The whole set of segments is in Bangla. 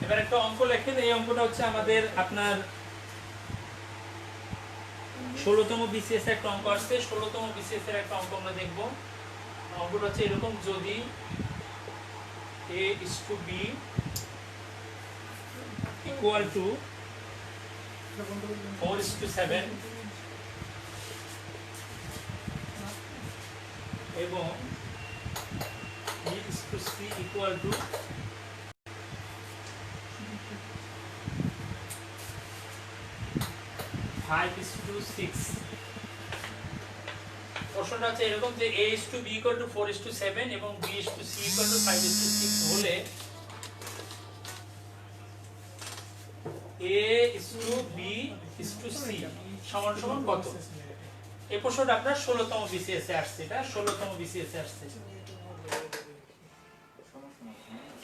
এবার একটা অঙ্ক লেখেন। এই অঙ্কটা হচ্ছে আমাদের আপনার 16তম বিসিএস একটা অঙ্ক আসছে। 16তম বিসিএস এর একটা অঙ্ক আমরা দেখব। অঙ্কটা হচ্ছে এরকম, যদি a is to b equal to 4:7 এবং b is to c equal to 5:6। প্রশ্নটা হচ্ছে এরকম যে a is to b equal to 4:7 এবং b is to c equal to 5:6 হলে a is to b is to c সমান সমান কত? এই প্রশ্নটা আপনার 16তম বিসিএস এ আসছে। এটা 16তম বিসিএস এ আসছে।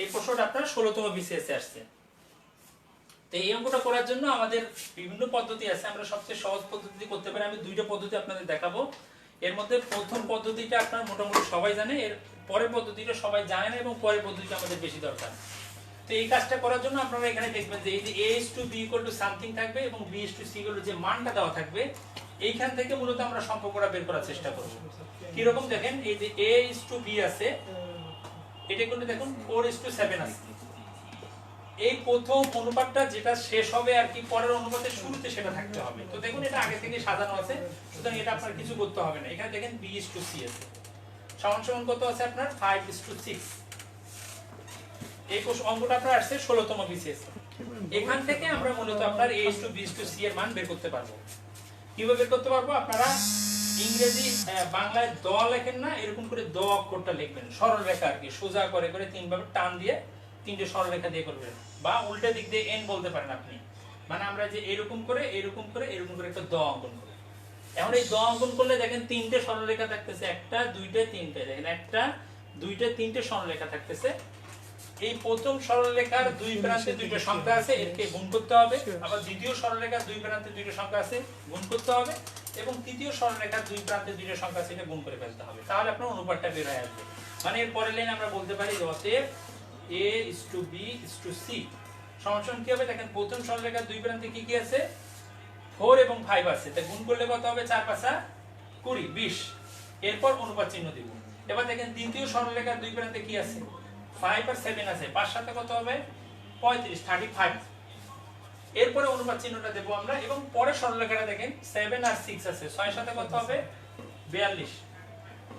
এই প্রশ্নটা আপনার 16তম বিসিএস এ আসছে। তো এই অঙ্কটা করার জন্য আমাদের বিভিন্ন পদ্ধতি আছে। আমরা সবচেয়ে সহজ পদ্ধতি করতে পারি। আমি দুইটা পদ্ধতি আপনাদের দেখাবো। এর মধ্যে প্রথম পদ্ধতিটা আপনার মোটামুটি সবাই জানে, এর পরের পদ্ধতিটা সবাই জানে না এবং পরের পদ্ধতিটা আমাদের বেশি দরকার। তো এই কাজটা করার জন্য আপনারা এখানে দেখবেন যে এই যে a is to b equal to something থাকবে এবং b is to c equal to যে মানটা দেওয়া থাকবে, এইখান থেকে মূলত আমরা সম্পর্কটা বের করার চেষ্টা করব। কি রকম দেখেন, এই যে a is to b আছে, এটা কিন্তু দেখুন 4:7 আছে। এই প্রথম অনুপাতটা যেটা শেষ হবে আর কি পরের অনুপাতের শুরুতে সেটা থাকতে হবে। তো দেখুন এটা আগে থেকে সাজানো আছে, সুতরাং এটা আপনার কিছু করতে হবে না। এখানে দেখেন b is to c আছে, সমান সমান কত আছে আপনার 5:6। এই অঙ্কটা আপনার আসছে 16তম বিসিএস। এখান থেকে আমরা মূলত আপনার a is to b is to c এর মান বের করতে পারবো। কিভাবে বের করতে পারবো? আপনারা ইংরেজি বাংলায় দ লেখেন না, এরকম করে দ অক্ষরটা লিখবেন, সরল রেখা আর কি, সোজা করে করে তিনভাবে টান দিয়ে তিনটে সরল রেখা দিয়ে করবেন, বা উল্টা দিক দিয়ে এন বলতে পারেন আপনি। মানে আমরা যে এরকম করে এরকম করে এরকম করে একটা দ অঙ্কন করি। এখন এই দ অঙ্কন করলে দেখেন তিনটে সরল রেখা থাকতেছে, একটা দুইটা তিনটে, দেখেন একটা দুইটা তিনটে সরল রেখা থাকতেছে। এই প্রথম সরলরেখার দুই প্রান্তে দুইটা সংখ্যা আছে, এরকে গুণ করতে হবে। আবার দ্বিতীয় সরলরেখার দুই প্রান্তে দুইটা সংখ্যা আছে, গুণ করতে হবে। এবং তৃতীয় সরলরেখার দুই প্রান্তে দুইটা সংখ্যা আছে, এটা গুণ করে ফেলতে হবে। তাহলে আপনার অনুপাতটা বের হয়ে আসবে। মানে এর পরের লাইন আমরা বলতে পারি অতএব a is to b is to c সমান সমান কি হবে? দেখেন প্রথম সরলরেখার দুই প্রান্তে কি কি আছে? 4 এবং 5 আছে। তাই গুণ করলে কত হবে? 4 5 20 20। এরপর অনুপাত চিহ্ন দিব। এবার দেখেন দ্বিতীয় সরলরেখার দুই প্রান্তে কি আছে? 5 আর 7 আছে, 5 সাথে কত হবে? 35 35। এরপরে অনুপাত চিহ্নটা দেব আমরা। এবং পরের সরলরেখাটা দেখেন 7 আর 6 আছে, 6 সাথে কত হবে? 42।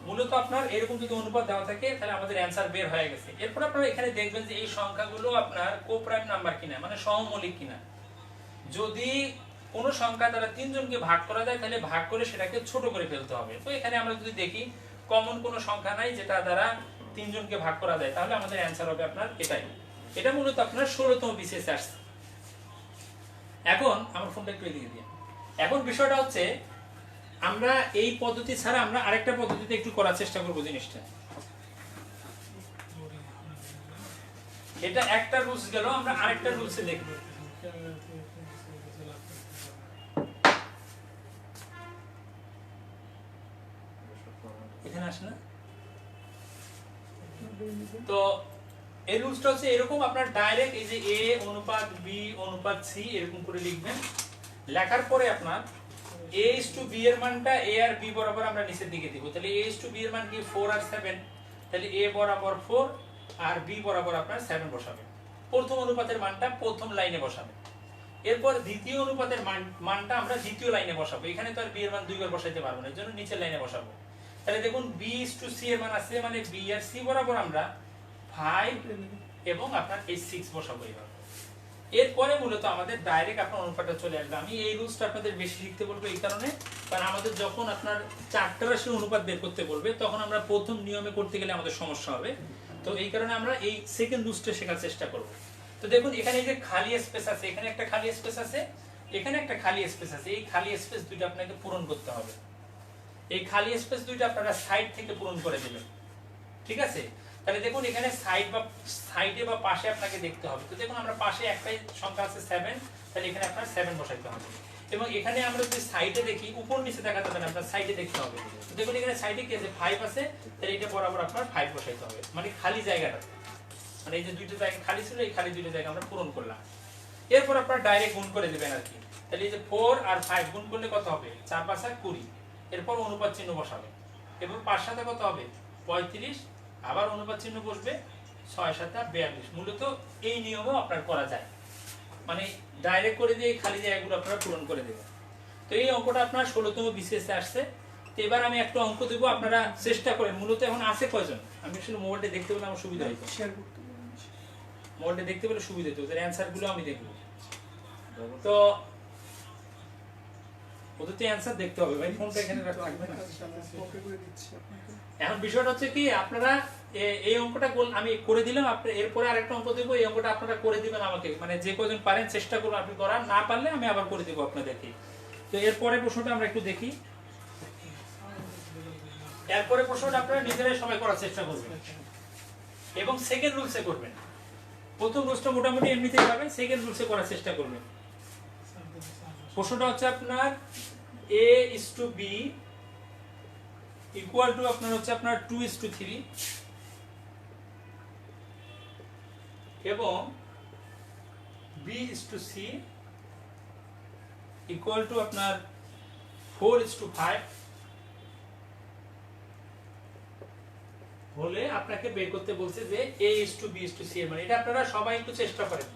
মূলত আপনার এরকম যদি অনুপাত দেওয়া থাকে তাহলে আমাদের অ্যানসার বের হয়ে গেছে। এরপর আপনারা এখানে দেখবেন যে এই সংখ্যাগুলো আপনার কোপ্রাইম নাম্বার কিনা, মানে সহমৌলিক কিনা। যদি কোন সংখ্যা দ্বারা তিনজনকে ভাগ করা যায় তাহলে ভাগ করে সেটাকে ছোট করে ফেলতে হবে। তো এখানে আমরা যদি দেখি কমন কোনো সংখ্যা নাই যেটা দ্বারা তিনজনকে ভাগ করা যায়, তাহলে আমাদের অ্যানসার হবে আপনার এটাই। এটা মূলত আপনার 16তম বিসিএস আসছে। এখন আমার ফোনটা একটু এদিকে দিয়ে। এখন বিষয়টা হচ্ছে আমরা এই পদ্ধতি ছাড়া আমরা আরেকটা পদ্ধতিতে একটু করার চেষ্টা করব জিনিসটা। এটা একটা রুলস গেল, আমরা আরেকটা রুলসে দেখব। এখানে আসে না? তো এই রুলসটা হচ্ছে এরকম, আপনার ডাইরেক্ট এই যে a অনুপাত b অনুপাত c এরকম করে লিখবেন। লেখার পরে আপনার a is to b এর মানটা a আর b বরাবর আমরা নিচের দিকে দিব। তাহলে a is to b এর মান কি 4 আর 7, তাহলে a বরাবর 4 আর b বরাবর আপনার 7 বসাবেন। প্রথম অনুপাতের মানটা প্রথম লাইনে বসাবেন। এরপর দ্বিতীয় অনুপাতের মানটা আমরা দ্বিতীয় লাইনে বসাবো। এখানে তো আর b এর মান দুইবার বসাইতে পারবো না, এজন্য নিচের লাইনে বসাবো। তাহলে দেখুন b is to c এর মান আছে, মানে b আর c বরাবর আমরা 5 এবং আপনার এই 6 বসাবো এইভাবে। এরপরে মূলত আমাদের ডাইরেক্ট আপনার অনুপাতটা চলে আসবে। আমি এই রুলসটা আপনাদের বেশি শিখতে বলবো এই কারণে, কারণ আমাদের যখন আপনার চারটা রাশির অনুপাত বের করতে বলবে তখন আমরা প্রথম নিয়মে করতে গেলে আমাদের সমস্যা হবে। তো এই কারণে আমরা এই সেকেন্ড রুলসটা শেখার চেষ্টা করব। তো দেখুন এখানে এই যে খালি স্পেস আছে, এখানে একটা খালি স্পেস আছে, এখানে একটা খালি স্পেস আছে। এই খালি স্পেস দুইটা আপনাকে পূরণ করতে হবে। এই খালি স্পেস দুইটা আপনারা সাইড থেকে পূরণ করে দেবেন, ঠিক আছে? তাহলে দেখুন এখানে সাইডে বা পাশে আপনাকে দেখতে হবে। তো দেখুন আমরা পাশে একটাই সংখ্যা আছে 7, তাহলে এখানে আপনার 7 বসাইতে হবে। এবং এখানে আমরা যদি সাইডে দেখি, উপর নিচে দেখা যাবে না, আপনার সাইডে দেখতে হবে। তো দেখুন এখানে সাইডে কি আছে? 5 আছে, তাহলে এটা বরাবর আপনার 5 বসাইতে হবে, মানে খালি জায়গাটা। মানে এই যে দুইটা জায়গা খালি ছিল, এই খালি দুইটা জায়গা আমরা পূরণ করলাম। এরপর আপনারা ডাইরেক্ট গুণ করে দিবেন আর কি। তাহলে এই যে 4 আর 5 গুণ করলে কত হবে? 4 5 20। এরপর অনুপাত চিহ্ন বসাবে। এরপর 5 সাথে কত হবে? 35। আবার অনুপাত চিহ্ন বসবে, 6 7 42। মূলত এই নিয়মেও আপনার করা যায়, মানে ডাইরেক্ট করে দিয়ে খালি জায়গাগুলো আপনারা পূরণ করে দেবেন। তো এই অঙ্কটা আপনার 16তম বিসিএসে আসছে। তো এবার আমি একটা অঙ্ক দেবো, আপনারা চেষ্টা করেন। মূলত এখন আছে কয়জন? আমি আসলে মোবাইলটা দেখতে পেলে আমার সুবিধা হইতো, মোবাইলটা দেখতে পেলে সুবিধা হইতো, এর অ্যান্সারগুলো আমি দেখবো। তো ওদের তো অ্যান্সার দেখতে হবে ভাই, ফোনটা এখানে রাখা থাকবে না। এখন বিষয়টা হচ্ছে কি, আপনারা এই অঙ্কটা আমি করে দিলাম, আপনি এরপরে আরেকটা অঙ্ক দেবো, এই অঙ্কটা আপনারা করে দিবেন আমাকে, মানে যে কয়জন পারেন চেষ্টা করুন আপনি করার, না পারলে আমি আবার করে দেবো আপনাদেরকে। তো এরপরে প্রশ্নটা আমরা একটু দেখি। এরপরে প্রশ্নটা আপনারা নিজেরাই সবাই করার চেষ্টা করবেন এবং সেকেন্ড রুলসে করবেন। প্রথম রুলসটা মোটামুটি এমনিতেই পাবেন, সেকেন্ড রুলসে করার চেষ্টা করবেন। প্রশ্নটা হচ্ছে আপনার a:b ইকুয়াল টু আপনার হচ্ছে আপনার 2:3 এবং b:c ইকুয়াল টু আপনার 4:5 হলে আপনাকে বের করতে বলছে যে a:b:c এর মানে। এটা আপনারা সবাই একটু চেষ্টা করেন,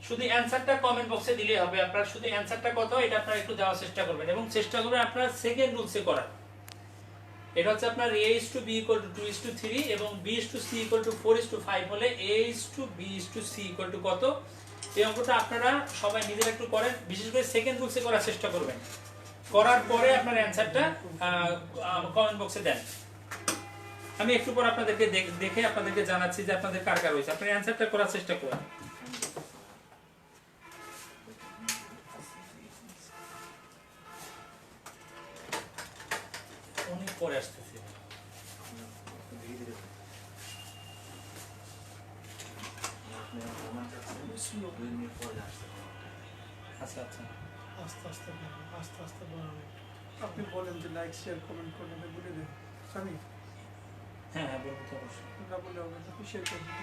শুধু অ্যানসারটা কমেন্ট বক্সে দিলে হবে। আপনারা শুধু অ্যানসারটা কত এটা আপনারা একটু দেওয়ার চেষ্টা করবেন এবং চেষ্টা করবেন আপনারা সেকেন্ড রুলসে করার। এটা হচ্ছে আপনার a:b = 2:3 এবং b:c = 4:5 হলে a:b:c = কত? এই অঙ্কটা আপনারা সবাই নিজেরা একটু করেন, বিশেষ করে সেকেন্ড রুলসে করার চেষ্টা করবেন। করার পরে আপনার অ্যানসারটা কমেন্ট বক্সে দেন। আমি একটু পর আপনাদেরকে দেখে আপনাদেরকে জানাচ্ছি যে আপনাদের কার কার হয়েছে। আপনারা অ্যানসারটা করার চেষ্টা করুন। অনেক পরে আসতেছে। আচ্ছা আচ্ছা, আস্তে আস্তে বাড়ানো। আপনি বলেন যে লাইক শেয়ার কমেন্ট করবেন, বলে দেন স্বামী। হ্যাঁ হ্যাঁ বলবো তো অবশ্যই। না বলে হবে, আপনি শেয়ার করবেন।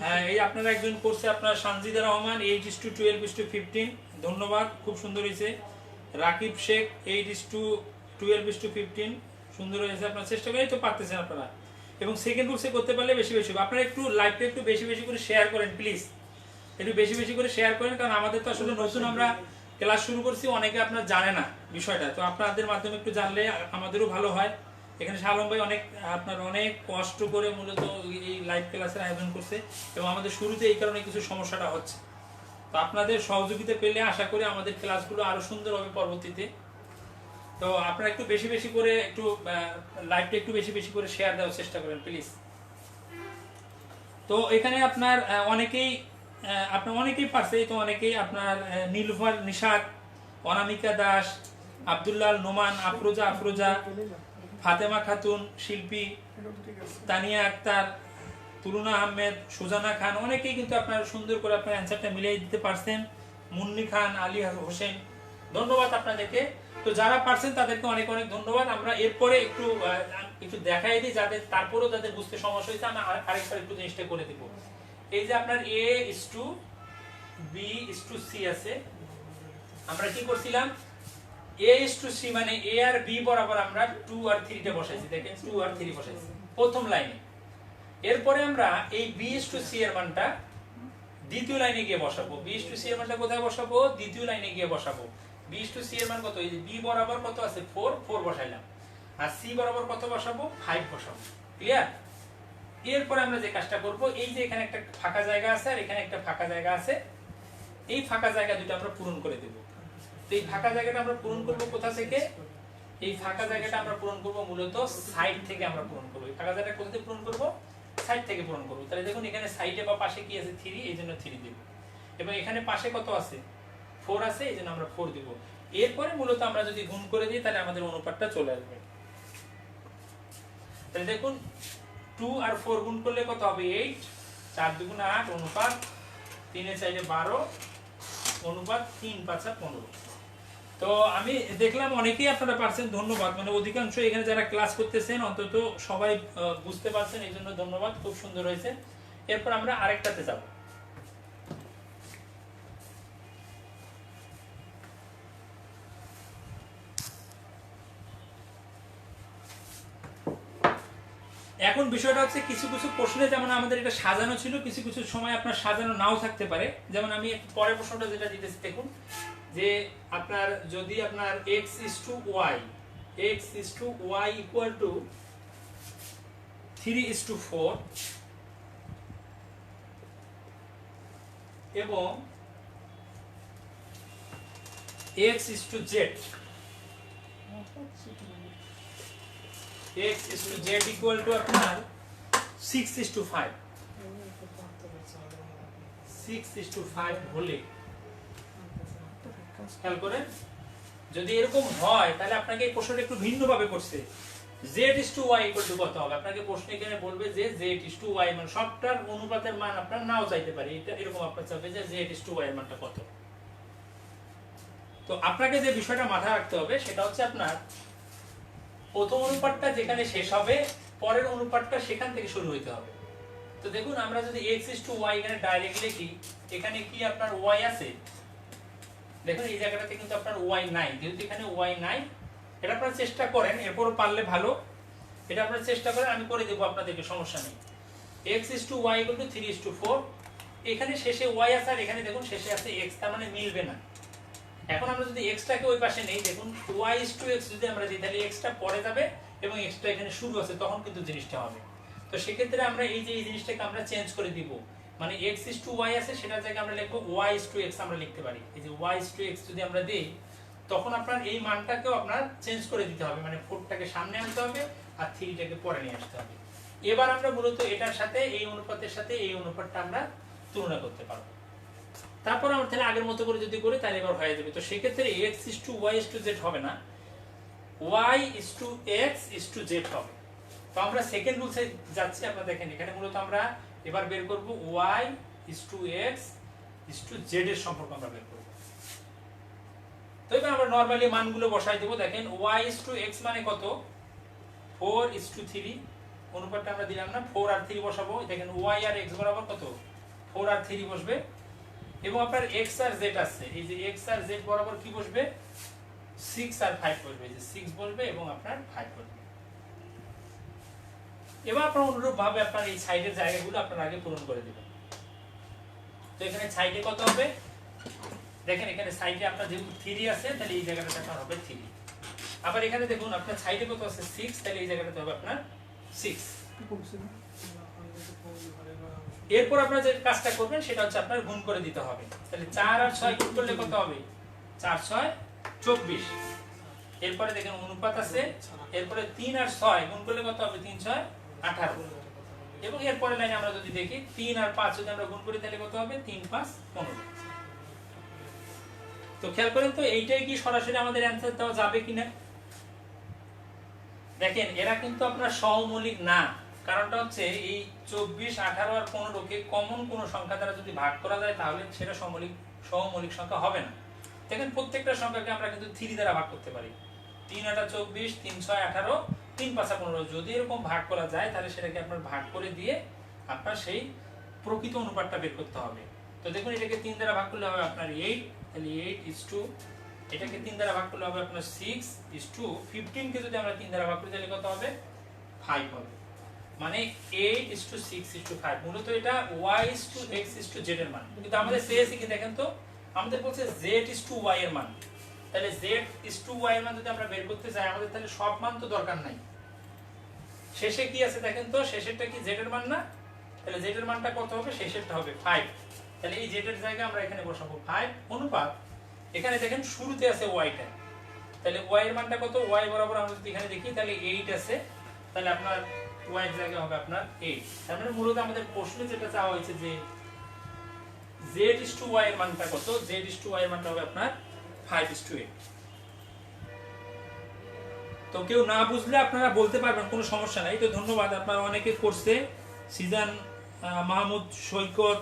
হ্যাঁ, এই আপনারা একজন করছে আপনার সানজিদা রহমান 8:12:15, ধন্যবাদ, খুব সুন্দর হয়েছে। রাকিব শেখ 8:12:15, সুন্দর হয়েছে। আপনারা চেষ্টা করেই তো পারতেছেন আপনারা, এবং সেকেন্ড রুলসে করতে পারলে বেশি বেশি। আপনারা একটু লাইভটা একটু বেশি বেশি করে শেয়ার করেন প্লিজ, একটু বেশি বেশি করে শেয়ার করেন, কারণ আমাদের তো আসলে নতুন আমরা ক্লাস শুরু করছি, অনেকে আপনার জানে না বিষয়টা। তো আপনাদের মাধ্যমে একটু জানলে আমাদেরও ভালো হয়। এখানে শালম ভাই আপনার অনেক কষ্ট করে মূলত এই লাইভ ক্লাসের আয়োজন করছে এবং আমাদের শুরুতে এই কারণে কিছু সমস্যাটা হচ্ছে। তো আপনাদের সহযোগিতা পেলে আশা করি আমাদের ক্লাসগুলো আরো সুন্দর হবে পরবর্তীতে। তো আপনারা একটু বেশি বেশি করে একটু লাইভটা একটু বেশি বেশি করে শেয়ার দেওয়ার চেষ্টা করেন প্লিজ। তো এখানে আপনার অনেকেই পারছে। তো অনেকেই আপনার নীলুফার নিশাদ, অনামিকা দাস, আব্দুল্লাহ নোমান, আফরোজা, ফাতেমা খাতুন, শিল্পী, তানিয়া আক্তার, তুলনা আহমেদ, সুজানা খান, অনেকেই কিন্তু আপনার সুন্দর করে আপনার অ্যান্সারটা মিলিয়ে দিতে পারছেন। মুন্নি খান, আলী হোসেন, ধন্যবাদ আপনাদেরকে। তো যারা পারছেন তাদেরকে অনেক অনেক ধন্যবাদ। আমরা এরপরে একটু দেখাই দিই, যাদের তারপরেও যাদের বুঝতে সমস্যা হয়েছে আমি আরেকবার একটু জিনিসটা করে দিব। এই যে আপনার a:b:c আছে, আমরা কি করছিলাম, a:c মানে a আর b বরাবর আমরা 2 আর 3 টা বসাইছি। দেখেন 2 আর 3 বসাইছি প্রথম লাইনে। এরপরে আমরা এই b:c এর মানটা দ্বিতীয় লাইনে গিয়ে বসাবো। b:c এর মানটা কোথায় বসাবো? দ্বিতীয় লাইনে গিয়ে বসাবো। b:c এর মান কত? এই যে b বরাবর কত আছে? 4 বসাইলাম। আর c বরাবর কত বসাবো? 5 বসাবো। ক্লিয়ার? এরপরে আমরা যে কাজটা করব, এই যে এখানে একটা ফাঁকা জায়গা আছে আর এখানে একটা ফাঁকা জায়গা আছে, এই ফাঁকা জায়গা দুটো আমরা পূরণ করে দেব। তো এই ফাঁকা জায়গাটা আমরা পূরণ করব কোথা থেকে? এই ফাঁকা জায়গাটা আমরা পূরণ করব মূলত সাইড থেকে আমরা পূরণ করব। এই ফাঁকা জায়গাটা কোথা থেকে পূরণ করব? সাইড থেকে পূরণ করব। তাহলে দেখুন এখানে সাইডে বা পাশে কি আছে? 3, এইজন্য 3 দেব। এবং এখানে পাশে কত আছে? 4 আছে, এইজন্য আমরা 4 দেব। এরপরে মূলত আমরা যদি গুণ করে দিই তাহলে আমাদের অনুপাতটা চলে আসবে। তাহলে দেখুন 2 আর 4 গুণ করলে কত হবে? 8, 4 2 8, অনুপাত 3 এর চাইলে 12, অনুপাত 3 5 15। তো আমি দেখলাম অনেকেই আপনারা পারছেন, ধন্যবাদ। মানে অধিকাংশ এখানে যারা ক্লাস করতেছেন অন্তত সবাই বুঝতে পারছেন, এই জন্য ধন্যবাদ, খুব সুন্দর হয়েছে। এরপর আমরা আরেকটাতে যাব। এখন বিষয়টা হচ্ছে কিছু কিছু প্রশ্নে যেমন আমাদের এটা সাজানো ছিল, কিছু কিছু সময় আপনার সাজানো নাও থাকতে পারে। যেমন আমি একটু পরের প্রশ্নটা যেটা দিতেছি দেখুন, যে আপনার যদি আপনার x is to y, x is to y equal to 3 is to 4 এবং x is to z, x is to z equal to আপনার 6 is to 5, 6 is to 5 হলে খেয়াল করেন, যদি এরকম হয় তাহলে আপনাকে এই প্রশ্নটা একটু ভিন্নভাবে করছে। z is to y equal to কত হবে? আপনাকে প্রশ্ন এখানে বলবে যে z is to y, মানে সবটার অনুপাতের মান আপনার নাও চাইতে পারে, এটা এরকম আপনার চাইবে যে z is to y এর মানটা কত। তো আপনাকে যে বিষয়টা মাথায় রাখতে হবে সেটা হচ্ছে আপনার প্রথম অনুপাতটা যেখানে শেষ হবে, পরের অনুপাতটা সেখান থেকে শুরু হইতে হবে। তো দেখুন আমরা যদি x is to y এখানে ডাইরেক্ট লিখি, এখানে কি আপনার y আছে? দেখুন এই জায়গাটাতে কিন্তু আপনার y নাই, যেহেতু এখানে y নাই, এটা আপনারা চেষ্টা করেন, এরপর পারলে ভালো, এটা আপনারা চেষ্টা করেন, আমি করে দেব আপনাদেরকে, সমস্যা নেই। x is to y equal to 3 is to 4, এখানে শেষে y আছে আর এখানে দেখুন শেষে আছে x, তার মানে মিলবে না। এখন আমরা যদি x টাকে ওই পাশে নেই, দেখুন y is to x যদি আমরা দিই তাহলে x টা পরে যাবে এবং x টা এখানে শুরু আছে, তখন কিন্তু জিনিসটা হবে। তো সেক্ষেত্রে আমরা এই যে এই জিনিসটাকে আমরা চেঞ্জ করে দিব, মানে x is to y আছে সেটার জায়গায় আমরা লিখব y is to x, আমরা লিখতে পারি এই যে y is to x যদি আমরা দেই, তখন আপনার এই মানটাকেও আপনার চেঞ্জ করে দিতে হবে, মানে 4 টাকে সামনে আনতে হবে আর 3 টাকে পরে নিয়ে আসতে হবে। এবার আমরা মূলত এটার সাথে এই অনুপাতের সাথে এই অনুপাতটা আমরা তুলনা করতে পারবো। তারপর আমরা তাহলে আগের মতো করে যদি করি তাহলে এবার হয়ে যাবে। তো সেক্ষেত্রে x is to y is to z হবে না, y is to x is to z হবে। তো আমরা সেকেন্ড রুলসে যাচ্ছি, আপনারা দেখেন এখানে মূলত আমরা এবার বের করব y is to x is to z এর সম্পর্ক আমরা বের করব। তো এবার আমরা নরমালি মানগুলো বসাই দেব। দেখেন y is to x মানে কত? 4 is to 3, অনুপাতটা আমরা দিলাম না, 4 আর 3 বসাবো। দেখেন y আর x বরাবর কত? 4 আর 3 বসবে, এবং আপনার x আর z আছে, এই যে x আর z বরাবর কি বসবে? 6 আর 5 বসবে, এই যে 6 বসবে এবং আপনার 5 বসবে। এবার আপনার অনুরূপ ভাবে আপনার এই সাইডের জায়গাগুলো আপনার আগে পূরণ করে দিবেন। তো এখানে সাইডে কত হবে? দেখেন এখানে সাইডে আপনার যেহেতু 3 আছে তাহলে এই জায়গাটাতে আপনার হবে 3। আবার এখানে দেখুন আপনার সাইডে কত আছে? 6, তাহলে এই জায়গাটাতে হবে আপনার 6। এরপর আপনারা যে কাজটা করবেন সেটা হচ্ছে আপনার গুণ করে দিতে হবে। তাহলে 4 আর 6 গুণ করলে কত হবে? 4 6 24। এরপরে দেখেন অনুপাত আছে, এরপরে 3 আর 6 গুণ করলে কত হবে? 3 6 18। এবং এরপরে লাইনে আমরা যদি দেখি 3 আর 5 যদি আমরা গুণ করি তাহলে কত হবে? 3 5 15। তো খেয়াল করেন তো এইটাই কি সরাসরি আমাদের অ্যানসার দেওয়া যাবে কিনা? দেখেন এরা কিন্তু আপনার সহমৌলিক না, কারণটা হচ্ছে এই 24 18 আর 15 কে কমন কোন সংখ্যা দ্বারা যদি ভাগ করা যায় তাহলে সেটা সহমৌলিক সংখ্যা হবে না। দেখেন প্রত্যেকটা সংখ্যাকে আমরা কিন্তু 3 দ্বারা ভাগ করতে পারি। 3 8 24, 3 6 18, 3 5 15, যদি এরকম ভাগ করা যায় তাহলে সেটাকে আপনার ভাগ করে দিয়ে আপনার সেই প্রকৃত অনুপাতটা বের করতে হবে। তো দেখুন এটাকে 3 দ্বারা ভাগ করলে হবে আপনার 8, তাহলে 8 is to, এটাকে 3 দ্বারা ভাগ করলে হবে আপনার 6 is to 15 কে যদি আমরা 3 দ্বারা ভাগ করি তাহলে কত হবে? 5 হবে। মানে 8 is to 6 is to 5। মূলত এটা y is to x is to z এর মান। কিন্তু আমাদের সিএসি কি দেখেন তো, আমাদের বলছে z is to y এর মান। তাহলে z is to y এর মান যদি আমরা বের করতে চাই আমাদের তাহলে সব মান তো দরকার নাই। শেষে কি আছে দেখেন তো, শেষেরটা কি z এর মান না? তাহলে z এর মানটা কত হবে? শেষেরটা হবে 5। তাহলে এই z এর জায়গায় আমরা এখানে বসাবো 5 অনুপাত, এখানে দেখেন শুরুতে আছে y টা, তাহলে y এর মানটা কত? y বরাবর আমরা যদি এখানে দেখি তাহলে 8 আছে, তাহলে আপনার y এর জায়গায় হবে আপনার 8। তার মানে মূলত আমাদের প্রশ্নে যেটা চাওয়া হয়েছে যে z is to y এর মানটা কত? z is to y এর মানটা হবে আপনার 5 is to 8। তো কেউ না বুঝলে আপনারা বলতে পারবেন, কোনো সমস্যা নাই। তো ধন্যবাদ, আপনারা অনেকে করছে, সিজান মাহমুদ, সৈকত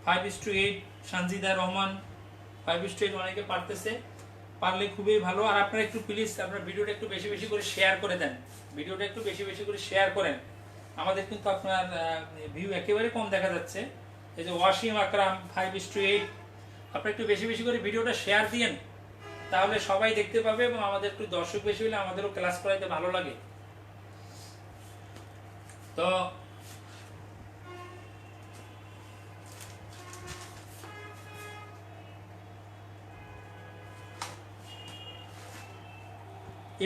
5 is to 8, Sanjida Rahman 5 is to 8, অনেকে পারতেছে। পারলে খুবই ভালো। আর আপনারা একটু প্লিজ আপনার ভিডিওটা একটু বেশি বেশি করে শেয়ার করে দেন, ভিডিওটা একটু বেশি বেশি করে শেয়ার করেন। আমাদের কিন্তু আপনার ভিউ একেবারে কম দেখা যাচ্ছে। এই যে ওয়াসিম আকরাম 5:8, আপনারা একটু বেশি বেশি করে ভিডিওটা শেয়ার দিয়েন, তাহলে সবাই দেখতে পাবে এবং আমাদের একটু দর্শক বেশি হলে আমাদেরও ক্লাস করাইতে ভালো লাগে। তো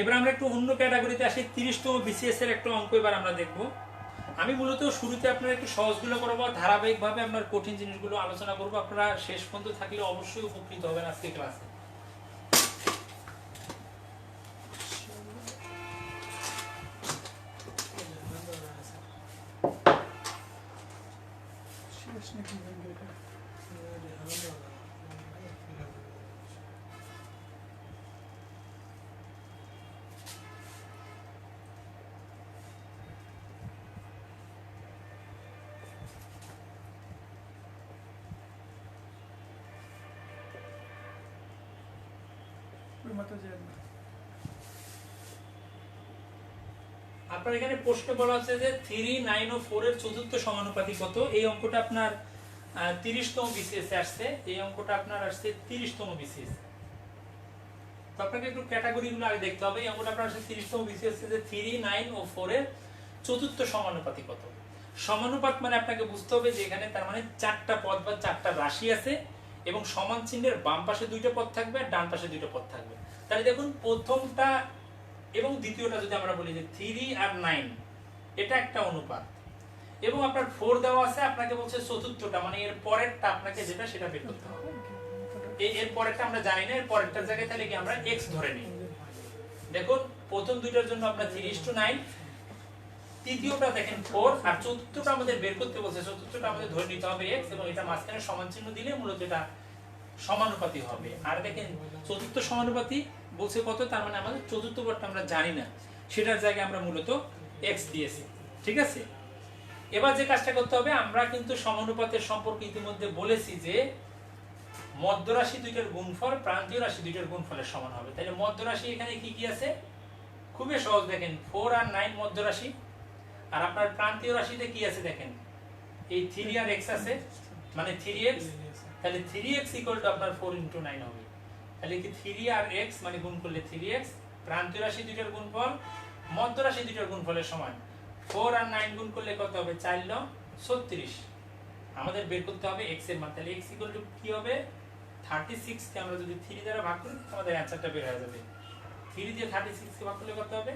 এবার আমরা একটু অন্য ক্যাটাগরিতে আসি। 30তম বিসিএস এর একটা অঙ্ক এবার আমরা দেখব। আমি মূলত শুরুতে আপনার একটু সহজগুলো করবো, ধারাবাহিকভাবে আপনার কঠিন জিনিসগুলো আলোচনা করব। আপনারা শেষ পর্যন্ত থাকলে অবশ্যই উপকৃত হবেন আজকে ক্লাসে। শেষ নাকি ব্যাংকে এটা? ওই মাথা যায় না। আপনার এখানে প্রশ্ন বলা হচ্ছে যে 3, 9 ও 4 এর চতুর্থ সমানুপাতি কত। এই অঙ্কটা আপনার 30তম বিসিএস এ আসছে। এই অঙ্কটা আপনার আসছে 30তম বিসিএস। তো আপনাকে একটু ক্যাটাগরিগুলো আগে দেখতে হবে। এই অঙ্কটা আপনার আসছে 30তম বিসিএস যে 3, 9 ও 4 এর চতুর্থ সমানুপাতি কত। সমানুপাত মানে আপনাকে বুঝতে হবে যে এখানে তার মানে 4টা পদ বা 4টা রাশি আছে এবং সমান চিহ্নের বাম পাশে 2টা পদ থাকবে আর ডান পাশে 2টা পদ থাকবে। তাহলে দেখুন প্রথমটা এবং দ্বিতীয়টা যদি আমরা বলি যে 3 আর 9, এটা একটা অনুপাত এবং আপনার 4 দেওয়া আছে। আপনাকে বলছে চতুর্থটা মানে এর পরেরটা আপনাকে যেটা সেটা বের করতে হবে। এর পরেরটা আমরা জানি না, এর পরেরটার জায়গায় তাহলে কি আমরা x ধরে নিই। দেখুন প্রথম দুইটার জন্য আমরা 3:9, তৃতীয়টা দেখেন 4 আর চতুর্থটা আমাদের বের করতে বলছে। চতুর্থটা আমাদের ধরে নিতে হবে x এবং এটা মাঝখানে সমান চিহ্ন দিলে মূলত এটা সমানুপাতি হবে। আর দেখেন চতুর্থ সমানুপাতি বলছে কত, তার মানে আমাদের চতুর্থ পদটা আমরা জানি না, সেটার জায়গায় আমরা মূলত x দিয়েছি। ঠিক আছে, এবার যে কাজটা করতে হবে, আমরা কিন্তু সমানুপাতের সম্পর্কে ইতিমধ্যে বলেছি যে মধ্যরাশি দুইটার গুণফল প্রান্তীয় রাশি দুইটার গুণফলের সমান হবে। তাহলে মধ্যরাশি এখানে কি কি আছে, খুবই সহজ। দেখেন 4 আর 9 মধ্যরাশি, আর আপনার প্রান্তীয় রাশিতে কি আছে দেখেন এই 3 আর x আছে, মানে 3x। তাহলে 3x আপনার 4 × 9 হবে। তাহলে কি 3 আর x মানে গুণ করলে 3x, প্রান্তীয় রাশি দুইটার গুণফল মধ্য রাশি দুইটার গুণফলের সমান। 4 আর 9 গুণ করলে কত হবে, 4 × 9 = 36। আমাদের বের করতে হবে x এর মান। তাহলে x কি হবে, 36 কে আমরা যদি 3 দ্বারা ভাগ করি আমাদের অ্যানসারটা বের হয়ে যাবে। 3 দিয়ে 36 কে ভাগ করলে কত হবে,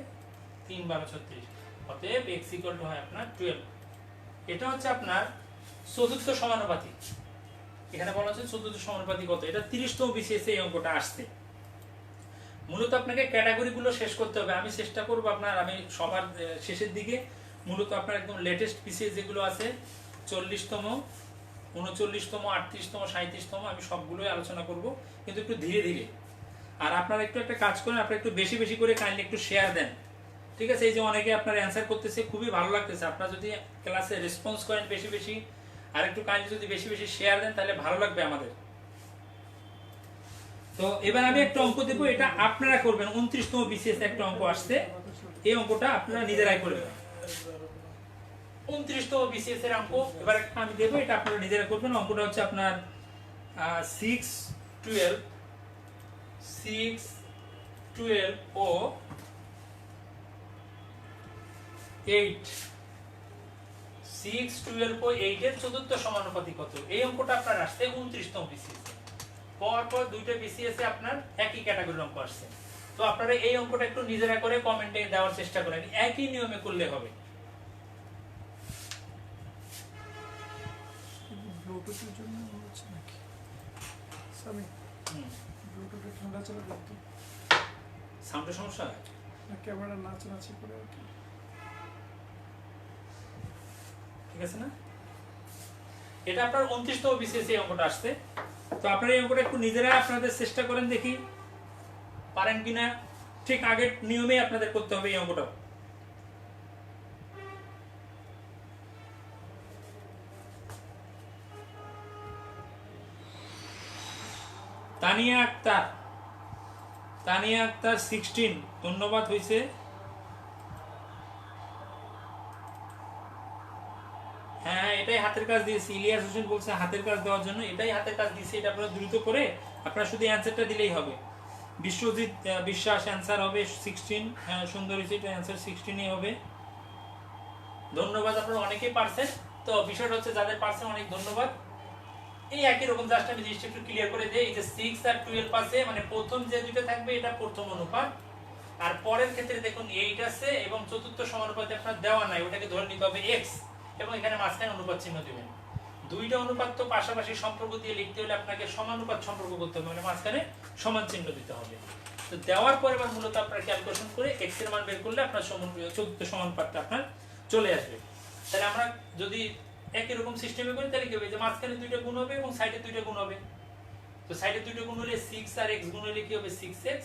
3 × 12 = 36। অতএব x হয় আপনার 12। এটা হচ্ছে আপনার চতুর্থ সমানুপাতি। এখানে বলা হচ্ছে চতুর্থ সমানুপাতি কত, এটা 30তম বিসিএস এই অঙ্কটা আসছে। মূলত আপনাকে ক্যাটাগরিগুলো শেষ করতে হবে। আমি চেষ্টা করব আপনার, আমি সবার শেষের দিকে মূলত আপনার একদম লেটেস্ট বিসিএস যেগুলো আছে 40তম, 39তম, 38তম, 37তম আমি সবগুলোই আলোচনা করব, কিন্তু একটু ধীরে ধীরে। আর আপনারা একটু একটা কাজ করেন, আপনারা একটু বেশি বেশি করে কাইন্ডলি একটু শেয়ার দেন। ঠিক আছে, এই যে অনেকে আপনার অ্যান্সার করতেছে, খুবই ভালো লাগতেছে। আপনারা যদি ক্লাসে রেসপন্স করেন বেশি বেশি, আর একটু কাইন্ডলি যদি বেশি বেশি শেয়ার দেন তাহলে ভালো লাগবে আমাদের। তো এবার আমি একটা অঙ্ক দেব, এটা আপনারা করবেন। 29তম বিসিএস একটা অঙ্ক আসছে, এই অঙ্কটা আপনারা নিজেরাই করবেন। 29তম বিসিএস এর অঙ্ক এবার আমি দেব, এটা আপনারা নিজেরা করবেন। অঙ্কটা হচ্ছে আপনার 6, 12 ও 8, 6, 12 ও 8 এর চতুর্থ সমানুপাতি কত। এই অঙ্কটা আপনার আসছে 29তম বিসিএস এ। পরপর দুইটা বিসিএস এ আপনার একই ক্যাটাগরির অঙ্ক আসছে। তো আপনারা এই অঙ্কটা একটু নিজেরা করে কমেন্টে দেওয়ার চেষ্টা করেন, একই নিয়মে করলে হবে। ব্লুটুথের জন্য হচ্ছে নাকি সামি? ব্লুটুথে ঠান্ডা চলে দেখতে সাউন্ডের সমস্যা হয় না, ক্যামেরা নাচানাচি করে আর কি। ঠিক আছে না, এটা আপনার 29তম বিসিএস এই অঙ্কটা আসছে। তো আপনারা এই অঙ্কটা একটু নিজেরা আপনাদের চেষ্টা করেন, দেখি পারেন কিনা। ঠিক আগের নিয়মে আপনাদের করতে হবে এই অঙ্কটা। তানিয়া আক্তার তানিয়া আক্তার 16, ধন্যবাদ হয়েছে। হ্যাঁ, এটাই হাতের কাজ দিয়েছি। ইলিয়াস হোসেন বলছে হাতের কাজ দেওয়ার জন্য, এটাই হাতের কাজ দিয়েছি। এটা আপনারা দ্রুত করে আপনারা শুধু অ্যান্সারটা দিলেই হবে। বিশ্বজিৎ বিশ্বাস অ্যান্সার হবে 16। হ্যাঁ, সুন্দর হয়েছে, এটা অ্যান্সার 16ই হবে। ধন্যবাদ, আপনারা অনেকেই পারছেন। তো বিষয়টা হচ্ছে যাদের পারছেন অনেক ধন্যবাদ। এই একই রকম জাস্ট আমি জিনিসটা একটু ক্লিয়ার করে দিই। এই যে 6 আর 12 আছে, মানে প্রথম যে দুইটা থাকবে এটা প্রথম অনুপাত, আর পরের ক্ষেত্রে দেখুন 8 আছে এবং চতুর্থ সমানুপাতে আপনার দেওয়া নাই, ওটাকে ধরে নিতে হবে x, এবং এখানে মাঝখানে অনুপাত চিহ্ন দিবেন। দুইটা অনুপাত তো পাশাপাশি সম্পর্ক দিয়ে লিখতে হলে আপনাকে সমানুপাত সম্পর্ক করতে হবে, মানে মাঝখানে সমান চিহ্ন দিতে হবে। তো দেওয়ার পরে এবার মূলত আপনার ক্যালকুলেশন করে x এর মান বের করলে আপনার চতুর্থ সমানুপাতটা আপনার চলে আসবে। তাহলে আমরা যদি একই রকম সিস্টেমে করি তাহলে কি হবে, যে মাঝখানে দুইটা গুণ হবে এবং সাইডে দুইটা গুণ হবে। তো সাইডে দুইটা গুণ হলে 6 আর x গুণ হলে কি হবে, 6x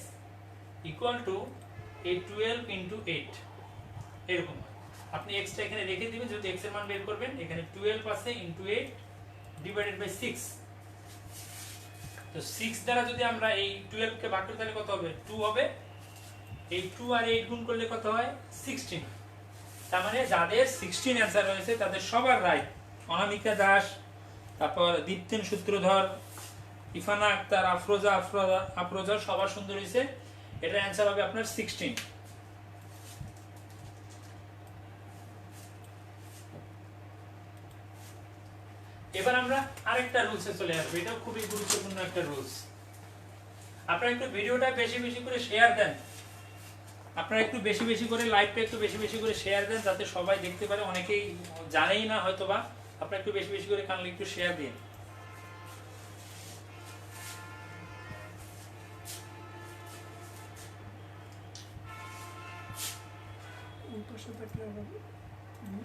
ইকুয়াল টু এই 12 ইনটু 8 এরকম। আপনি x টা এখানে রেখে দিবেন, যদি x এর মান বের করবেন, এখানে 12 আছে ইনটু 8 ডিভাইডেড বাই 6। তো 6 দ্বারা যদি আমরা এই 12 কে ভাগ করি তাহলে কত হবে, 2 হবে। এই 2 আর 8 গুণ করলে কত হয়, 16। তার মানে যাদের 16 অ্যান্সার হয়েছে তাদের সবার রাইট। অনামিকা দাস, তারপর দীপ্তেন সূত্রধর, ইফানা আক্তার, আফরোজা সবার সুন্দর হয়েছে। এটার অ্যান্সার হবে আপনার 16। এবার আমরা আরেকটা রুলসে চলে আসবো, এটাও খুবই গুরুত্বপূর্ণ একটা রুলস। আপনারা একটু ভিডিওটা বেশি বেশি করে শেয়ার দেন, আপনারা একটু বেশি বেশি করে লাইভটা একটু বেশি বেশি করে শেয়ার দেন, যাতে সবাই দেখতে পারে। অনেকেই জানেই না হয়তোবা, আপনারা একটু বেশি বেশি করে কাইন্ডলি একটু শেয়ার দিন। উল্টোর সাথে কি হবে,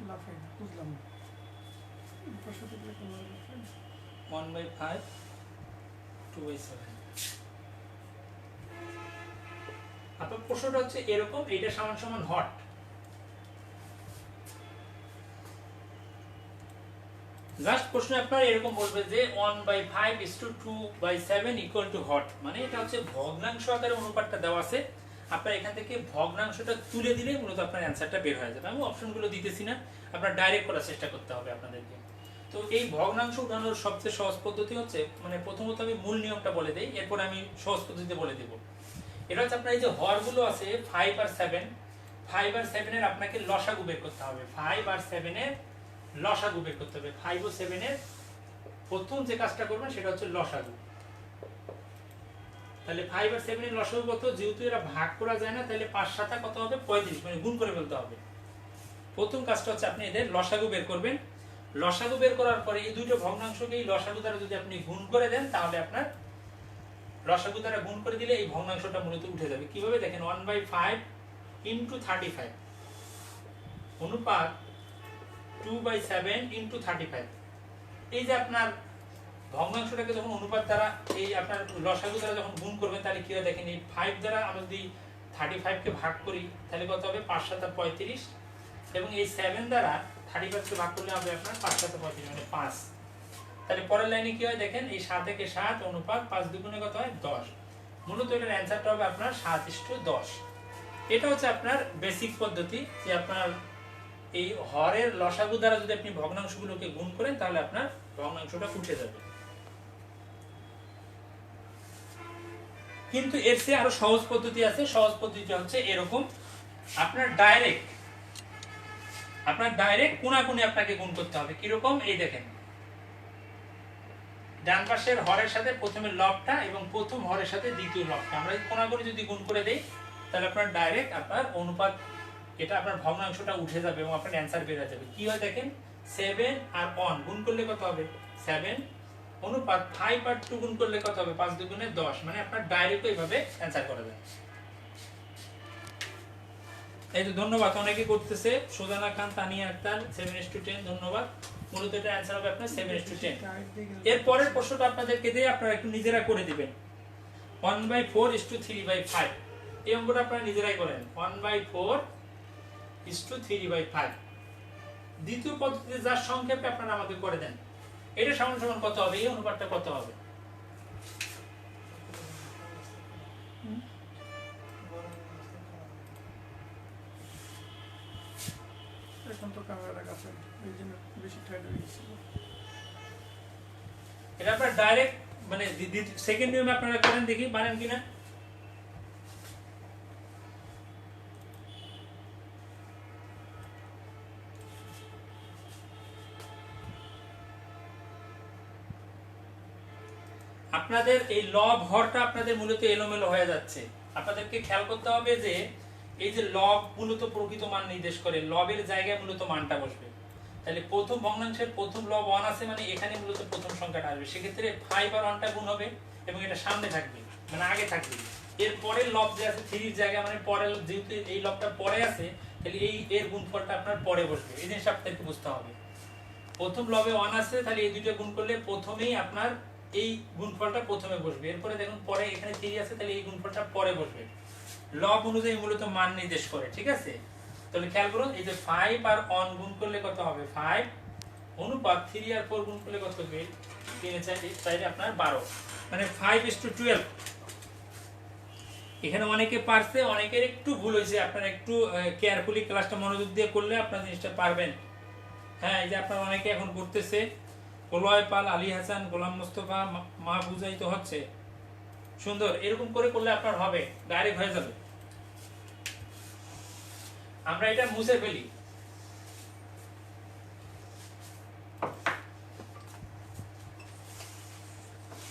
লাফাই না, বুঝলাম না। উল্টোর সাথে কি কোনো লাফাই না। 1/5 2/7। আপনার প্রশ্নটা হচ্ছে এরকম, এটা সমান সমান হট। জাস্ট প্রশ্ন আপনার এরকম বলবে যে 1/5 is to 2/7 equal to hot, মানে এটা হচ্ছে ভগ্নাংশ আকারে অনুপাতটা দেওয়া আছে। আপনার এখান থেকে ভগ্নাংশটা তুলে দিলে মূলত আপনার অ্যান্সারটা বের হয়ে যাবে। আমি অপশনগুলো দিতেছি না, আপনার ডাইরেক্ট করার চেষ্টা করতে হবে আপনাদেরকে। তো এই ভগ্নাংশ উঠানোর সবচেয়ে সহজ পদ্ধতি হচ্ছে, মানে প্রথমত আমি মূল নিয়মটা বলে দেই, এরপর আমি সহজ পদ্ধতিতে বলে দেব। এটা হচ্ছে আপনার এই যে হরগুলো আছে 5 আর 7, 5 আর 7 এর আপনাকে লসাগু বের করতে হবে। 5 আর 7 এর লসাগু বের করতে হবে। 5 ও 7 এর প্রথম যে কাজটা করবেন সেটা হচ্ছে লসাগু। তাহলে 5 আর 7 এর লসাগু কত, যেহেতু এরা ভাগ করা যায় না, তাহলে 5 7 কত হবে, 35, মানে গুণ করে ফেলতে হবে। প্রথম কাজটা হচ্ছে আপনি এদের লসাগু বের করবেন। লসাগু বের করার পরে এই দুটো ভগ্নাংশকে এই লসাগু দ্বারা যদি আপনি গুণ করে দেন, তাহলে আপনার লসাগু দ্বারা গুণ করে দিলে এই ভগ্নাংশটা মূলত উঠে যাবে। কিভাবে দেখেন, 1/5 ইনটু 35 অনুপাত 2/7 ইনটু 35। এই যে আপনার ভগ্নাংশটাকে যখন অনুপাত দ্বারা এই আপনার লসাগু দ্বারা যখন গুণ করবেন, তাহলে কি হয় দেখেন, এই 5 দ্বারা আমরা যদি 35 কে ভাগ করি তাহলে কত হবে, 5 7 35, এবং এই 7 দ্বারা 35 কে ভাগ করলে হবে আপনার 5 7 35, মানে 5। তাহলে পরের লাইনে কি হয় দেখেন, এই 7 একে 7 অনুপাত 5 দুগুণে কত হয়, 10। মূলত এটার অ্যান্সারটা হবে আপনার 7:10। এটা হচ্ছে আপনার বেসিক পদ্ধতি, যে আপনার এই হরের লসাগু দ্বারা যদি আপনি ভগ্নাংশগুলোকে গুণ করেন তাহলে আপনার ভগ্নাংশটা উঠে যাবে। কিন্তু এর চেয়ে আরো সহজ পদ্ধতি আছে। সহজ পদ্ধতিটা হচ্ছে এরকম, আপনার ডাইরেক্ট কোণাকুণি আপনাকে গুণ করতে হবে। কিরকম, এই দেখেন, ডান পাশের হরের সাথে প্রথমে লবটা এবং প্রথম হরের সাথে দ্বিতীয় লবটা আমরা কোণাকুণি যদি গুণ করে দেই, তাহলে আপনার ডাইরেক্ট আপনার অনুপাত, এটা আপনার ভগ্নাংশটা উঠে যাবে এবং আপনার অ্যান্সার বের হয়ে যাবে। কি হয় দেখেন, 7 আর 1 গুণ করলে কত হবে, 7 অনুপাত 5 আর 2 গুণ করলে কত হবে, 5 দুগুণে 10, মানে আপনার ডাইরেক্ট এইভাবে অ্যান্সার করা যায়। এই তো ধন্যবাদ, অনেকে করতেছে। সুজানা খান, তানিয়া আক্তার 7:10, ধন্যবাদ। মূলত এটা অ্যান্সার হবে আপনার 7:10। এর পরের প্রশ্নটা আপনাদেরকে দিয়ে আপনারা একটু নিজেরা করে দিবেন। 1/4 is to 3/5, এই অঙ্কটা আপনারা নিজেরাই করেন। 1/4 is to 3/5। দ্বিতীয় পদ্ধতিতে যার সংক্ষেপে আপনারা আমাকে করে দেন, এটা সমান সমান কত হবে, এই অনুপাতটা কত হবে। তখন তো ক্যামেরাটা কাছে, এই জন্য বেশি টাইট হয়ে গেছিল। এটা আপনার ডাইরেক্ট মানে সেকেন্ড নিয়মে আপনারা করেন, দেখি পারেন কিনা। আপনাদের এই লব হরটা আপনাদের মূলত এলোমেলো হয়ে যাচ্ছে। আপনাদেরকে খেয়াল করতে হবে যে এই যে লব মূলত প্রকৃত মান নির্দেশ করে, লবের জায়গায় মূলত মানটা বসবে। তাহলে প্রথম ভগ্নাংশের প্রথম লব 1 আছে মানে এখানে মূলত প্রথম সংখ্যাটা আসবে, সেক্ষেত্রে 5 আর 1টা গুণ হবে এবং এটা সামনে থাকবে মানে আগে থাকবে। এর পরের লব যে আছে 3 এর জায়গায় মানে পরের, যেহেতু এই লবটা পরে আছে তাহলে এই এর গুণফলটা আপনার পরে বসবে। এই জিনিসটা আপনাদেরকে বুঝতে হবে। প্রথম লবে 1 আছে তাহলে এই দুটো গুণ করলে প্রথমেই আপনার এই গুণফলটা প্রথমে বসবে, এরপরে দেখুন পরে এখানে 3 আছে তাহলে এই গুণফলটা পরে বসবে। লব অনুযায়ী মূলত মান নির্দেশ করে, ঠিক আছে? তাহলে খেয়াল করুন এই যে 5 আর 1 গুণ করলে কত হবে 5 অনুপাত 3 আর 4 গুণ করলে কত হবে 3 এর 4 আপনার 12 মানে 5:12। এখানে অনেকে পারছে, অনেকের একটু ভুল হয়েছে, আপনারা একটু কেয়ারফুলি ক্লাসটা মনোযোগ দিয়ে করলে আপনারা জিনিসটা পারবেন। হ্যাঁ, এই যে আপনারা অনেকে এখন করতেছে, কলয় পাল, আলী হাসান, গোলাম মোস্তফা, মা বুঝাই তো হচ্ছে সুন্দর, এরকম করে করলে আপনার হবে, ডাইরেক্ট হয়ে যাবে। আমরা এটা মুছে ফেলি।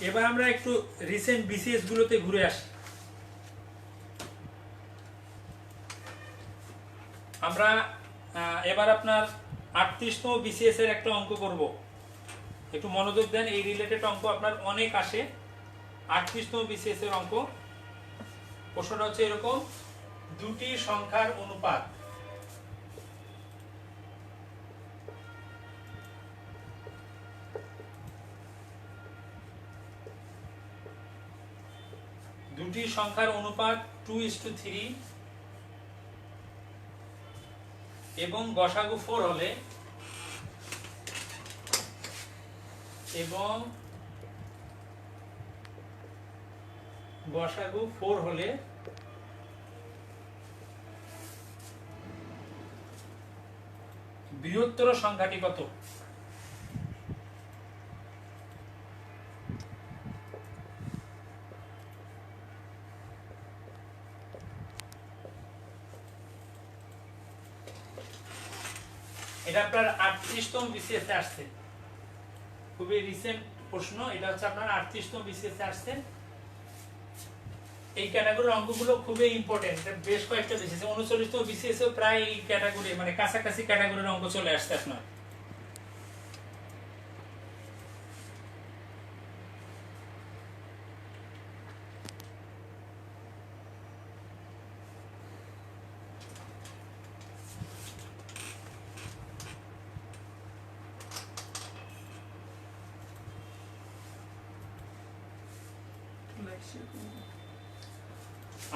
এবার আমরা একটু রিসেন্ট বিসিএস গুলোতে ঘুরে আসি। আমরা এবার আপনার 38তম বিসিএস এর একটা অঙ্ক করব, একটু মনোযোগ দেন, এই রিলেটেড অঙ্ক আপনার অনেক আসে। 38তম বিসিএস এর অঙ্ক, প্রশ্নটা হচ্ছে এরকম, দুটি সংখ্যার অনুপাত দুটি সংখ্যার অনুপাত 2:3 এবং গসাগু 4 হলে বৃহত্তর সংখ্যাটি কত? এটা আপনার 38তম বিসিএস এ আসছে, খুবই রিসেন্ট প্রশ্ন। এটা হচ্ছে আপনার 38তম বিসিএস এ আসছে। এই ক্যাটাগরির অঙ্কগুলো খুবই ইম্পর্টেন্ট, বেশ কয়েকটা বিসিএস 39তম বিসিএস এও প্রায় এই ক্যাটাগরি মানে কাছাকাছি ক্যাটাগরির অঙ্ক চলে আসছে আপনার।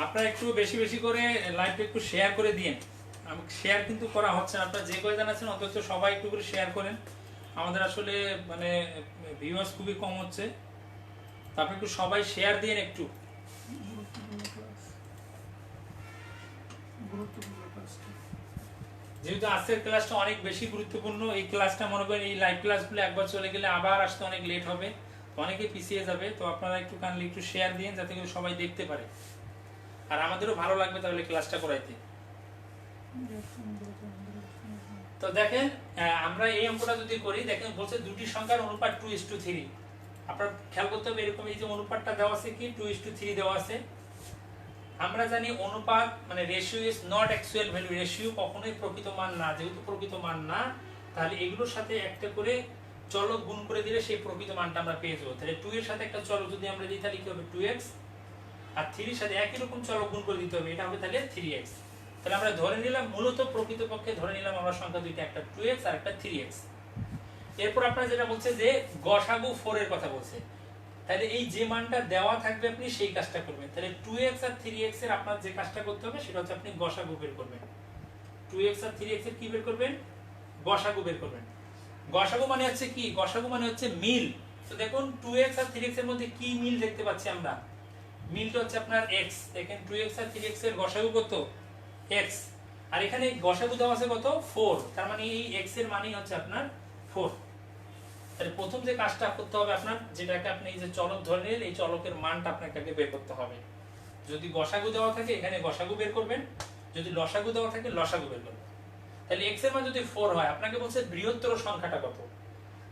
আপনারা একটু বেশি বেশি করে লাইভটা একটু শেয়ার করে দিন। আমাকে শেয়ার কিন্তু করা হচ্ছে না, আপনারা যে কয়জন আছেন অন্তত সবাই একটু করে শেয়ার করেন। আমাদের আসলে মানে ভিউয়ার্স খুবই কম হচ্ছে, তারপরে একটু সবাই শেয়ার দিন একটু। যেহেতু আজকের ক্লাসটা অনেক বেশি গুরুত্বপূর্ণ, এই ক্লাসটা মনে করেন এই লাইভ ক্লাসগুলো একবার চলে গেলে আবার আসতে অনেক লেট হবে, তো অনেকে পিছিয়ে যাবে। তো আপনারা একটু কাইন্ডলি একটু শেয়ার দিন যাতে করে সবাই দেখতে পারে, আর আমাদেরও ভালো লাগবে তাহলে ক্লাসটা করাইতে। তো দেখেন আমরা এই অঙ্কটা যদি করি, দেখেন বলছে দুটি সংখ্যার অনুপাত 2:3। আপনার খেয়াল করতে হবে এরকম, এই যে অনুপাতটা দেওয়া আছে কি 2:3 দেওয়া আছে। আমরা জানি অনুপাত মানে ratio is not actual value, ratio কখনোই প্রকৃত মান না। যেহেতু প্রকৃত মান না, তাহলে এগুলোর সাথে একটা করে চলক গুণ করে দিলে সেই প্রকৃত মানটা আমরা পেয়ে যাবো। তাহলে 2 এর সাথে একটা চলক যদি আমরা দিই তাহলে কি হবে 2x, আর 3 এর সাথে একই রকম চলক গুণ করে দিতে হবে, এটা হবে তাহলে 3x। তাহলে আমরা ধরে নিলাম, মূলত প্রকৃতপক্ষে ধরে নিলাম আমরা সংখ্যা দুইটা, একটা 2x আর একটা 3x। এরপর আপনারা যেটা বলছে যে গসাগু 4 এর কথা বলছে, তাহলে এই যে মানটা দেওয়া থাকবে আপনি সেই কাজটা করবেন। তাহলে 2x আর 3x এর আপনার যে কাজটা করতে হবে সেটা হচ্ছে আপনি গসাগু বের করবেন। 2x আর 3x এর কি বের করবেন? গসাগু বের করবেন। গসাগু মানে হচ্ছে কি? গসাগু মানে হচ্ছে মিল। তো দেখুন 2x আর 3x এর মধ্যে কি মিল দেখতে পাচ্ছি আমরা? মিলটা হচ্ছে আপনার x। দেখেন 2x আর 3x এর গসাগু কত? x। আর এখানে গসাগু দেওয়া আছে কত 4, তার মানে এই x এর মানই হচ্ছে আপনার 4। তাহলে প্রথম যে কাজটা করতে হবে আপনার, যেটাকে আপনি এই যে চলক ধরে নিলেন, এই চলকের মানটা আপনাকে আগে বের করতে হবে। যদি গসাগু দেওয়া থাকে এখানে গসাগু বের করবেন, যদি লসাগু দেওয়া থাকে লসাগু বের করবেন। তাহলে x এর মান যদি 4 হয়, আপনাকে বলছে বৃহত্তর সংখ্যাটা কত।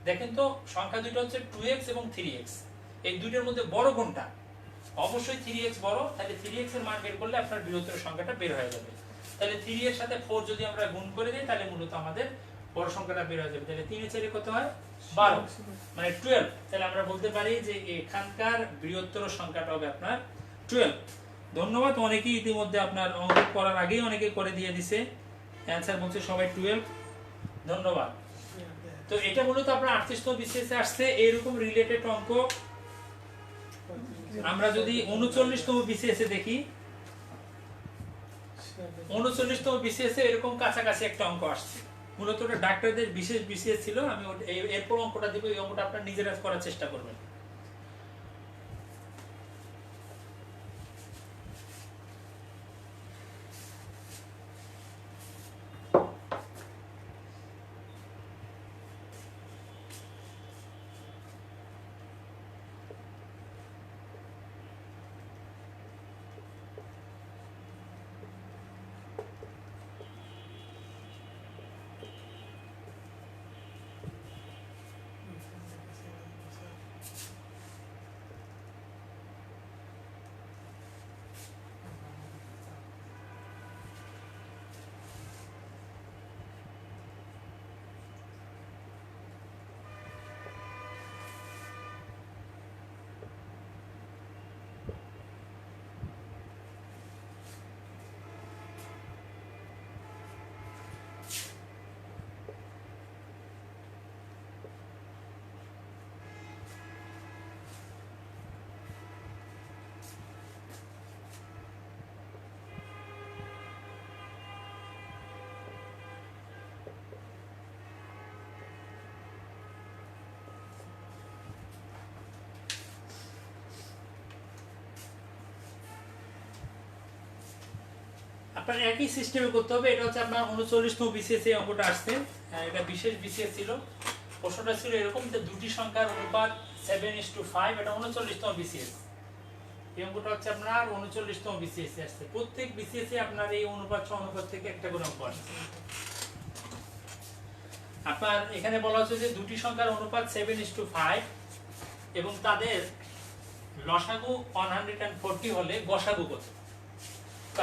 দেখেন তো সংখ্যা দুটো হচ্ছে 2x এবং 3x, এই দুইটার মধ্যে বড় কোনটা? অবশ্যই 3x বড়। তাহলে 3x এর মান বের করলে আপনার বৃহত্তর সংখ্যাটা বের হয়ে যাবে। তাহলে 3 এর সাথে 4 যদি আমরা গুণ করে দিই, তাহলে মূলত আমাদের বড় সংখ্যাটা বের হয়ে যাবে। তাহলে 3 এর 4 কত হয় 12, মানে 12। তাহলে আমরা বলতে পারি যে এখানকার বৃহত্তর সংখ্যাটা হবে আপনার 12। ধন্যবাদ, অনেকেই ইতিমধ্যে আপনার অঙ্ক করার আগেই অনেকে করে দিয়ে দিছে, অ্যানসার বলছে সবাই 12। ধন্যবাদ। তো এটা মূলত আপনার 38তম বিসিএস এ আসছে। এরকম রিলেটেড অঙ্ক আমরা যদি 39তম বিসিএস এ দেখি, 39তম বিসিএস এ এরকম কাছাকাছি একটা অঙ্ক আসছে। মূলত ওটা ডাক্তারদের বিশেষ বিসিএস ছিল। আমি এরপর অঙ্কটা দিব, এই অঙ্কটা আপনারা নিজেরা করার চেষ্টা করবেন। আপনার একই সিস্টেমে করতে হবে। এটা হচ্ছে আপনার 39তম বিসিএস এ অঙ্কটা আসছে। এটা বিশেষ বিসিএস ছিল। প্রশ্নটা ছিল এরকম যে দুটি সংখ্যার অনুপাত 7:5, এটা 39তম বিসিএস। এই অঙ্কটা হচ্ছে আপনার 39তম বিসিএস এ আসছে। প্রত্যেক বিসিএস এ আপনার এই অনুপাত অনুপাত থেকে একটা করে অঙ্ক আসছে। আপনার এখানে বলা হচ্ছে যে দুটি সংখ্যার অনুপাত 7:5 এবং তাদের লসাগু 140 হলে গসাগু কত।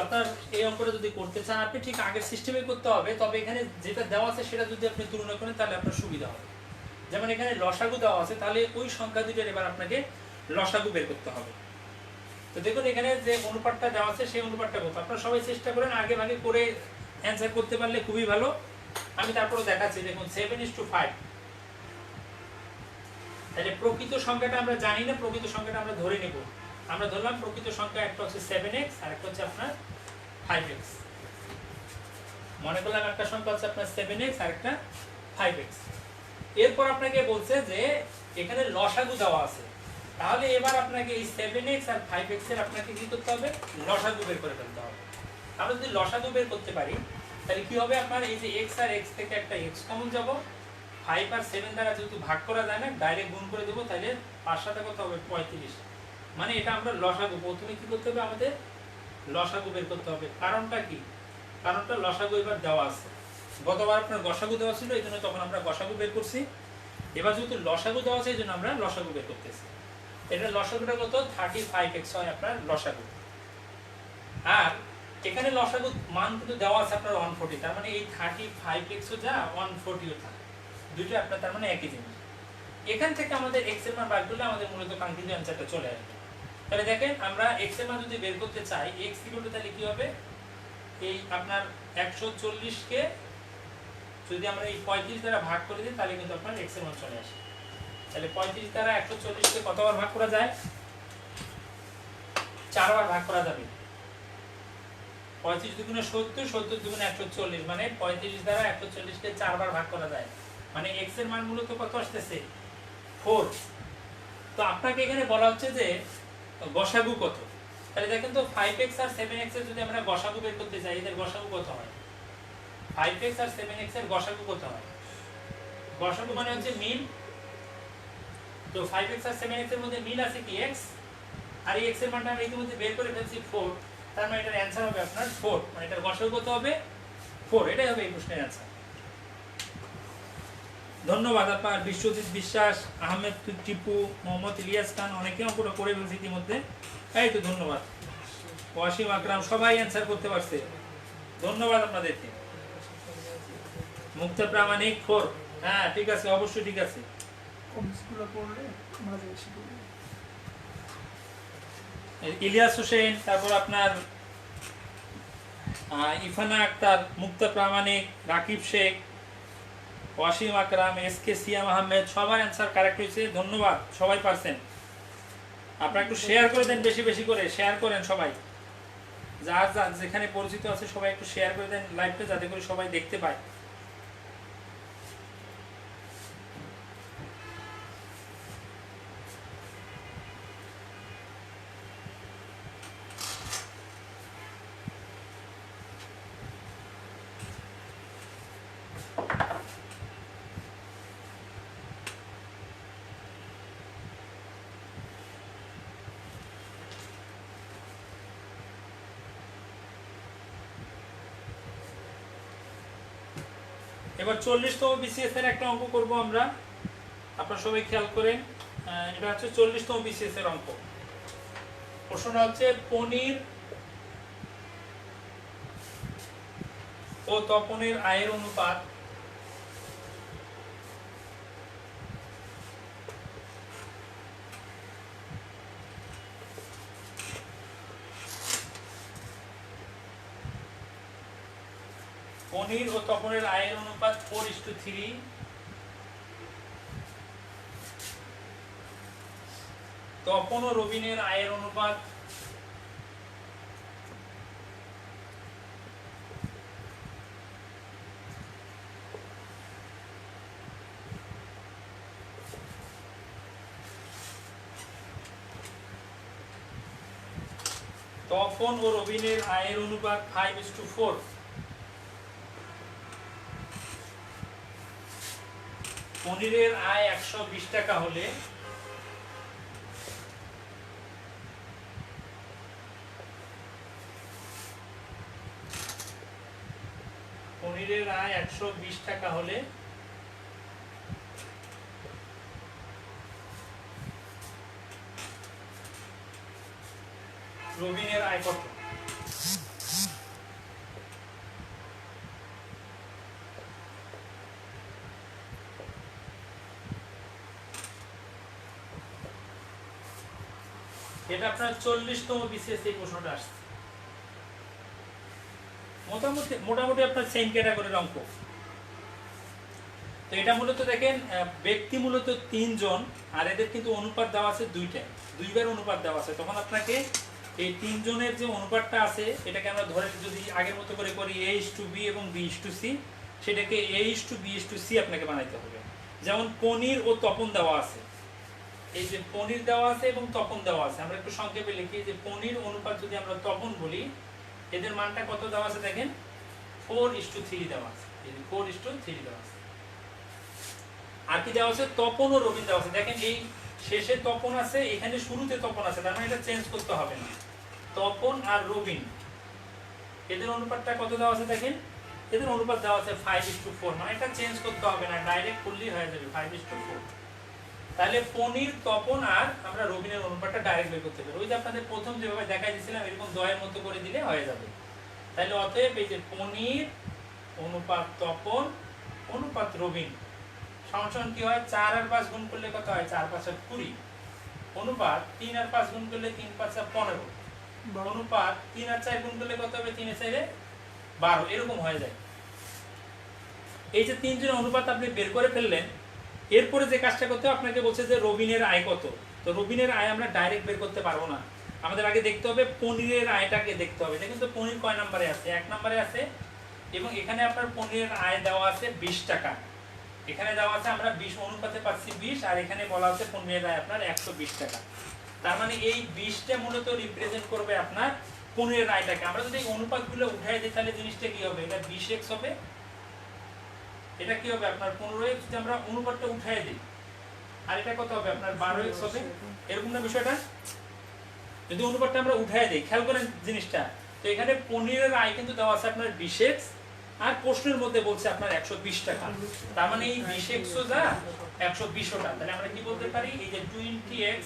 আপনার এই অঙ্কটা যদি করতে চান, আপনি ঠিক আগের সিস্টেমে করতে হবে, তবে এখানে যেটা দেওয়া আছে সেটা যদি আপনি তুলনা করেন তাহলে আপনার সুবিধা হবে। যেমন এখানে লসাগু দেওয়া আছে, তাহলে ওই সংখ্যা দুইটার এবার আপনাকে লসাগু বের করতে হবে। তো দেখুন এখানে যে অনুপাতটা দেওয়া আছে সেই অনুপাতটা কত। আপনারা সবাই চেষ্টা করেন আগে ভাগে করে অ্যান্সার করতে পারলে খুবই ভালো। আমি তারপরে দেখাচ্ছি। দেখুন 7:5, তাহলে প্রকৃত সংখ্যাটা আমরা জানি না, প্রকৃত সংখ্যাটা আমরা ধরে নেব। আমরা ধরলাম প্রকৃত সংখ্যা একটা হচ্ছে 7x আর একটা হচ্ছে আপনার 5x। মনে করলাম একটা সংখ্যা হচ্ছে আপনার 7x আর একটা 5x। এরপর আপনাকে বলছে যে এখানে লসাগু দেওয়া আছে, তাহলে এবার আপনাকে এই 7x আর 5x এর আপনাকে কি করতে হবে, লসাগু বের করে ফেলতে হবে। আমরা যদি লসাগু বের করতে পারি তাহলে কি হবে, আপনার এই যে x আর x থেকে একটা x কমন যাব, 5 আর 7 দ্বারা যেহেতু ভাগ করা যায় না, ডাইরেক্ট গুণ করে দেবো, তাহলে 5 সাথে কত হবে 35। মানে এটা আমরা লসাগু, প্রথমে কি করতে হবে, আমাদের লসাগু বের করতে হবে। কারণটা কি, কারণটা লসাগু এবার দেওয়া আছে। গতবার আপনার গসাগু দেওয়া ছিল, এই জন্য তখন আমরা গসাগু বের করছি। এবার যেহেতু লসাগু দেওয়া আছে এই জন্য আমরা লসাগু বের করতেছি। এটা লসাগুটা কত 35x হয় আপনার লসাগু। আর এখানে লসাগু মান কিন্তু দেওয়া আছে আপনার 140, তার মানে এই 35x ও যা 140 ও থাকে, দুইটা আপনার তার মানে একই জিনিস। এখান থেকে আমাদের x এর মান বার করলে আমাদের মূলত কাঙ্ক্ষিত অ্যানসারটা চলে আসবে। তাহলে দেখেন আমরা x এর মান যদি বের করতে চাই, x ইকুয়াল তাহলে কি হবে, এই আপনার 140 কে যদি আমরা এই 35 দ্বারা ভাগ করে দিই তাহলে কিন্তু আপনার x এর মান চলে আসে। তাহলে 35 দ্বারা 140 কে কতবার ভাগ করা যায়, 4 বার ভাগ করা যাবে। 35 দুগুণে 70, 70 দুগুণে 140, মানে 35 দ্বারা 140 কে 4 বার ভাগ করা যায়। মানে x এর মান মূলত কত আসতেছে 4। তো আপনাকে এখানে বলা হচ্ছে যে গসাগু কত। তাহলে দেখেন তো 5x আর 7x এর যদি আমরা গসাগু বের করতে চাই, এদের গসাগু কত হয়। 5x আর 7x এর গসাগু কত হয়? গসাগু মানে হচ্ছে মিল। তো 5x আর 7x এর মধ্যে মিল আছে কি x, আর এই x এর মানটা আমরা ইতিমধ্যে বের করে ফেলছি 4, তার মানে এটার অ্যানসার হবে আপনার 4, মানে এটার গসাগু কত হবে? 4, এটাই হবে এই প্রশ্নের অ্যানসার। ধন্যবাদ আপনার বিশ্বজিৎ বিশ্বাস, আহমেদ টিপু, মোহাম্মদ ইলিয়াস খান, অনেকে অঙ্কটা করে ফেলছে ইতিমধ্যে। এই তো ধন্যবাদ। ওয়াসিম আকরাম, সবাই অ্যানসার করতে পারছে, ধন্যবাদ আপনাদেরকে। মুক্তা প্রামাণিক 4, হ্যাঁ ঠিক আছে, অবশ্যই ঠিক আছে। কমিক্সগুলো পড়লে মাঝে এসে পড়বে। ইলিয়াস হোসেন, তারপর আপনার ইফানা আক্তার, মুক্তা প্রামাণিক, রাকিব শেখ, ওয়াসিম আকরাম, এসকে সিয়াম আহমেদ, সবার অ্যান্সার কারেক্ট হয়েছে, ধন্যবাদ, সবাই পারছেন। আপনারা একটু শেয়ার করে দেন, বেশি বেশি করে শেয়ার করেন সবাই, যার যার যেখানে পরিচিত আছে সবাই একটু শেয়ার করে দেন লাইভটা, যাতে করে সবাই দেখতে পায়। এবার 40তম বিসিএস এর একটা অঙ্ক করব আমরা, আপনারা সবাই খেয়াল করেন। এটা হচ্ছে 40তম বিসিএস এর অঙ্ক। প্রশ্নটা হচ্ছে পনির ও তপনের আয়ের অনুপাত পনির ও তপনের আয়ের অনুপাত 4:3, তপন ও রবিনের আয়ের অনুপাত তপন ও রবিনের আয়ের অনুপাত 5:4। পনিরের আয় 120 টাকা হলে পনিরের আয় 120 টাকা হলে রবিনের আয় কত? এটা আপনার 40তম বিসিএস এই প্রশ্নটা আসছে। মোটামুটি আপনার সেম ক্যাটাগরির অঙ্ক। তো এটা মূলত দেখেন, ব্যক্তি মূলত 3 জন, আর এদের কিন্তু অনুপাত দেওয়া আছে দুইবার অনুপাত দেওয়া আছে। তখন আপনাকে এই 3 জনের যে অনুপাতটা আছে এটাকে আমরা ধরে যদি আগের মতো করে করি A:B এবং B:C, সেটাকে A:B:C আপনাকে বানাইতে হবে। যেমন পনির ও তপন দেওয়া আছে, এই যে পনির দেওয়া আছে এবং তপন দেওয়া আছে, আমরা একটু সংক্ষেপে লিখি যে পনির অনুপাত যদি আমরা তপন বলি, এদের মানটা কত দেওয়া আছে দেখেন, 4:3 দেওয়া আছে। এই যে 4:3 দেওয়া আছে। আর কি দেওয়া আছে? তপন ও রবিন দেওয়া আছে। দেখেন এই শেষে তপন আছে, এখানে শুরুতে তপন আছে, তার মানে এটা চেঞ্জ করতে হবে না। তপন আর রবিন এদের অনুপাতটা কত দেওয়া আছে দেখেন, এদের অনুপাত দেওয়া আছে 5:4, মানে এটা চেঞ্জ করতে হবে না, ডাইরেক্ট করলেই হয়ে যাবে 5:4। তাহলে পনির, তপন আর আমরা রবিনের অনুপাতটা ডাইরেক্ট বের করতে পারি। ওই যে আপনাদের প্রথম যেভাবে দেখাই দিয়েছিলাম এরকম দয়ের মতো করে দিলে হয়ে যাবে। তাহলে অতএব এই যে পনির অনুপাত তপন অনুপাত রবিন সমান কি হয়, 4 আর 5 গুণ করলে কত হয়, 4 5 20, অনুপাত 3 আর 5 গুণ করলে 3 5 15, অনুপাত 3 আর 4 গুণ করলে কত হবে, 3 আর 4 12, এরকম হয়ে যায়। এই যে 3 জনের অনুপাত আপনি বের করে ফেললেন, এরপরে যে কাজটা করতে হবে, আপনাকে বলছে যে রবিনের আয় কত। তো রবিনের আয় আমরা ডাইরেক্ট বের করতে পারবো না, আমাদের আগে দেখতে হবে পনিরের আয়টাকে দেখতে হবে। দেখুন তো পনির কয় নম্বরে আছে, 1 নম্বরে আছে, এবং এখানে আপনার পনিরের আয় দেওয়া আছে 20 টাকা। এখানে দেওয়া আছে আমরা 20 অনুপাতে পাচ্ছি 20, আর এখানে বলা আছে পনিরের আয় আপনার 120 টাকা। তার মানে এই 20টা মূলত রিপ্রেজেন্ট করবে আপনার পনিরের আয়টাকে। আমরা যদি এই অনুপাতগুলো উঠাই দিই তাহলে জিনিসটা কি হবে, এটা 20x হবে, এটা কি হবে আপনার 15x যদি আমরা অনুপাতটা উঠায় দিই, আর এটা কত হবে আপনার 12x হবে, এরকম না বিষয়টা? যদি অনুপাতটা আমরা উঠায় দিই, খেয়াল করেন জিনিসটা, তো এখানে পনিরের আয় কিন্তু দেওয়া আছে আপনার 20x, আর প্রশ্নের মধ্যে বলছে আপনার 120 টাকা, তার মানে এই 20x ও যা 120 ও যা, তাহলে আমরা কি বলতে পারি এই যে 20x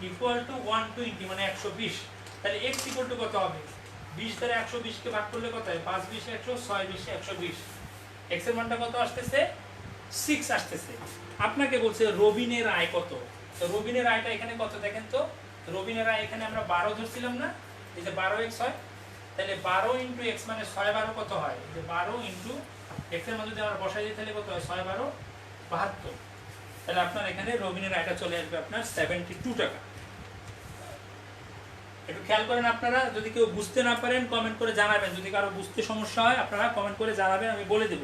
ইকুয়াল টু 120 মানে 120, তাহলে x ইকুয়াল টু কত হবে? 20 দ্বারা 120 কে ভাগ করলে কত হয়? 5 20 100, 6 20 120, x এর মানটা কত আসতেছে? 6 আসতেছে। আপনাকে বলছে রবিনের আয় কত, তো রবিনের আয়টা এখানে কত দেখেন তো, রবিনের আয় এখানে আমরা 12 ধরছিলাম না, এই যে 12x হয়, তাহলে 12 ইনটু x মানে 6 12 কত হয়? যে 12 ইনটু x এর মান যদি আমরা বসাই দিই তাহলে কত হয়? 6 12 72, তাহলে আপনার এখানে রবিনের আয়টা চলে আসবে আপনার 72 টাকা। একটু খেয়াল করেন আপনারা, যদি কেউ বুঝতে না পারেন কমেন্ট করে জানাবেন, যদি কারো বুঝতে সমস্যা হয় আপনারা কমেন্ট করে জানাবেন, আমি বলে দেব।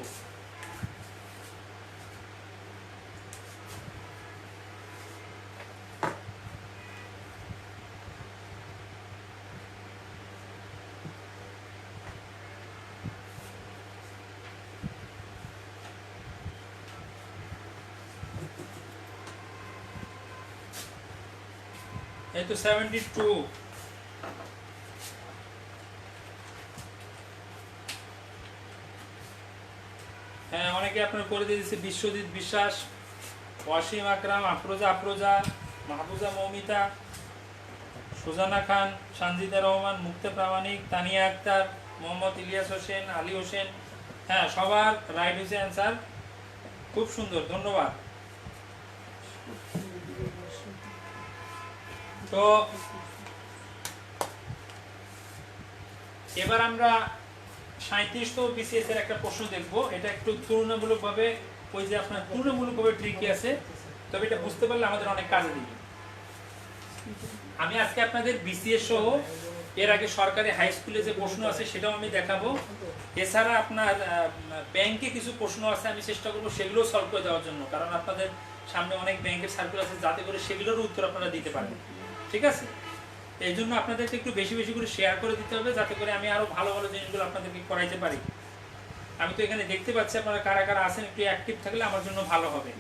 এই তো 72, হ্যাঁ অনেকে আপনার করে দিয়েছে বিশ্বজিৎ বিশ্বাস, ওয়াসিম আকরাম, আফরোজা, মাহফুজা মৌমিতা, সুজানা খান, সানজিদা রহমান, মুক্তা প্রামাণিক, তানিয়া আক্তার, মোহাম্মদ ইলিয়াস হোসেন, আলী হোসেন, হ্যাঁ সবার রাইট হয়েছে অ্যান্সার, খুব সুন্দর, ধন্যবাদ। তো এবার আমরা 37তম বিসিএস এর একটা প্রশ্ন দেখব, এটা একটু তুলনামূলকভাবে ওই যে আপনার তুলনামূলকভাবে ট্রিকি আছে, তবে এটা বুঝতে পারলে আমাদের অনেক কাজে দিবে। আমি আজকে আপনাদের বিসিএস সহ এর আগে সরকারি হাই স্কুলে যে প্রশ্ন আছে সেটাও আমি দেখাবো, এছাড়া আপনার ব্যাংকে কিছু প্রশ্ন আছে আমি চেষ্টা করবো সেগুলো সলভ করে দেওয়ার জন্য, কারণ আপনাদের সামনে অনেক ব্যাংকের সার্কুলার আছে যাতে করে সেগুলোর উত্তর আপনারা দিতে পারেন, ঠিক আছে? এই জন্য আপনাদেরকে একটু বেশি বেশি করে শেয়ার করে দিতে হবে যাতে করে আমি আরো ভালো ভালো জিনিসগুলো আপনাদেরকে করাইতে পারি। আমি তো এখানে দেখতে পাচ্ছি আপনারা কারা কারা আছেন, একটু অ্যাক্টিভ থাকলে আমার জন্য ভালো হবে।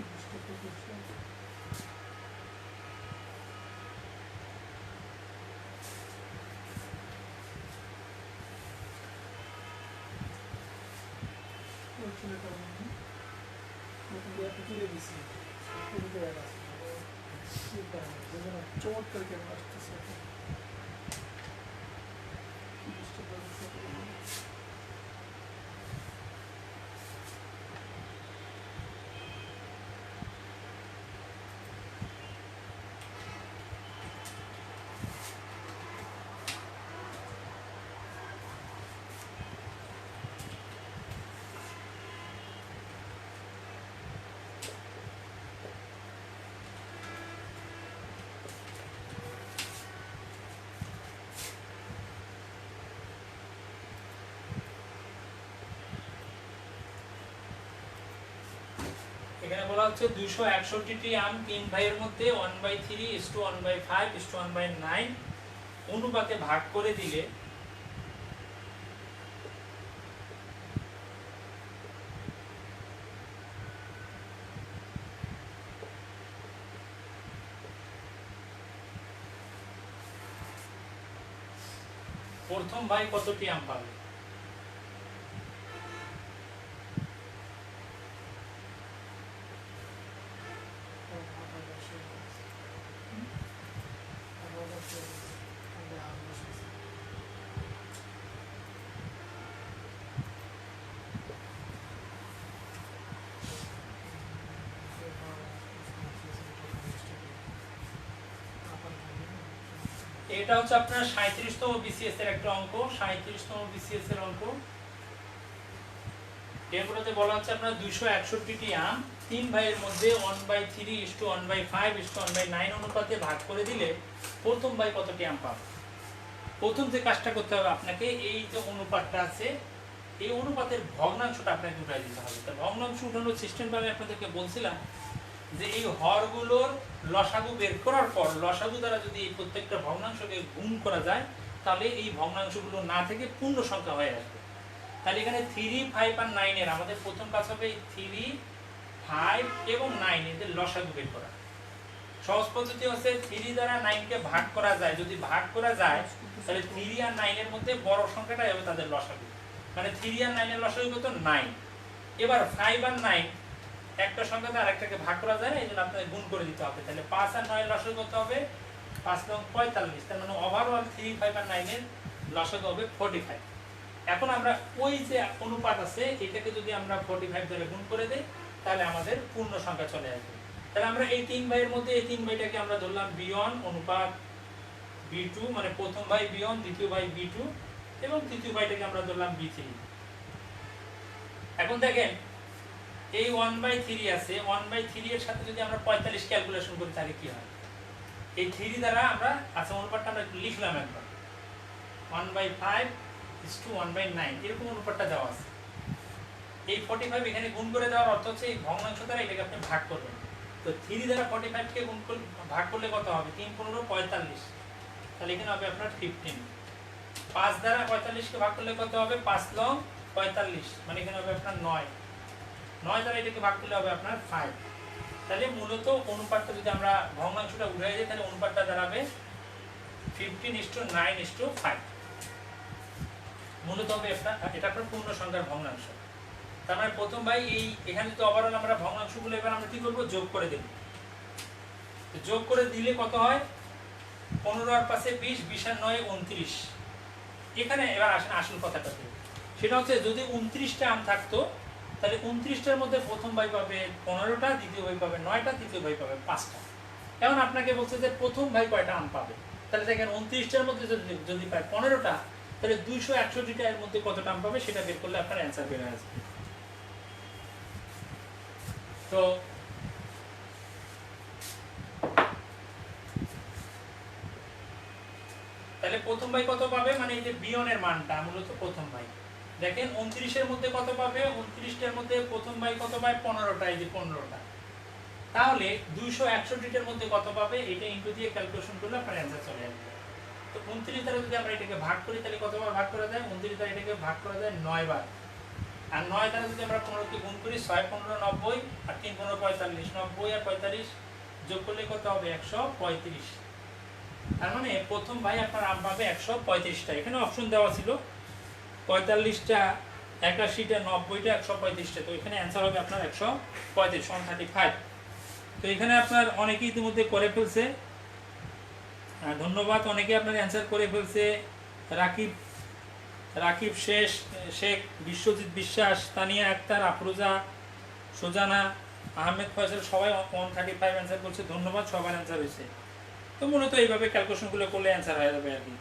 চমৎকার কেন আসতেছে এখানে বলা হচ্ছে 261টি আম 3 ভাইয়ের মধ্যে 1/3:1/5:1/9 অনুপাতে ভাগ করে দিলে প্রথম ভাই কতটি আম পাবে? এটা হচ্ছে আপনার 37তম বিসিএস এর একটা অঙ্ক, 37তম বিসিএস এর অঙ্ক। এরপরে বলা হচ্ছে আপনার 261টি আম 3 ভাইয়ের মধ্যে 1/3:1/5:1/9 অনুপাতে ভাগ করে দিলে প্রথম ভাই কতটি আম পাবে? প্রথম যে কাজটা করতে হবে আপনাকে, এই যে অনুপাতটা আছে এই অনুপাতের ভগ্নাংশটা আপনাকে উঠাই দিতে হবে। তো ভগ্নাংশ উঠানোর সিস্টেমটা আমি আপনাদেরকে বলছিলাম যে এই হরগুলোর লসাগু বের করার পর লসাগু দ্বারা যদি এই প্রত্যেকটা ভগ্নাংশকে গুণ করা যায় তাহলে এই ভগ্নাংশগুলো না থেকে পূর্ণ সংখ্যা হয়ে আসবে। তাহলে এখানে 3, 5 আর 9 এর আমাদের প্রথম কাজ হবে 3, 5 এবং 9 এদের লসাগু বের করা। সহজ পদ্ধতি হচ্ছে 3 দ্বারা 9 কে ভাগ করা যায়, যদি ভাগ করা যায় তাহলে 3 আর 9 এর মধ্যে বড় সংখ্যাটাই হবে তাদের লসাগু, মানে 3 আর 9 এর লসাগু কত 9। এবার 5 আর 9 একটা সংখ্যা দিয়ে আরেকটাকে ভাগ করা যায় না, এইজন্য আপনাকে গুণ করে দিতে হবে। তাহলে 5 আর 9 এর লসাগু কত হবে 5 এবং 45, তার মানে ওভারঅল 3, 5 আর 9 এর লসাগু হবে 45। এখন আমরা ওই যে অনুপাত আছে এটাকে যদি আমরা 45 দ্বারা গুণ করে দেই তাহলে আমাদের পূর্ণ সংখ্যা চলে আসবে। তাহলে আমরা এই 3 ভাইয়ের মধ্যে এই 3 ভাইটাকে আমরা ধরলাম B1 অনুপাত B2, মানে প্রথম ভাই B1, দ্বিতীয় ভাই B2 এবং তৃতীয় ভাইটাকে আমরা ধরলাম B3। এখন দেখেন এই 1/3 আছে, 1/3 এর সাথে যদি আমরা 45 ক্যালকুলেশন করি তাহলে কি হয়? এই 3 দ্বারা আমরা আচ্ছা অনুপাতটা আমরা একটু লিখলাম একবার, 1/5:1/9 এরকম অনুপাতটা দেওয়া আছে। এই 45 এখানে গুণ করে দেওয়ার অর্থ হচ্ছে এই ভগ্নাংশ দ্বারা এটাকে আপনি ভাগ করবেন। তো 3 দ্বারা 45 কে গুণ করে ভাগ করলে কত হবে? 3 15 45, তাহলে এখানে হবে আপনার 15। 5 দ্বারা 45 কে ভাগ করলে কত হবে? 5 লং 45, মানে এখানে হবে আপনার 9। 9 দ্বারা এটাকে ভাগ করলে হবে আপনার 5। তাহলে মূলত অনুপাতটা যদি আমরা ভগ্নাংশটা উঠাই দিই তাহলে অনুপাতটা দাঁড়াবে 15:9:5। মূলত হবে এটা আপনার পূর্ণ সংখ্যার ভগ্নাংশ। তার মানে প্রথম ভাই এই এখানে যদি ওভারঅল আমরা ভগ্নাংশগুলো এবার আমরা কি করব? যোগ করে দেব। তো যোগ করে দিলে কত হয়? 15 আর 5 20, 20 আর 9 29। এখানে এবার আসেন আসল কথাটা, সেটা হচ্ছে যদি 29টা আম থাকতো তাহলে 29টার মধ্যে প্রথম ভাই পাবে 15টা, দ্বিতীয় ভাই পাবে 9টা, তৃতীয় ভাই পাবে 5টা। এখন আপনাকে বলছে যে প্রথম ভাই কয়টা আম পাবে, তাহলে দেখেন 29টার মধ্যে যদি পায় 15টা তাহলে 261টা এর মধ্যে কতটা আম পাবে সেটা বের করলে আপনার অ্যান্সার বের হয়ে আসবে। তো তাহলে প্রথম ভাই কত পাবে, মানে এই যে B1 এর মানটা মূলত প্রথম ভাই। দেখেন 29 এর মধ্যে কত পাবে? 29টার মধ্যে প্রথম ভাই কত পায়? 15টা, এই যে 15টা। তাহলে 261টার মধ্যে কত পাবে? এটা ইনটু দিয়ে ক্যালকুলেশন করলে আপনার অ্যান্সার চলে আসবে। তো 29 দ্বারা যদি আমরা এটাকে ভাগ করি তাহলে কতবার ভাগ করা যায়? 29 দ্বারা এটাকে ভাগ করা যায় 9 বার। আর 9 দ্বারা যদি আমরা 15 কে গুণ করি 6 15 90 আর 3 15 45, 90 আর 45 যোগ করলে কত হবে? 135। তার মানে প্রথম ভাই আপনার আম পাবে 135টা। এখানে অপশন দেওয়া ছিল 45টা, 81টা, 90টা, 135টা। তো এখানে অ্যান্সার হবে আপনার 135, 135। তো এখানে আপনার অনেকেই ইতিমধ্যে করে ফেলছে, ধন্যবাদ। অনেকে আপনার অ্যান্সার করে ফেলছে। রাকিব শেখ, বিশ্বজিৎ বিশ্বাস, তানিয়া আক্তার, আফরোজা, সুজানা, আহমেদ ফয়সাল সবাই 135 অ্যান্সার করছে। ধন্যবাদ, সবার অ্যান্সার হয়েছে। তো মূলত এইভাবে ক্যালকুলেশনগুলো করলে অ্যান্সার হয়ে যাবে আর কি।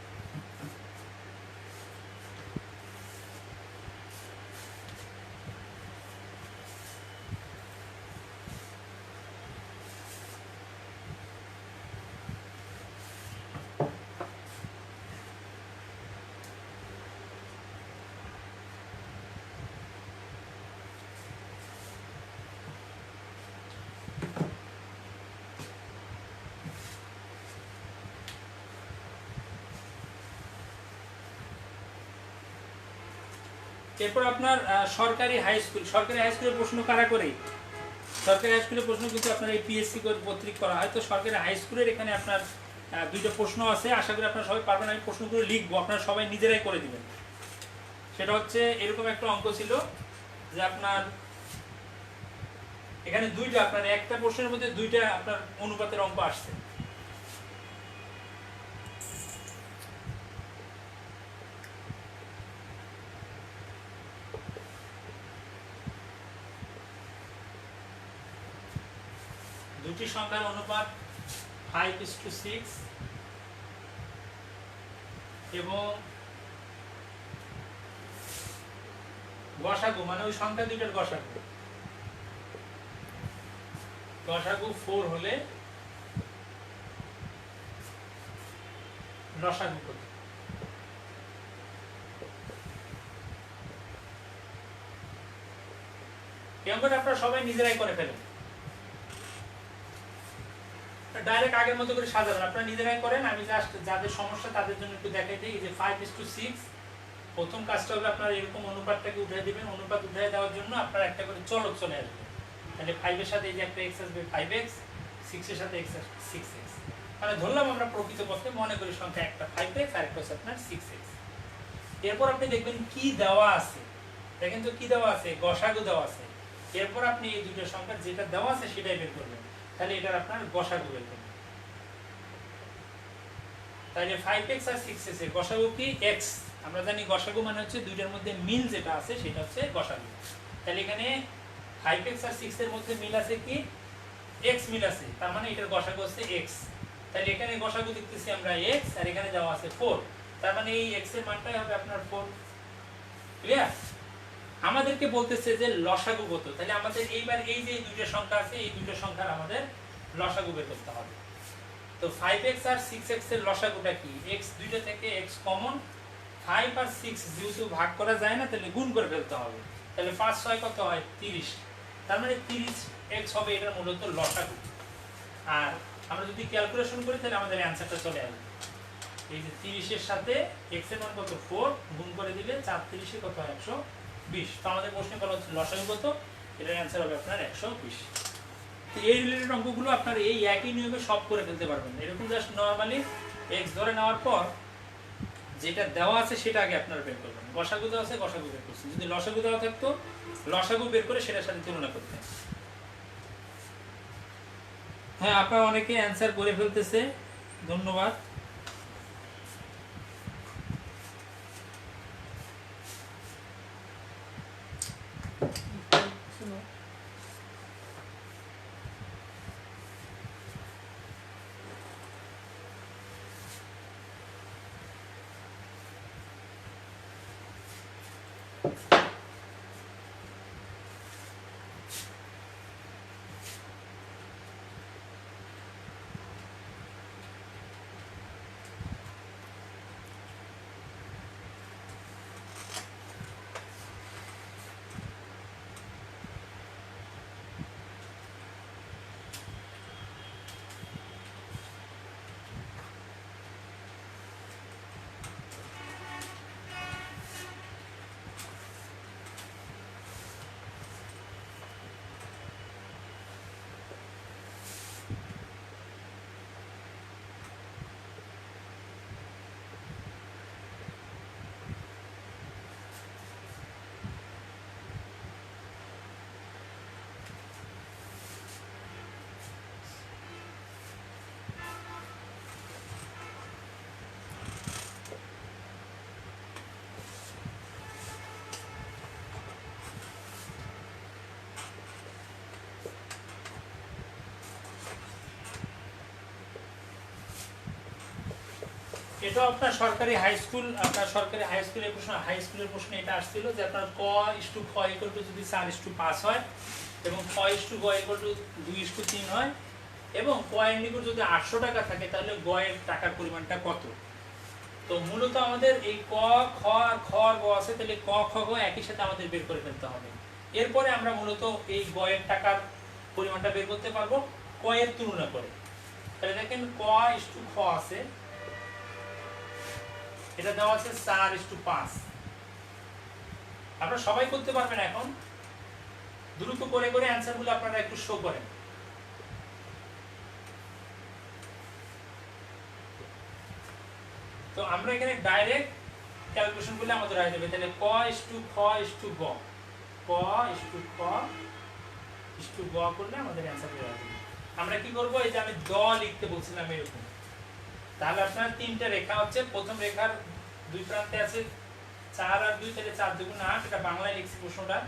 এরপর আপনার সরকারি হাই স্কুলের প্রশ্ন কারা করে? সরকারি হাই স্কুলের প্রশ্ন কিন্তু আপনার এই পিএসসি কর্তৃক করা হয়। তো সরকারি হাই স্কুলের এখানে আপনার দুইটা প্রশ্ন আছে, আশা করি আপনারা সবাই পারবেন। আমি প্রশ্নগুলো লিখবো, আপনারা সবাই নিজেরাই করে দিবেন। সেটা হচ্ছে এরকম একটা অঙ্ক ছিল যে আপনার এখানে দুইটা, আপনার একটা প্রশ্নের মধ্যে দুইটা আপনার অনুপাতের অঙ্ক আসছে। দুটি সংখ্যার অনুপাত 5:6 এবং গসাগু, মানে ওই সংখ্যা দুইটার গসাগু 4 হলে লসাগু কত? এই অঙ্কটা আপনারা সবাই নিজেরাই করে ফেলেন, ডাইরেক্ট আগের মতো করে সাজাবেন। আপনারা নিজেরাই করেন, আমি জাস্ট যাদের সমস্যা তাদের জন্য একটু দেখাই দিই। যে 5:6 প্রথম কাজটা হবে আপনার এরকম অনুপাতটাকে উঠিয়ে দিবেন। অনুপাত উঠিয়ে দেওয়ার জন্য আপনার একটা করে চলক চলে আসবে। তাহলে 5 এর সাথে এই যে একটা x আসবে 5x, 6 এর সাথে x আসবে 6x। মানে ধরলাম আমরা প্রকৃতপক্ষে মনে করি সংখ্যা একটা 5x আর একটা হচ্ছে আপনার 6x। এরপর আপনি দেখবেন কি দেওয়া আছে, দেখেন তো কি দেওয়া আছে, গসাগু দেওয়া আছে। এরপর আপনি এই দুটো সংখ্যার যেটা দেওয়া আছে সেটাই বের করবেন। তাহলে এটার আপনার গসাগু বের করবেন। তাহলে 5x আর 6x এর গসাগু কি x। আমরা জানি গসাগু মানে হচ্ছে দুইটার মধ্যে মিল যেটা আছে সেটা হচ্ছে গসাগু। তাহলে এখানে 5x আর 6 এর মধ্যে মিল আছে কি x মিল আছে, তার মানে এটার গসাগু হচ্ছে x। তাহলে এখানে গসাগু দেখতেছি আমরা x আর এখানে দেওয়া আছে 4, তার মানে এই x এর মানটাই হবে আপনার 4। ক্লিয়ার? আমাদেরকে বলতেছে যে লসাগু কত। তাহলে আমাদের এইবার এই যে দুইটা সংখ্যা আছে এই দুইটা সংখ্যার আমাদের লসাগু বের করতে হবে। তো 5x আর 6x এর লসাগুটা কি, x দুইটা থেকে x কমন, 5 আর 6 যেহেতু ভাগ করা যায় না তাহলে গুণ করে ফেলতে হবে। তাহলে 5 6 কত হয় 30, তার মানে 30x হবে এটার মূলত লসাগু। আর আমরা যদি ক্যালকুলেশন করি তাহলে আমাদের অ্যানসারটা চলে আসবে। এই যে 30 এর সাথে x এর মান কত 4 গুণ করে দিলে 4 30 এ কত হয় 120। তো আমাদের প্রশ্নে বলা হচ্ছে লসাগু কত, এটার অ্যানসার হবে আপনার 120। তো এই রিলেটেড অঙ্কগুলো আপনার এই একই নিয়মে সব করে ফেলতে পারবেন। এরকম জাস্ট নরমালি x ধরে নেওয়ার পর যেটা দেওয়া আছে সেটা আগে আপনারা বের করবেন। গসাগু দেওয়া আছে গসাগু বের করছেন, যদি লসাগু দেওয়া থাকতো লসাগু বের করে সেটার সাথে তুলনা করতেন। হ্যাঁ, আপনারা অনেকে অ্যানসার করে ফেলতেছে, ধন্যবাদ। এটা আপনার সরকারি হাই স্কুল, আপনার সরকারি হাই স্কুলের প্রশ্ন, হাই স্কুলের প্রশ্ন এটা আসছিল যে আপনার ক ইস্টু খ ইকুয়াল টু যদি 4:5 হয় এবং খ ইস্টু গ ইকুয়াল টু 2:3 হয় এবং ক এর নিকট যদি 800 টাকা থাকে তাহলে গ এর টাকার পরিমাণটা কত। তো মূলত আমাদের এই ক খ আর খ আর গ আছে, তাহলে ক খ গ একই সাথে আমাদের বের করে ফেলতে হবে। এরপরে আমরা মূলত এই গ এর টাকার পরিমাণটা বের করতে পারবো ক এর তুলনা করে। তাহলে দেখেন ক ইস্টু খ আছে, এটা দেওয়া আছে 4:5। আপনারা সবাই করতে পারবেন, এখন দ্রুত করে করে অ্যানসারগুলো আপনারা একটু শো করেন। তো আমরা এখানে ডাইরেক্ট ক্যালকুলেশন করলে আমাদের হয়ে যাবে। তাহলে ক ইস্টু খ ইস্টু গ, ক ইস্টু খ ইস্টু গ করলে আমাদের অ্যানসার হয়ে যাবে। আমরা কি করব, এই যে আমি দ লিখতে বলছিলাম এরকম, তাহলে আপনার তিনটা রেখা হচ্ছে, প্রথম রেখার দুই প্রান্তে আছে 4 আর 2, তাহলে 4 দুগুণ 8, এটা বাংলায় লিখছি প্রশ্নটা।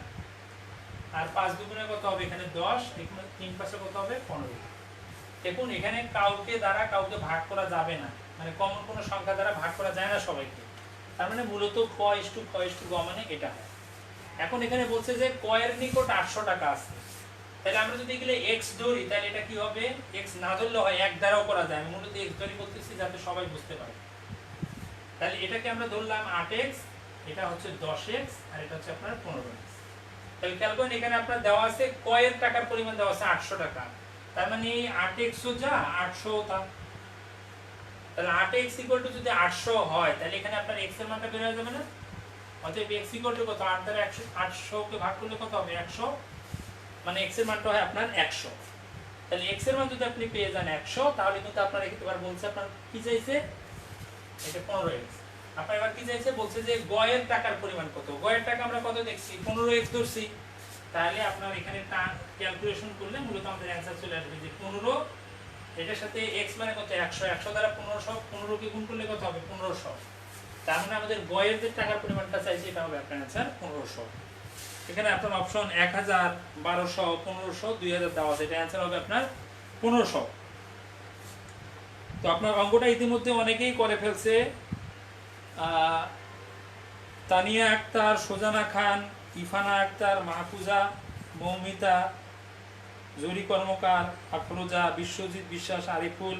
আর 5 দুগুণে কত হবে এখানে 10, এখানে 3 পাশে কত হবে 15। দেখুন এখানে কাউকে দ্বারা কাউকে ভাগ করা যাবে না, মানে কমন কোনো সংখ্যা দ্বারা ভাগ করা যায় না সবাইকে। তার মানে মূলত ক ইস্টু খ ইস্টু গ মানে এটা হয়। এখন এখানে বলছে যে ক এর নিকট 800 টাকা আছে, তাহলে আমরা যদি এগুলো x ধরি তাহলে এটা কি হবে, x না ধরলে হয় এক দ্বারাও করা যায়, আমি মূলত x ধরি বলতেছি যাতে সবাই বুঝতে পারে। তাহলে এটাকে আমরা ধরলাম 8x, এটা হচ্ছে 10x আর এটা হচ্ছে আপনার 15x। তাহলে খেয়াল করেন এখানে আপনার দেওয়া আছে ক এর টাকার পরিমাণ দেওয়া আছে 800 টাকা, তার মানে 8x ও যা 800 ও তা। তাহলে 8x ইকুয়াল টু যদি 800 হয় তাহলে এখানে আপনার x এর মানটা বের হয়ে যাবে না, অতএব x ইকুয়াল টু কত 8 দ্বারা 800 কে ভাগ করলে কত হবে 100, মানে x এর মানটা হয় আপনার 100। তাহলে x এর মান যদি আপনি পেয়ে যান 100, তাহলে কিন্তু আপনার এবার বলছে আপনার কি চাইছে, এটা 15x। আপনার এবার কি চাইছে, বলছে যে গয়ের টাকার পরিমাণ কত। গয়ের টাকা আমরা কত দেখছি 15x ধরছি, তাহলে আপনার এখানে ক্যালকুলেশন করলে মূলত আমাদের অ্যানসার চলে আসবে যে 15, এটার সাথে x মানে কত 100, 100 দ্বারা 1500, 15 কে গুণ করলে কত হবে 1500। তার মানে আমাদের গয়ের যে টাকার পরিমাণটা চাইছে এটা হবে আপনার অ্যানসার 1500। এখানে আপনার অপশন 1000, 1200, 1500, 2000 দেওয়া আছে, এটা অ্যানসার হবে আপনার 1500। তো আপনার অঙ্কটা ইতিমধ্যে অনেকেই করে ফেলছে। তানিয়া আক্তার, সোজানা খান, ইফানা আক্তার, মাহফুজা, মৌমিতা, জুরি কর্মকার, আফরোজা, বিশ্বজিৎ বিশ্বাস, আরিফুল,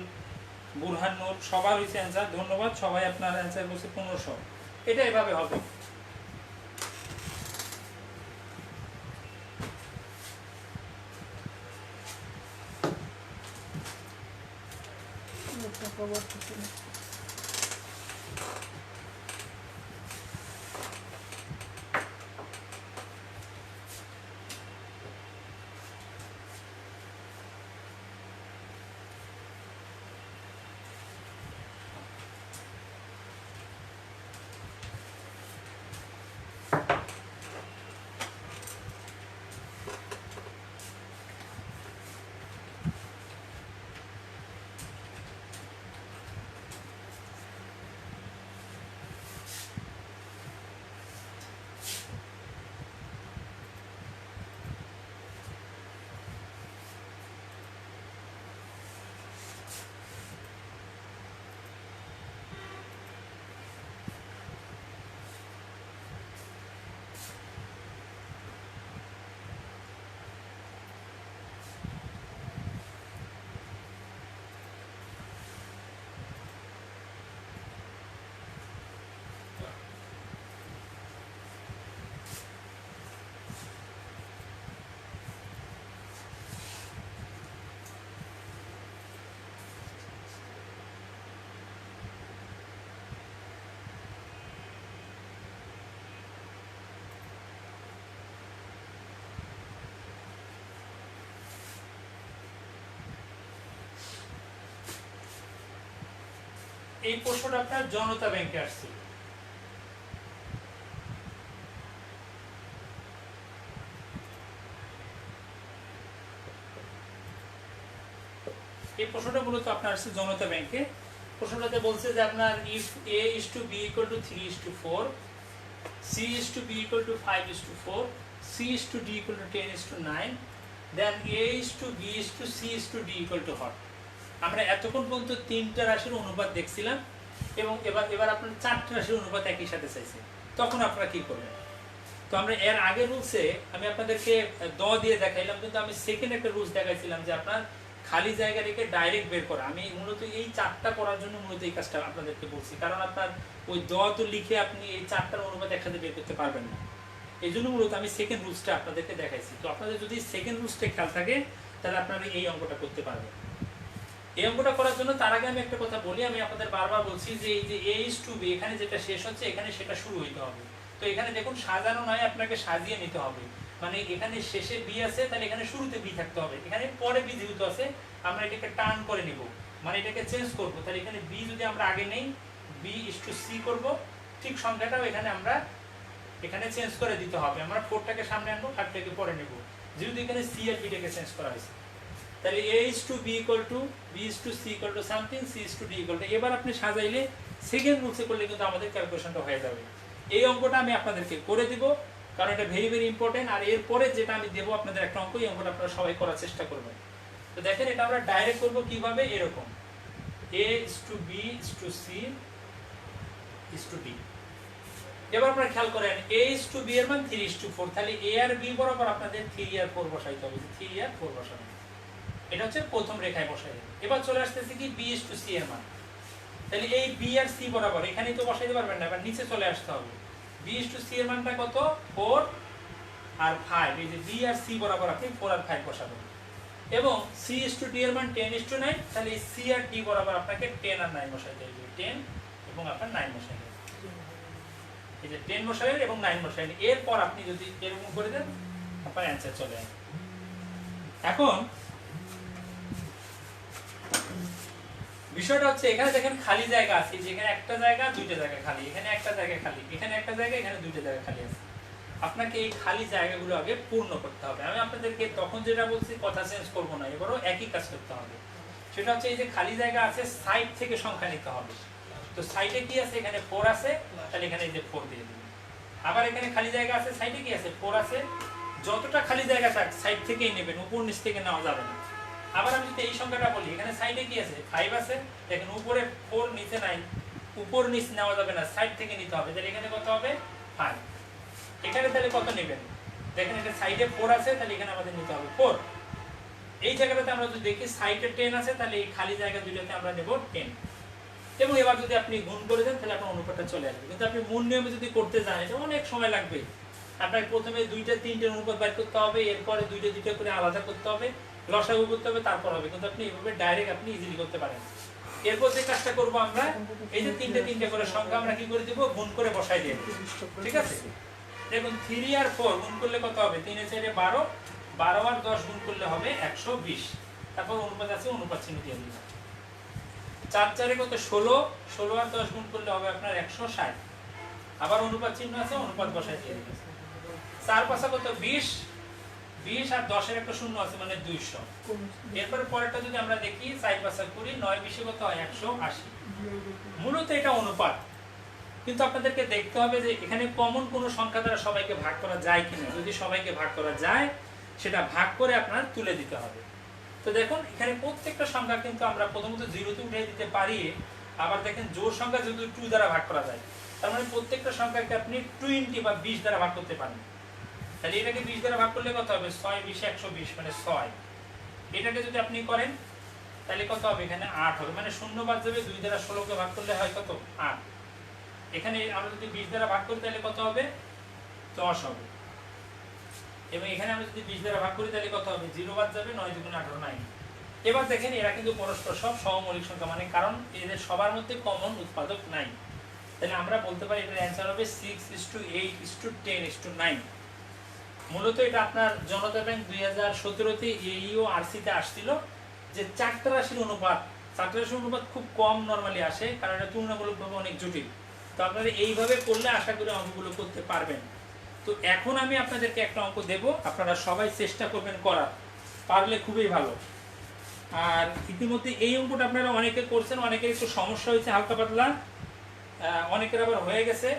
বুরহান নূর, সবার হয়েছে অ্যান্সার। ধন্যবাদ, সবাই আপনার অ্যান্সার বলছে 1500। এটা এভাবে হবে। টাকা বাড়তেছে না। এই প্রশ্নটা আপনার জনতা ব্যাংকে আসছে। এই প্রশ্নটা মূলত আপনার আসছে জনতা ব্যাংকে। প্রশ্নটাতে বলছে যে আপনার if a is to b equal to 3 is to 4, c is to b equal to 5 is to 4, c is to d equal to 10 is to 9, then a is to b is to c is to d equal to what? আমরা এতক্ষণ পর্যন্ত তিনটা রাশির অনুপাত দেখছিলাম এবং এবার আপনার চারটা রাশির অনুপাত একই সাথে চাইছে, তখন আপনারা কি করবেন? তো আমরা এর আগে রুলসে আমি আপনাদেরকে দিয়ে দেখাইলাম, কিন্তু আমি সেকেন্ড একটা রুলস দেখাইছিলাম যে আপনার খালি জায়গা রেখে ডাইরেক্ট বের করা। আমি মূলত এই চারটা করার জন্য মূলত এই কাজটা আপনাদেরকে বলছি, কারণ আপনার ওই তো লিখে আপনি এই চারটার অনুপাত একসাথে বের করতে পারবেন না। এই জন্য মূলত আমি সেকেন্ড রুলসটা আপনাদেরকে দেখাইছি। তো আপনাদের যদি সেকেন্ড রুলসটা খেয়াল থাকে তাহলে আপনারা এই অঙ্কটা করতে পারবেন। এই অঙ্কটা করার জন্য তার আগে আমি একটা কথা বলি, আমি আপনাদের বারবার বলছি যে এই যে a is to b এখানে যেটা শেষ হচ্ছে এখানে সেটা শুরু হইতে হবে। তো এখানে দেখুন সাজানো নয়, আপনাকে সাজিয়ে নিতে হবে। মানে এখানে শেষে b আছে, তাহলে এখানে শুরুতে b থাকতে হবে। এখানে পরে b যেহেতু আছে আমরা এটাকে টার্ন করে নিব, মানে এটাকে চেঞ্জ করব। তাহলে এখানে b যদি আমরা আগে নেই, b is to c করব, ঠিক সংখ্যাটাও এখানে আমরা এখানে চেঞ্জ করে দিতে হবে। আমরা 4টাকে সামনে আনবো, 5টাকে পরে নেব, যেহেতু এখানে c আর b টাকে চেঞ্জ করা হয়েছে। তাহলে a is to b equal to b is to c equal to something, c is to d equal to, এবার আপনি সাজাইলে সেকেন্ড রুলসে করলে কিন্তু আমাদের ক্যালকুলেশনটা হয়ে যাবে। এই অঙ্কটা আমি আপনাদেরকে করে দিব, কারণ এটা ভেরি ভেরি ইম্পর্টেন্ট। আর এরপরে যেটা আমি দেবো আপনাদের একটা অঙ্ক, এই অঙ্কটা আপনারা সবাই করার চেষ্টা করবেন। তো দেখেন এটা আমরা ডাইরেক্ট করব কিভাবে, এরকম a is to b is to c is to d। এবার আপনারা খেয়াল করেন a is to b এর মান 3 is to 4, তাহলে a আর b বরাবর আপনাদের 3 আর 4 বসাইতে হবে, 3 আর 4 বসানো। এটা হচ্ছে প্রথম রেখায় বসাই দেব। এবার চলে আসতেছে কি b is to c এর মান, তাহলে এই b আর c বরাবর এখানেই তো বসাইতে পারবেন না, এবার নিচে চলে আসতে হবে। b is to c এর মানটা কত 4 আর 5, এই যে b আর c বরাবর আপনি 4 আর 5 বসাবেন। এবং c is to d এর মান 10 is to 9, তাহলে এই c আর d বরাবর আপনাকে 10 আর 9 বসাইতে হবে, 10 এবং আপনার 9 বসাইতে হবে। এই যে 10 বসালেন এবং 9 বসালেন, এরপর আপনি যদি এরকম করে দেন আপনার অ্যান্সার চলে আসবে। এখন বিষয়টা হচ্ছে এখানে দেখেন খালি জায়গা আছে, যেখানে একটা জায়গা দুইটা জায়গা খালি, এখানে একটা জায়গা খালি, এখানে একটা জায়গা, এখানে দুইটা জায়গা খালি আছে। আপনাকে এই খালি জায়গাগুলো আগে পূর্ণ করতে হবে। আমি আপনাদেরকে তখন যেটা বলছি কথা চেঞ্জ করবো না, এবারও একই কাজ করতে হবে। সেটা হচ্ছে এই যে খালি জায়গা আছে সাইড থেকে সংখ্যা নিতে হবে। তো সাইডে কি আছে, এখানে 4 আছে, তাহলে এখানে এই যে 4 দিয়ে দিবেন। আবার এখানে খালি জায়গা আছে, সাইডে কি আছে 4 আছে, যতটা খালি জায়গা থাক সাইড থেকেই নেবেন, উপর নিচ থেকে নেওয়া যাবে না। আবার আমি যদি এই সংখ্যাটা বলি, এখানে সাইডে কি আছে 5 আছে, দেখেন উপরে 4 নিচে 9, উপর নিচ নেওয়া যাবে না, সাইড থেকে নিতে হবে। তাহলে এখানে কত হবে 5। এখানে তাহলে কত নেবেন, দেখেন এটা সাইডে 4 আছে, তাহলে এখানে আমাদের নিতে হবে 4। এই জায়গাটাতে আমরা যদি দেখি সাইডে 10 আছে, তাহলে এই খালি জায়গা দুইটাতে আমরা নেব 10। এবং এবার যদি আপনি গুণ করে দেন তাহলে আপনার অনুপাতটা চলে আসবে। কিন্তু আপনি মূল নিয়মে যদি করতে যান এটা অনেক সময় লাগবে। আপনাকে প্রথমে 2টা 3টের অনুপাত বের করতে হবে, এরপরে 2টা 2টা করে আলাদা করতে হবে, লসাগু করতে হবে, তারপর হবে। কিন্তু আপনি এইভাবে ডাইরেক্ট আপনি ইজিলি করতে পারেন। এরপর যে কাজটা করব আমরা, এই যে 3টে করে সংখ্যা আমরা কি করে দিব, গুণ করে বসাই দেব। ঠিক আছে, দেখুন 3 আর 4 গুণ করলে কত হবে, 3 এর 4 12, 12 আর 10 গুণ করলে হবে 120। তারপর অনুপাত আছে, অনুপাত চিহ্ন দিয়ে দিলাম। 4 4 কত 16, 16 আর 10 গুণ করলে হবে আপনার 160। আবার অনুপাত চিহ্ন আছে, অনুপাত বসাই দিয়ে দিলাম। 4 5 কত 20, 20 আর 10 এর একটা শূন্য আছে মানে 200। এরপরে পরেরটা যদি আমরা দেখি 4 5 20, 9 20 কত হয় 180। মূলত এটা অনুপাত, কিন্তু আপনাদেরকে দেখতে হবে যে এখানে কমন কোন সংখ্যা দ্বারা সবাইকে ভাগ করা যায় কিনা। যদি সবাইকে ভাগ করা যায় সেটা ভাগ করে আপনার তুলে দিতে হবে। তো দেখুন এখানে প্রত্যেকটা সংখ্যা কিন্তু আমরা প্রথমত 0 তে উঠিয়ে দিতে পারি। আবার দেখেন জোড় সংখ্যা যদি 2 দ্বারা ভাগ করা যায়, তার মানে প্রত্যেকটা সংখ্যাকে আপনি 20 বা 20 দ্বারা ভাগ করতে পারেন। তাহলে এটাকে 20 দ্বারা ভাগ করলে কত হবে, 6 20 120 মানে 6। এটাকে যদি আপনি করেন তাহলে কত হবে, এখানে 8 হবে, মানে শূন্য বাদ যাবে, 2 দ্বারা 16 কে ভাগ করলে হয় কত 8। এখানে আমরা যদি 20 দ্বারা ভাগ করি তাহলে কত হবে 10 হবে। এবং এখানে আমরা যদি 20 দ্বারা ভাগ করি তাহলে কত হবে, 0 বাদ যাবে, 9 2 18 9। এবার দেখেন এরা কিন্তু পরস্পর সব সহমৌলিক সংখ্যা, মানে কারণ এদের সবার মধ্যে কমন উৎপাদক নাই। তাহলে আমরা বলতে পারি এটার অ্যানসার হবে 6:8:10:9। মূলত এটা আপনার জনতা ব্যাংক 2017 তে এইও আরসি তে আসছিল যে 4টা রাশির অনুপাত। 4টা রাশির অনুপাত খুব কম নরমালি আসে, কারণ এটা তুলনামূলকভাবে অনেক জটিল। তো আপনারা এইভাবে করলে আশা করি অঙ্কগুলো করতে পারবেন। তো এখন আমি আপনাদেরকে একটা অঙ্ক দেব, আপনারা সবাই চেষ্টা করবেন করার, পারলে খুবই ভালো। আর ইতিমধ্যে এই অঙ্কটা আপনারা অনেকে করছেন, অনেকের একটু সমস্যা হয়েছে হালকা পাতলা, অনেকের আবার হয়ে গেছে।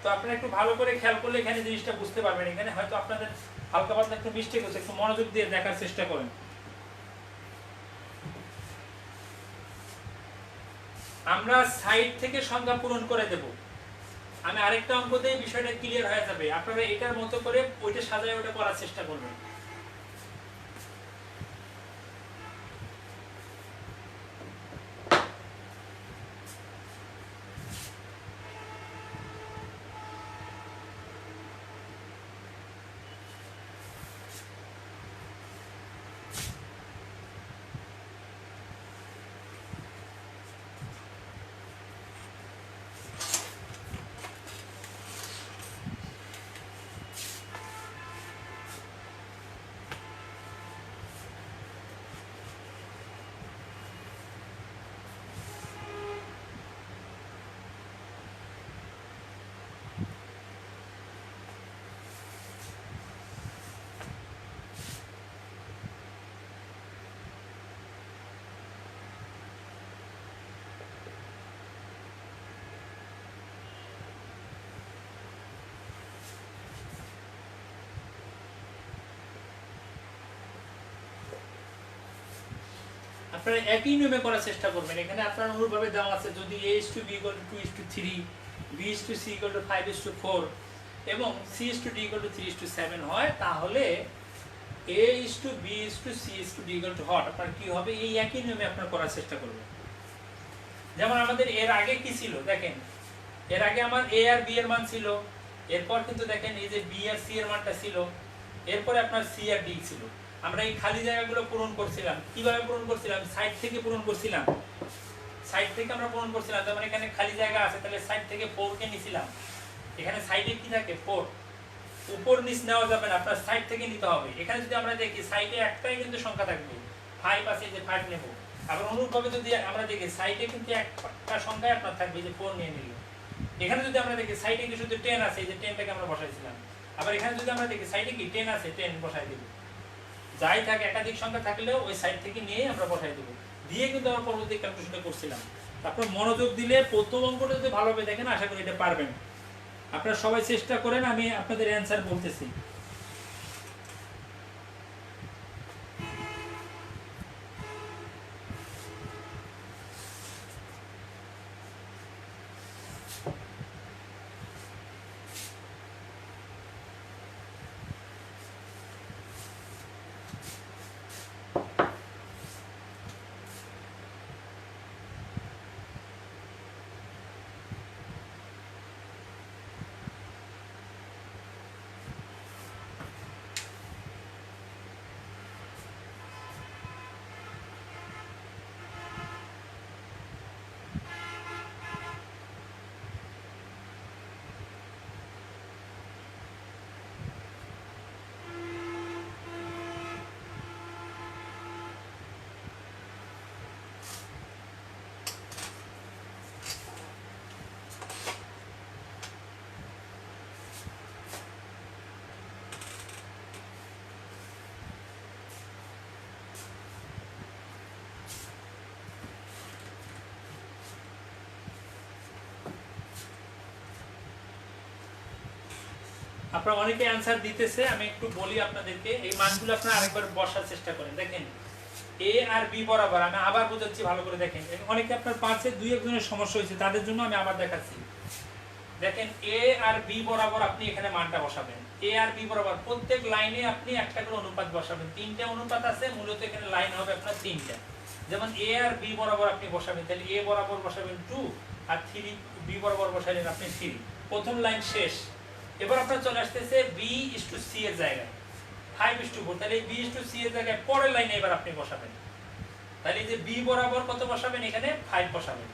তো আপনারা একটু ভালো করে খেয়াল করলে এখানে জিনিসটা বুঝতে পারবেন। এখানে হয়তো আপনাদের হালকা পাতলা একটু মিস্টেক হচ্ছে, একটু মনোযোগ দিয়ে দেখার চেষ্টা করেন। আমরা সাইড থেকে সংখ্যা পূরণ করে দেব। আমি আরেকটা অঙ্ক দিয়ে বিষয়টা ক্লিয়ার হয়ে যাবে। আপনারা এটার মতো করে ওইটা সাজায় ওটা করার চেষ্টা করবেন। আপনারা একই নিয়মে করার চেষ্টা করবেন। এখানে আপনার অনুরূপভাবে দেওয়া আছে, যদি a:b = 2:3, b:c = 5:4 এবং c:d = 3:7 হয়, তাহলে a:b:c:d হট। আপনার কি হবে, এই একই নিয়মে আপনারা করার চেষ্টা করবেন। যেমন আমাদের এর আগে কি ছিল দেখেন, এর আগে আমার a আর b এর মান ছিল, এরপর কিন্তু দেখেন এই যে b আর c এর মানটা ছিল, এরপরে আপনার c আর d ছিল। আমরা এই খালি জায়গাগুলো পূরণ করছিলাম। কিভাবে পূরণ করছিলাম, সাইড থেকে পূরণ করছিলাম। সাইড থেকে আমরা পূরণ করছিলাম, তার মানে এখানে খালি জায়গা আছে, তাহলে সাইড থেকে 4 কে নিছিলাম, এখানে সাইডে কি থাকে 4, উপর নিচ নেওয়া যাবে না, আপনার সাইড থেকে নিতে হবে। এখানে যদি আমরা দেখি সাইডে একটাই কিন্তু সংখ্যা থাকবে 5 আছে, যে 5 নেব। আবার অনুরূপভাবে যদি আমরা দেখি সাইডে কিন্তু একটা সংখ্যায় আপনার থাকবে, যে 4 নিয়ে নিল। এখানে যদি আমরা দেখি সাইডে কি শুধু 10 আছে, যে 10টাকে আমরা বসাইছিলাম। আবার এখানে যদি আমরা দেখি সাইডে কি 10 আছে, 10 বসাই দেব। যাই থাকে একাধিক সংখ্যা থাকলেও ওই সাইড থেকে নিয়ে আমরা বসাই দেব, দিয়ে কিন্তু আমরা পরবর্তী ক্যালকুলেশনটা করছিলাম। তারপর মনোযোগ দিলে প্রথম অঙ্কটা যদি ভালোভাবে দেখেন আশা করি এটা পারবেন। আপনারা সবাই চেষ্টা করেন, আমি আপনাদের অ্যান্সার বলতেছি। আপনারা অনেকে অ্যানসার দিতেছে, আমি একটু বলি আপনাদেরকে। এই মানগুলো আপনারা আরেকবার বসার চেষ্টা করেন। দেখেন এ আর বি বরাবর, আমি আবার বোঝাচ্ছি ভালো করে দেখেন। অনেকে আপনার পাশে দুই একজনের সমস্যা হয়েছে, তাদের জন্য আমি আবার দেখাচ্ছি। দেখেন এ আর বি বরাবর আপনি এখানে মানটা বসাবেন। এ আর বি বরাবর প্রত্যেক লাইনে আপনি একটা করে অনুপাত বসাবেন। 3টে অনুপাত আছে, মূলত এখানে লাইন হবে আপনার 3টা। যেমন এ আর বি বরাবর আপনি বসাবেন, তাহলে এ বরাবর বসাবেন 2 আর 3 বি বরাবর বসালেন আপনি 3। প্রথম লাইন শেষ। এবার আপনার চলে আসতেছে b/c এর জায়গায় 5/4, তাহলে b/c এর জায়গায় পরের লাইনে এবার আপনি বসাবেন। তাহলে এই যে b বরাবর কত বসাবেন, এখানে 5 বসাবেন।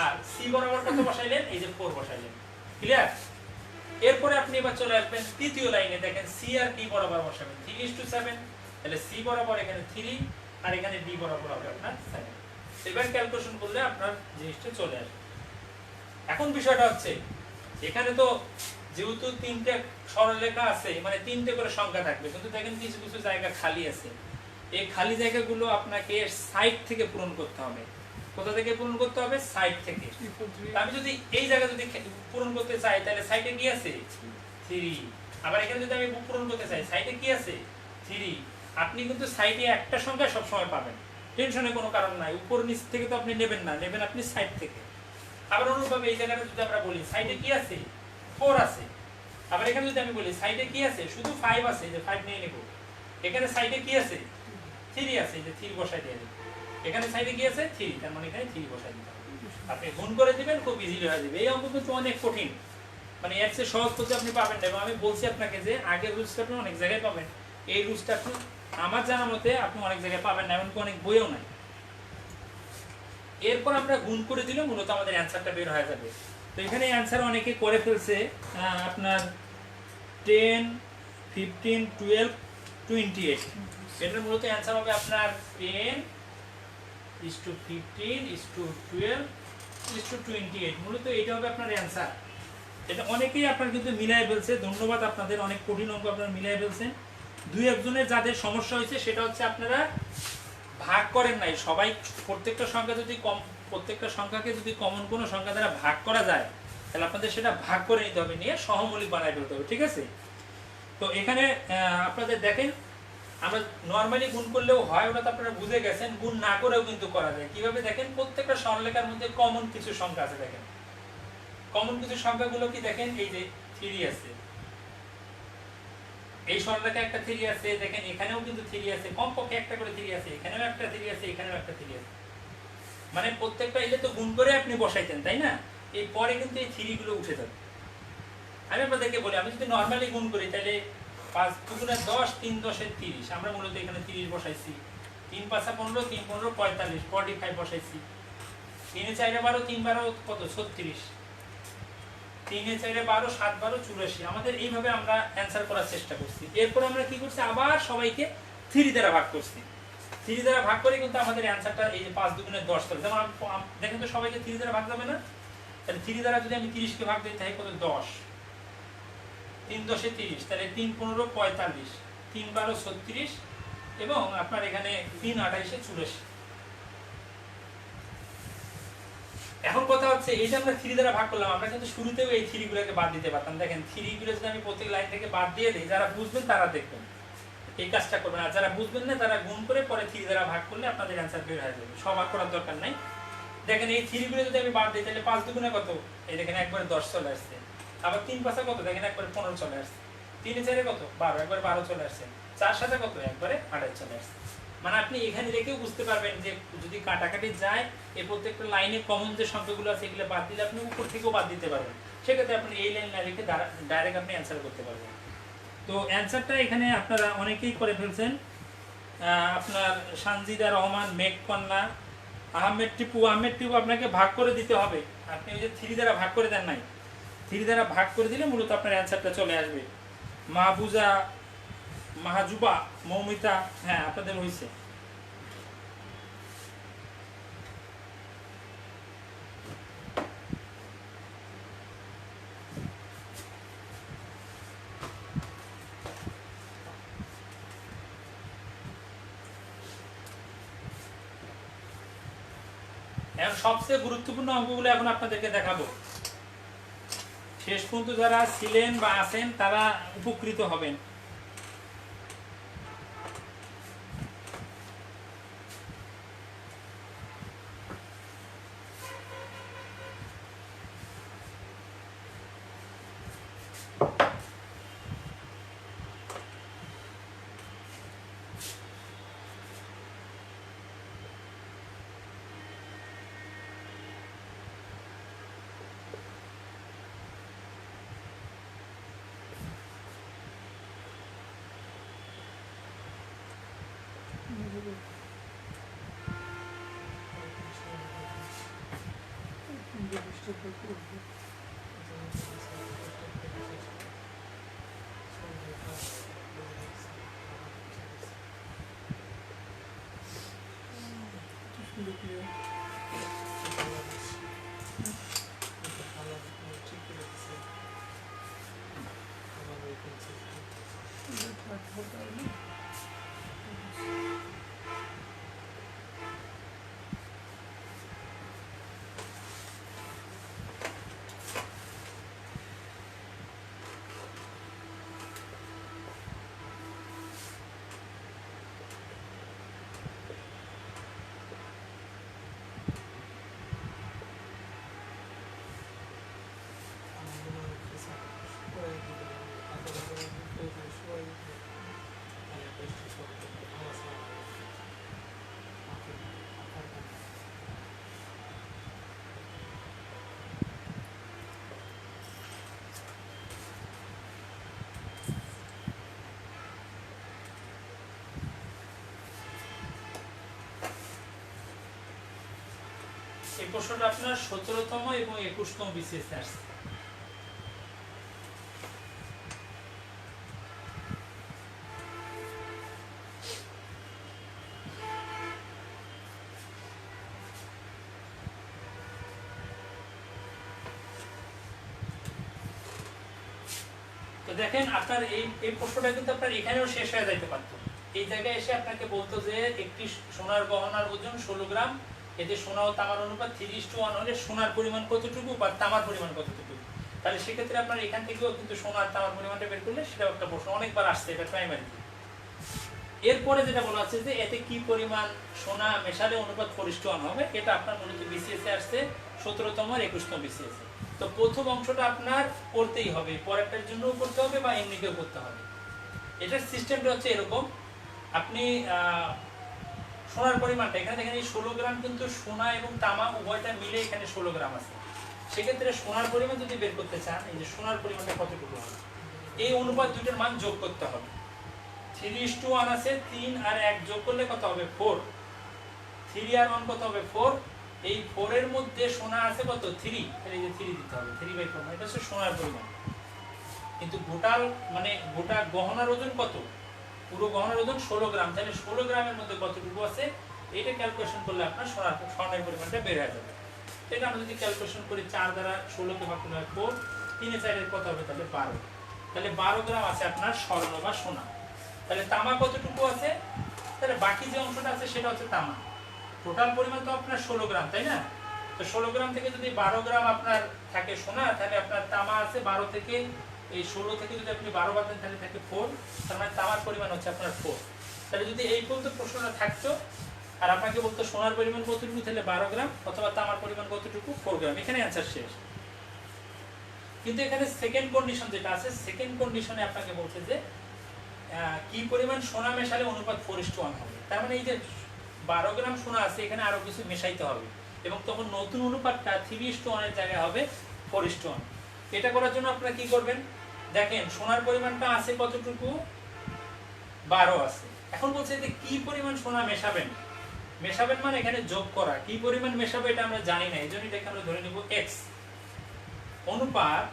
আর c বরাবর কত বসাইলেন, এই যে 4 বসাইলেন। ক্লিয়ার? এরপরে আপনি এবার চলে আসবেন তৃতীয় লাইনে। দেখেন c আর d বরাবর বসাবেন 3:7, তাহলে c বরাবর এখানে 3 আর এখানে d বরাবর হবে আপনার 7। এবার ক্যালকুলেশন করলে আপনার জিনিসটা চলে আসবে। এখন বিষয়টা হচ্ছে এখানে তো যেহেতু 3টে সরলরেখা আছে, মানে 3টে করে সংখ্যা থাকবে, কিন্তু দেখেন কিছু কিছু জায়গা খালি আছে। এই খালি জায়গাগুলো আপনাকে সাইড থেকে পূরণ করতে হবে। কোথা থেকে পূরণ করতে হবে? সাইড থেকে। আমি যদি এই জায়গা যদি পূরণ করতে চাই, তাহলে সাইডে কি আছে? 3। আবার এখানে যদি আমি পূরণ করতে চাই, সাইডে কি আছে? 3। আপনি কিন্তু সাইডে একটা সংখ্যা সব সময় পাবেন, টেনশনের কোনো কারণ নাই। উপর নিচ থেকে তো আপনি নেবেন না, নেবেন আপনি সাইড থেকে। আবার অনুরূপভাবে এই জায়গাটা যদি আমরা বলি সাইডে কি আছে? 4 আছে। আবার এখানে যদি আমি বলি সাইডে কি আছে? শুধু 5 আছে, যে 5 নিয়ে নেব। এখানে সাইডে কি আছে? 3 আছে, যে 3 বসাই দিয়ে দেব। এখানে সাইডে কি আছে? 3, তার মানে এখানে 3 বসাই দিতে হবে। আপনি গুণ করে দিবেন, খুব ইজিলি হয়ে যাবে। এই অঙ্ক কিন্তু অনেক কঠিন, মানে এর চেয়ে সহজ পদ্ধতি আপনি পাবেন না। এবং আমি বলছি আপনাকে যে আগের রুলসটা আপনি অনেক জায়গায় পাবেন, এই রুলসটা আপনি আমার জানা মতে আপনি অনেক জায়গায় পাবেন না, এমনকি অনেক বইও নাই। এরপর আমরা গুণ করে দিলে মূলত আমাদের অ্যান্সারটা বের হয়ে যাবে। তো এখানে অ্যান্সার অনেকে করে ফেলছে, আপনার 10, 15, 12, 28। এটার মূলত অ্যান্সার হবে আপনার 10:15:12:28। মূলত এটা হবে আপনার অ্যান্সার। এটা অনেকেই আপনার কিন্তু মিলাই ফেলছে, ধন্যবাদ আপনাদের, অনেক কঠিন অঙ্ক আপনারা মিলাই ফেলছেন। দুই একজনের যাদের সমস্যা হয়েছে সেটা হচ্ছে আপনারা ভাগ করেন নাই। সবাই প্রত্যেকটা সংখ্যাকে যদি কমন কোনো সংখ্যা দ্বারা ভাগ করা যায়, তাহলে আপনাদের সেটা ভাগ করে নিতে হবে, নিয়ে সহমৌলিক বানায় ফেলতে হবে। ঠিক আছে? তো এখানে আপনাদের দেখেন, আমরা নরমালি গুণ করলেও হয়, ওটা তো আপনারা বুঝে গেছেন। গুণ না করেও কিন্তু করা যায়। কিভাবে দেখেন, প্রত্যেকটা সরলরেখার মধ্যে কমন কিছু সংখ্যা আছে। দেখেন কমন কিছু সংখ্যাগুলো কি, দেখেন এই যে 3 আছে, এই সরলরেখা একটা 3 আছে। দেখেন এখানেও কিন্তু 3 আছে, কমপক্ষে একটা করে 3 আছে, এখানেও একটা 3 আছে, এখানেও একটা 3 আছে। মানে প্রত্যেকটা এলে তো গুণ করে আপনি বসাইতেন, তাই না? এই পরে কিন্তু এই 3 গুলো উঠে যাবে। আমি আপনাদেরকে বলি, আমি যদি নরমালি গুণ করি, তাহলে 5 দুগুণে 10, 3 10 30। আমরা মূলত এখানে 30 বসাইছি। 3 5 15, 3 15 45, 45 বসাইছি। 3 4 12, 3 12 কত? 36। 3 এ 4 এ 12, 7 12 84। আমাদের এইভাবে আমরা অ্যান্সার করার চেষ্টা করছি। এরপর আমরা কি করছি, আবার সবাইকে 3 দ্বারা ভাগ করছি। 3 দ্বারা ভাগ করে কিন্তু আমাদের অ্যান্সারটা এই যে 5 দুগুণে 10 করে। যেমন দেখেন তো সবাইকে 3 দ্বারা ভাগ যাবে না? তাহলে 3 দ্বারা যদি আমি 30 কে ভাগ দিই তাহলে কত? 10। 3 10 এ 30, তাহলে 3 15 45, 3 12 36 এবং আপনার এখানে 3 28 এ 84। এখন কথা হচ্ছে এই যে আমরা 3 দ্বারা ভাগ করলাম, আমরা কিন্তু শুরুতেও এই 3 গুলোকে বাদ দিতে পারতাম। দেখেন 3 গুলো যদি আমি প্রত্যেক লাইন থেকে বাদ দিয়ে দেই, যারা বুঝবেন তারা দেখবেন এই কাজটা করবেন, আর যারা বুঝবেন না তারা গুণ করে পরে 3 দ্বারা ভাগ করলে আপনাদের অ্যান্সার বের হয়ে যাবে। সব ভাগ করার দরকার নাই। দেখেন এই 3 গুলো যদি আমি বাদ দিই তাহলে 5 দুগুণে কত? এই দেখেন একবারে 10 চলে আসছে। আবার 3 5 কত? দেখেন একবারে 15 চলে আসছে। 3 এ 4 এ কত? 12, একবারে 12 চলে আসছে। 4 7 কত? একবারে 28 চলে আসছে। মানে আপনি এখানে রেখেও বুঝতে পারবেন যে যদি কাটাকাটি যায় এই প্রত্যেকটা লাইনে কমন যে সংখ্যাগুলো আছে এগুলো বাদ দিলে আপনি উপর থেকেও বাদ দিতে পারবেন। সেক্ষেত্রে আপনি এই লাইন না রেখে ডাইরেক্ট আপনি অ্যান্সার করতে পারবেন। তো অ্যান্সারটা এখানে আপনারা অনেকেই করে ফেলছেন। আপনার সানজিদা রহমান, মেঘকন্যা, আহমেদ টিপু আপনাকে ভাগ করে দিতে হবে। আপনি ওই যে 3 দ্বারা ভাগ করে দেন নাই, 3 দ্বারা ভাগ করে দিলে মূলত আপনার অ্যান্সারটা চলে আসবে। মাহবুজা, মাহাজুবা, মৌমিতা, হ্যাঁ আপনাদের হয়েছে। এখন সবচেয়ে গুরুত্বপূর্ণ অঙ্কগুলো এখন আপনাদেরকে দেখাবো। শেষ পর্যন্ত যারা ছিলেন বা আছেন তারা উপকৃত হবেন। এই প্রশ্নটা আপনার 17তম এবং 21তম বিসিএস আসছে। তো দেখেন আপনার এই প্রশ্নটা কিন্তু আপনার এখানেও শেষ হয়ে যাইতে পারতো। এই জায়গায় এসে আপনাকে বলতো যে একটি সোনার গহনার ওজন 16 গ্রাম, এতে সোনা ও তামার অনুপাত 3:1 হলে সোনার পরিমাণ কতটুকু বা তামার পরিমাণ কতটুকু। তাহলে সেক্ষেত্রে আপনার এখান থেকেও কিন্তু সোনা আর তামার পরিমাণটা বের করলে সেটাও একটা প্রশ্ন, অনেকবার আসছে এটা প্রাইমারি। এরপরে যেটা বলা হচ্ছে যে এতে কি পরিমাণ সোনা মেশালে অনুপাত 4:1 হবে, এটা আপনার মূলত বিসিএস এ আসছে 17তম আর 21তম বিসিএস এ। তো প্রথম অংশটা আপনার করতেই হবে, পরেরটার জন্যও করতে হবে বা এমনিতেও করতে হবে। এটার সিস্টেমটা হচ্ছে এরকম, আপনি সোনার পরিমাণটা এখানে দেখেন এই 16 গ্রাম কিন্তু সোনা এবং তামা উভয়টা মিলে এখানে 16 গ্রাম আছে। সেক্ষেত্রে সোনার পরিমাণ যদি বের করতে চান, এই যে সোনার পরিমাণটা কতটুকু হবে, এই অনুপাত দুইটার মান যোগ করতে হবে। 3:1 আছে, 3 আর 1 যোগ করলে কত হবে? 4। 3 আর 1 কত হবে? 4। এই 4 এর মধ্যে সোনা আছে কত 3, তাহলে এই যে 3 দিতে হবে 3/4, এটা হচ্ছে সোনার পরিমাণ। কিন্তু গোটা গহনার ওজন কত, পুরো গহনার ওজন 16 গ্রাম, তাহলে 16 গ্রামের মধ্যে কতটুকু আছে এটা ক্যালকুলেশন করলে আপনার স্বর্ণের পরিমাণটা বের হয়ে যাবে। এটা আমরা যদি ক্যালকুলেশন করি 4 দ্বারা 16 কে ভাগ করলে 4, 3 এর 4 এর কত হবে তাহলে 12, তাহলে 12 গ্রাম আছে আপনার স্বর্ণ বা সোনা। তাহলে তামা কতটুকু আছে, তাহলে বাকি যে অংশটা আছে সেটা হচ্ছে তামা। টোটাল পরিমাণ তো আপনার 16 গ্রাম, তাই না? তো 16 গ্রাম থেকে যদি 12 গ্রাম আপনার থাকে সোনা, তাহলে আপনার তামা আছে 12 থেকে, এই 16 থেকে যদি আপনি 12 বাদ দেন তাহলে থাকে 4, তার মানে তামার পরিমাণ হচ্ছে আপনার 4। তাহলে যদি এই পর্যন্ত প্রশ্নটা থাকতো আর আপনাকে বলতো সোনার পরিমাণ কতটুকু, তাহলে 12 গ্রাম, অথবা তামার পরিমাণ কতটুকু 4 গ্রাম, এখানে অ্যান্সার শেষ। কিন্তু এখানে সেকেন্ড কন্ডিশন যেটা আছে, সেকেন্ড কন্ডিশনে আপনাকে বলছে যে কি পরিমাণ সোনা মেশালে অনুপাত 4:1 হবে। তার মানে এই যে 12 গ্রাম সোনা আছে এখানে আরো কিছু মেশাইতে হবে, এবং তখন নতুন অনুপাতটা 3:1 এর জায়গায় হবে 4:1। এটা করার জন্য আপনারা কি করবেন, দেখেন সোনার পরিমাণটা আছে কতটুকু, 12 আছে। এখন বলছে যে কি পরিমাণ সোনা মেশাবেন, মেশাবেন মানে এখানে যোগ করা, কি পরিমাণ মেশাবে এটা আমরা জানি না, এই জন্য এটাকে আমরা ধরে নিব x অনুপাত।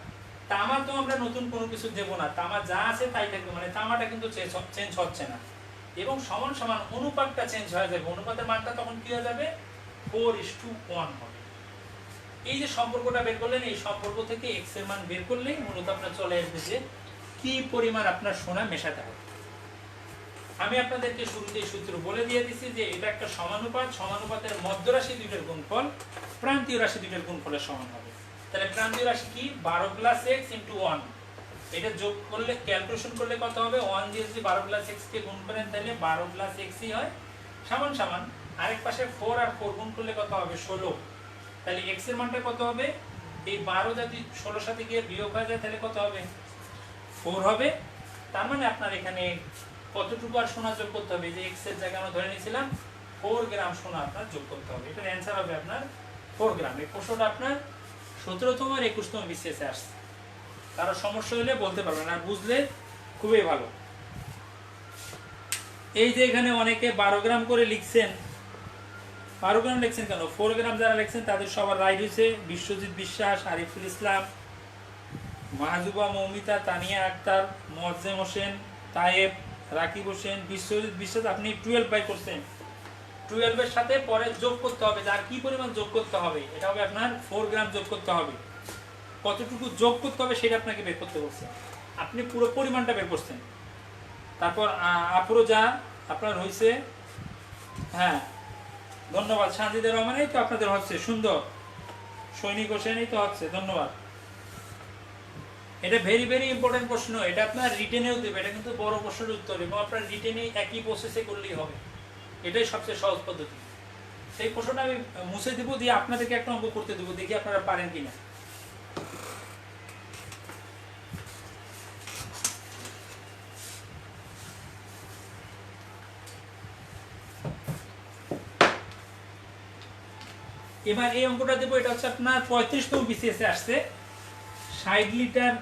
তামা তো আমরা নতুন কোনো কিছু দেব না, তামা যা আছে তাই থাকবে, মানে তামাটা কিন্তু চেঞ্জ হচ্ছে না, এবং সমান সমান অনুপাতটা চেঞ্জ হয়ে যাবে, অনুপাতের মানটা তখন কি হয়ে যাবে 4:1 হবে। এই যে সম্পর্কটা বের করলেন, এই সম্পর্ক থেকে x এর মান বের করলেই মূলত আপনার চলে আসবে যে কি পরিমাণ আপনার সোনা মেশাতে হবে। আমি আপনাদেরকে শুরুতেই সূত্র বলে দিয়ে দিছি যে এটা একটা সমানুপাত, সমানুপাতের মধ্যরাশি দুইটার গুণফল প্রান্তীয় রাশি দুইটার গুণফলের সমান হবে। তাহলে প্রান্তীয় রাশি কি 12 + x * 1, এটা যোগ করলে ক্যালকুলেশন করলে কত হবে, 1 দিয়ে যদি 12 + x কে গুণ করেন তাহলে 12 + x ই হয়, সমান সমান আরেক পাশে 4 আর 4 গুণ করলে কত হবে 16, তাহলে x এর মানটা কত হবে, এই 12 যদি 16 সাথে গিয়ে বিয়োগ হয়ে যায় তাহলে কত হবে 4 হবে। তার মানে আপনার এখানে কতটুকু আর সোনা যোগ করতে হবে, যে x এর জায়গায় আমরা ধরে নিয়েছিলাম 4 গ্রাম সোনা আপনার যোগ করতে হবে, এটার অ্যান্সার হবে আপনার 4 গ্রাম। এই প্রশ্নটা আপনার 17তম আর 21তম বিসিএস এ আসছে, কারো সমস্যা হলে বলতে পারবেন, আর বুঝলে খুবই ভালো। এই যে এখানে অনেকে 12 গ্রাম করে লিখছেন, 12 গ্রাম লিখছেন কেন, 4 গ্রাম যারা লিখছেন তাদের সবার রাইট হয়েছে, বিশ্বজিৎ বিশ্বাস, আরিফুল ইসলাম, মাহজুবা মৌমিতা, তানিয়া আক্তার, মোয়াজ্জেম হোসেন, তায়েব, রাকিব হোসেন, বিশ্বজিৎ বিশ্বাস, আপনি 12 বাই করছেন, 12 এর সাথে পরে যোগ করতে হবে, যার কি পরিমাণ যোগ করতে হবে, এটা হবে আপনার 4 গ্রাম যোগ করতে হবে, কতটুকু যোগ করতে হবে সেটা আপনাকে বের করতে বলছে, আপনি পুরো পরিমাণটা বের করছেন। তারপর আফরোজা আপনার হয়েছে, হ্যাঁ ধন্যবাদ, শান্তিদের রহমান, এই তো আপনাদের হচ্ছে সুন্দর, সৈনিক হোসেন এই তো হচ্ছে, ধন্যবাদ। এটা ভেরি ভেরি ইম্পর্টেন্ট প্রশ্ন, এটা আপনার রিটেনেও দেবে, এটা কিন্তু বড় প্রশ্নের উত্তর, এবং আপনার রিটেনে একই প্রসেসে করলেই হবে, এটাই সবচেয়ে সহজ পদ্ধতি। সেই প্রশ্নটা আমি মুছে দেবো, দিয়ে আপনাদেরকে একটা অঙ্ক করতে দেবো, দেখি আপনারা পারেন কিনা। এবার এই অঙ্কটা দেবো, এটা হচ্ছে আপনার 35তম বিসিএস এ আসছে, 60 লিটার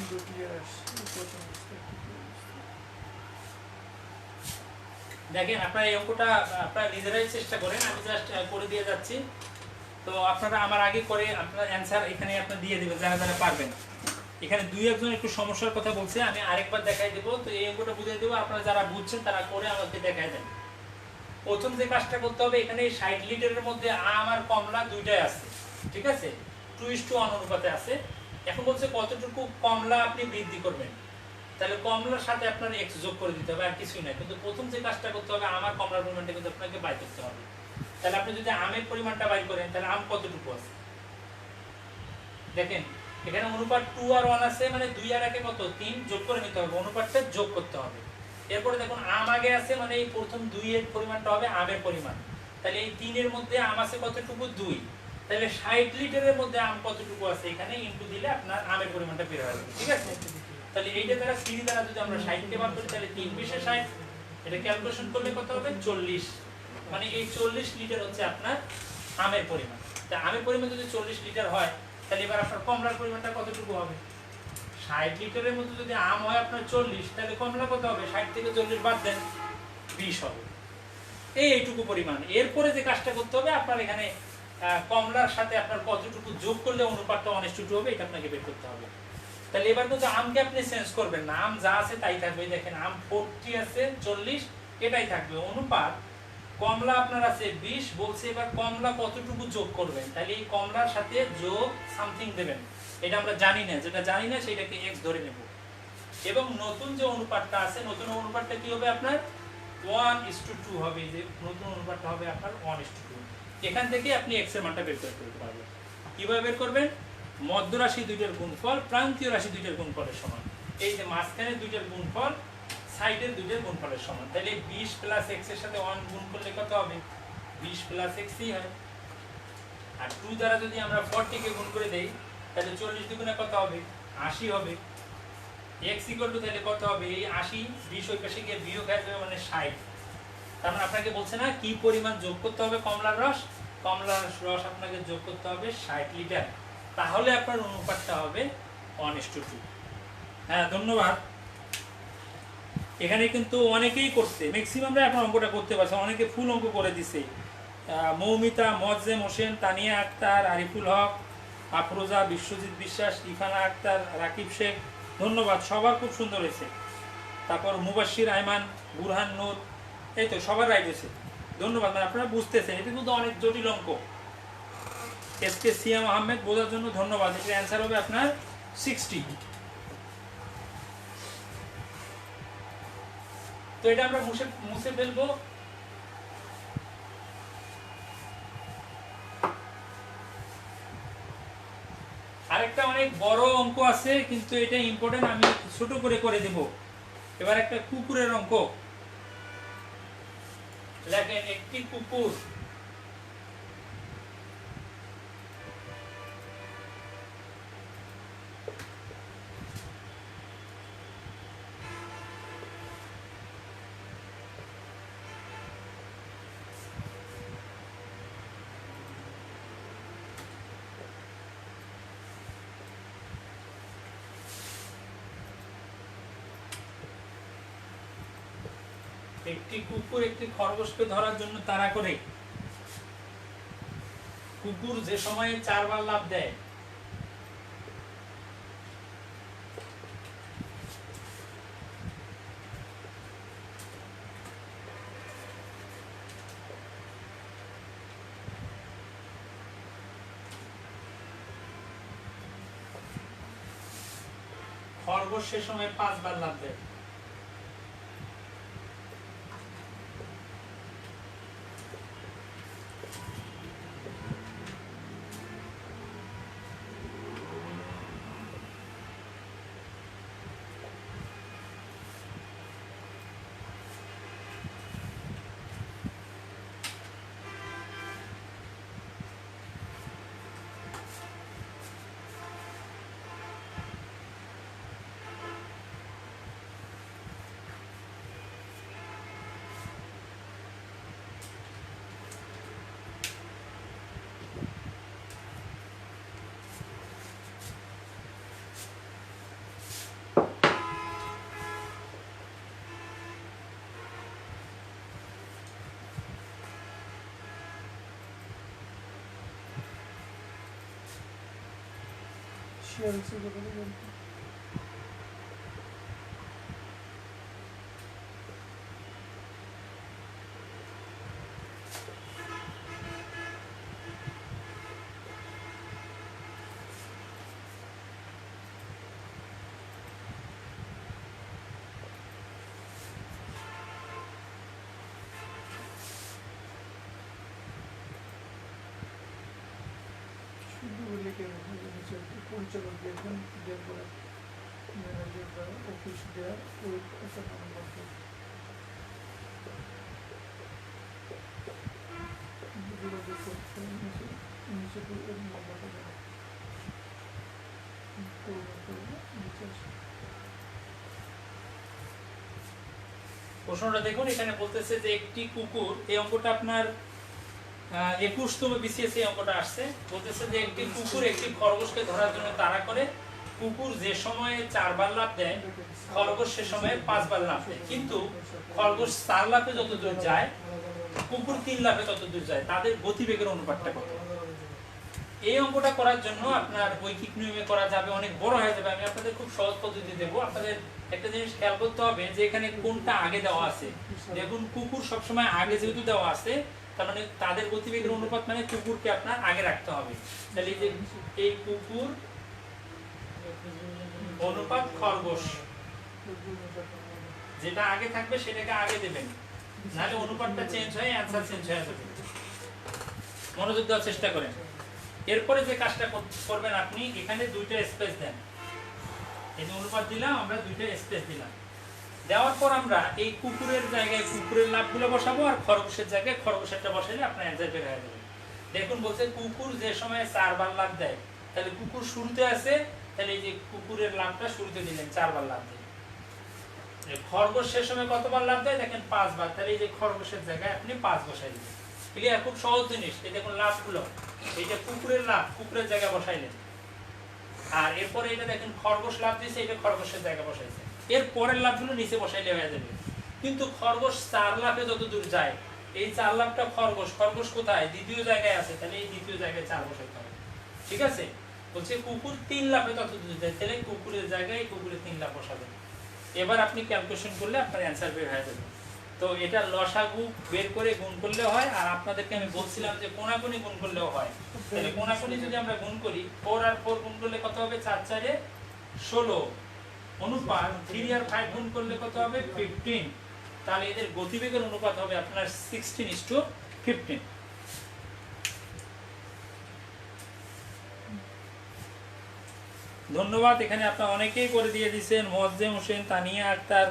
কিন্তু ক্লিয়ার আসছে প্রথম অবস্থায় কি অবস্থা। দেখেন আপনারা এই অঙ্কটা আপনারা নিজেরাই চেষ্টা করেন, আমি জাস্ট করে দিয়ে যাচ্ছি। তো আপনারা আমার আগে করে আপনারা অ্যান্সার এখানে আপনারা দিয়ে দিবেন যারা যারা পারবেন। এখানে দুই একজন একটু সমস্যার কথা বলছে, আমি আরেকবার দেখাই দেবো। তো এই অঙ্কটা বুঝিয়ে দেবো, আপনারা যারা বুঝছেন তারা করে আমাকে দেখাই দেন। প্রথম যে কাজটা করতে হবে, এখানে 60 লিটারের মধ্যে আম আর কমলা দুইটাই আছে, ঠিক আছে, 2:1 অনুপাতে আছে। এখন বলছে কতটুকু কমলা আপনি বৃদ্ধি করবেন, তাহলে কমলার সাথে আপনার x যোগ করে দিতে হবে, আর কিছুই না। কিন্তু প্রথম যে কাজটা করতে হবে, আমার কমলার পরিমাণটা কিন্তু আপনাকে বাইর করতে হবে। তাহলে আপনি যদি আমের পরিমাণটা বাইর করেন, তাহলে আম কতটুকু আছে দেখেন, এখানে অনুপাত 2 আর 1 আছে, মানে 2 আর 1 কত 3, যোগ করে নিতে হবে, অনুপাতটা যোগ করতে হবে। এরপরে দেখুন আম আগে আছে, মানে এই প্রথম 2 এর পরিমাণটা হবে আমের পরিমাণ। তাহলে এই 3 এর মধ্যে আম আছে কতটুকু 2, তাহলে 60 লিটারের মধ্যে আম কতটুকু আছে এখানে ইনটু দিলে আপনার আমের পরিমাণটা বের হয়ে যাবে, ঠিক আছে। তাহলে এইটা দ্বারা সিরি দ্বারা যদি আমরা 60 কে ভাগ করি, তাহলে 3 বিশে 60, এটা ক্যালকুলেশন করলে কত হবে 40, মানে এই 40 লিটার হচ্ছে আপনার আমের পরিমাণ। তা আমের পরিমাণ যদি 40 লিটার হয়, তাহলে এবার আপনার কমলার পরিমাণটা কতটুকু হবে, 60 লিটারের মধ্যে যদি আম হয় আপনার 40, তাহলে কমলা কত হবে, 60 থেকে 40 বাদ দেন 20 হবে, এইটুকু পরিমাণ। এরপরে যে কাজটা করতে হবে, আপনার এখানে কমলার সাথে আপনার কতটুকু যোগ করলে অনুপাতটা 1:2 হবে, এটা আপনাকে বের করতে হবে। তাহলে এবার কিন্তু আমকে আপনি চেঞ্জ করবেন না, আম যা আছে তাই থাকবে। দেখেন আম 40 আছে, 40 এটাই থাকবে। অনুপাত কমলা আপনার আছে 20, বলছে এবার কমলা কতটুকু যোগ করবেন, তাহলে এই কমলার সাথে যোগ সামথিং দেবেন, এটা আমরা জানি না, যেটা জানি না সেটাকে x ধরে নেব। এবং নতুন যে অনুপাতটা আছে, নতুন অনুপাতটা কি হবে আপনার 1:2 হবে, যে নতুন অনুপাতটা হবে আপনার 1:2। এখান থেকে আপনি x এর মানটা বের করতে পারবেন। কিভাবে বের করবেন, মধ্য রাশি দুইটার গুণফল প্রান্তীয় রাশি দুইটার গুণফলের সমান। এই যে মাঝখানে দুইটার গুণফল সাইডের দুইটার গুণফলের সমান। তাহলে 20 প্লাস x এর সাথে 1 গুণ করলে কত হবে, 20 প্লাস x ই হয়। আর 2 দ্বারা যদি আমরা 40 কে গুণ করে দেই, তাহলে 40 দুগুণে কত হবে, 80 হবে। x ইকুয়াল টু তাহলে কত হবে, এই 80 20 ওই পাশে গিয়ে বিয়োগ হয়ে যাবে, মানে 60। তার মানে আপনাকে বলছে না কি পরিমাণ যোগ করতে হবে কমলার রস, কমলার রস আপনাকে যোগ করতে হবে 60 লিটার, তাহলে আপনার অনুপাতটা হবে 1:2। হ্যাঁ ধন্যবাদ। এখানে কিন্তু অনেকেই করছে, ম্যাক্সিমামরা এখন অঙ্কটা করতে পারছে, অনেকে ফুল অঙ্ক করে দিছে। মৌমিতা, মজেম হোসেন, তানিয়া আক্তার, আরিফুল হক, আফরোজা, বিশ্বজিৎ বিশ্বাস, ইফানা আক্তার, রাকিব শেখ, ধন্যবাদ, সবার খুব সুন্দর হয়েছে। তারপর মুবাশির আইমান, বুরহান নূর, এই তো সবার রাইট হয়েছে, ধন্যবাদ। মানে আপনারা বুঝতেছেন, এটা কিন্তু অনেক জটিল অঙ্ক। এসকে সিয়াম আহমেদ, বোঝার জন্য ধন্যবাদ। এটার অ্যান্সার হবে আপনার 60। তো এটা আমরা মুছে ফেলবো। আরেকটা অনেক বড় অঙ্ক আছে, কিন্তু এটা ইম্পর্টেন্ট, আমি ছোট করে করে দেব। এবার একটা কুকুরের অঙ্ক লেখেন, একটি কুকুর একটি খরগোশকে ধরার জন্য তাড়া করে। কুকুর যে সময়ে 4 বার লাফ দেয়, খরগোশ সে সময় 5 বার লাফ দেয়। বেরোচ্ছে কোথায় বেরোচ্ছে। শুধু বলে কেন নিচে পরিচালক দেখবেন দেওয়ার পরে ম্যানেজার বা অফিস দেওয়ার ওই একটা নাম্বার যোগাযোগ করতে নিচে নিচে নাম্বারটা দেওয়া নিচে আসে। প্রশ্নটা দেখুন, এখানে বলতেছে যে একটি কুকুর, এই অঙ্কটা আপনার 21তম বিসিএস এই অঙ্কটা আসছে। বলতেছে যে একটি কুকুর একটি খরগোশকে ধরার জন্য তাড়া করে। কুকুর যে সময়ে 4 বার লাফ দেয়, খরগোশ সে সময়ে 5 বার লাফ দেয়, কিন্তু খরগোশ 4 লাফে যত দূর যায়, কুকুর 3 লাফে তত দূর যায়, তাদের গতিবেগের অনুপাতটা কত? এই অঙ্কটা করার জন্য আপনার ঐকিক নিয়মে করা যাবে, অনেক বড় হয়ে যাবে। আমি আপনাদের খুব সহজ পদ্ধতি দেবো। আপনাদের একটা জিনিস খেয়াল করতে হবে যে এখানে কোনটা আগে দেওয়া আছে। দেখুন, কুকুর সবসময় আগে যেহেতু দেওয়া আছে, তার মানে তাদের গতিবেগের অনুপাত মানে কুকুরকে আপনার আগে রাখতে হবে। তাহলে এই যে এই কুকুর অনুপাত খরগোশ, যেটা আগে থাকবে সেটাকে আগে দেবেন, নাহলে অনুপাতটা চেঞ্জ হয়ে অ্যানসার চেঞ্জ হয়ে যাবে। মনোযোগ দেওয়ার চেষ্টা করেন। এরপরে যে কাজটা করবেন, আপনি এখানে দুইটা স্পেস দেন। এই যে অনুপাত দিলাম, আমরা দুইটা স্পেস দিলাম। দেওয়ার পর আমরা এই কুকুরের জায়গায় কুকুরের লাভগুলো বসাবো, আর খরগোশের জায়গায় খরগোশেরটা বসাইলে আপনার অ্যান্সার বের হয়ে যাবে। দেখুন, বলছে কুকুর যে সময় 4 বার লাভ দেয়, তাহলে কুকুর শুরুতে আছে, তাহলে এই যে কুকুরের লাভটা শুরুতে দিলেন, 4 বার লাভ দেয়। খরগোশ সে সময় কতবার লাভ দেয় দেখেন, 5 বার, তাহলে এই যে খরগোশের জায়গায় আপনি 5 বসাই দিবেন। ক্লিয়ার? খুব সহজ জিনিস। এই দেখুন লাভগুলো, এইটা কুকুরের লাভ, কুকুরের জায়গায় বসাইলেন। আর এরপরে এটা দেখেন খরগোশ লাভ দিয়েছে, এটা খরগোশের জায়গায় বসাইছে। এর পরের লাভগুলো নিচে বসাইলে হয়ে যাবে। কিন্তু খরগোশ 4 লাফে যত দূর যায়, এই 4 লাফটা খরগোশ, খরগোশ কোথায়? দ্বিতীয় জায়গায় আছে, তাহলে এই দ্বিতীয় জায়গায় 4 বসাইতে হবে। ঠিক আছে? বলছে কুকুর 3 লাফে তত দূর যায়, তাহলে কুকুরের জায়গায় কুকুরে 3 লাফ বসাবেন। এবার আপনি ক্যালকুলেশন করলে আপনার অ্যান্সার বের হয়ে যাবে। তো এটা লসাগু বের করে গুণ করলে হয়, আর আপনাদেরকে আমি বলছিলাম যে কোনাকুনি গুণ করলেও হয়। তাহলে কোনাকুনি যদি আমরা গুণ করি, 4 আর 4 গুণ করলে কত হবে? 4 4 16 অনুপাত 3 আর 5 গুণ করলে কত হবে? 15। তাহলে এদের গতিবেগের অনুপাত হবে আপনার 16:15। ধন্যবাদ। এখানে আপনারা অনেকেই করে দিয়ে দিয়েছেন। মোয়াজ্জেম হোসেন, তানিয়া আক্তার,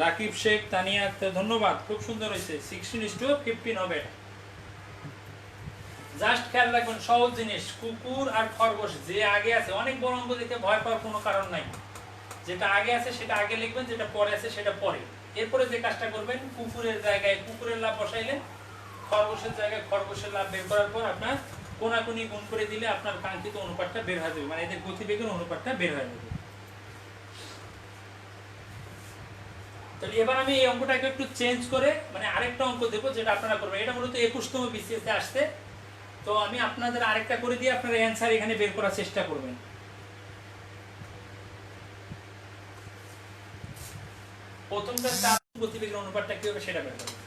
রাকিব শেখ, তানিয়া আক্তার, ধন্যবাদ। খুব সুন্দর হয়েছে। 16:15 হবে। জাস্ট খেয়াল রাখবেন, সহজ জিনিস। কুকুর আর খরগোশ যে আগে আছে, অনেক বড় অঙ্ক দেখে ভয় পাওয়ার কোনো কারণ নাই। যেটা আগে আছে সেটা আগে লিখবেন, যেটা পরে আছে সেটা পরে। এরপরে যে কাজটা করবেন, কুকুরের জায়গায় কুকুরের লাভ বসাইলেন, খরগোশের জায়গায় খরগোশের লাভ বের করার পর আপনার কোনাকুনি গুণ করে দিলে আপনার কাঙ্ক্ষিত অনুপাতটা বের হয়ে যাবে, মানে এদের গতিবেগের অনুপাতটা বের হয়ে যাবে। তাহলে এবার আমি এই অঙ্কটাকে একটু চেঞ্জ করে মানে আরেকটা অঙ্ক দেবো, যেটা আপনারা করবেন। এটা মূলত 21তম বিসিএস এ আসছে। তো আমি আপনাদের আরেকটা করে দিয়ে আপনারা অ্যান্সার এখানে বের করার চেষ্টা করবেন। প্রথমটা চাপ গতিবেগের অনুপাতটা কি হবে সেটা বের করবেন।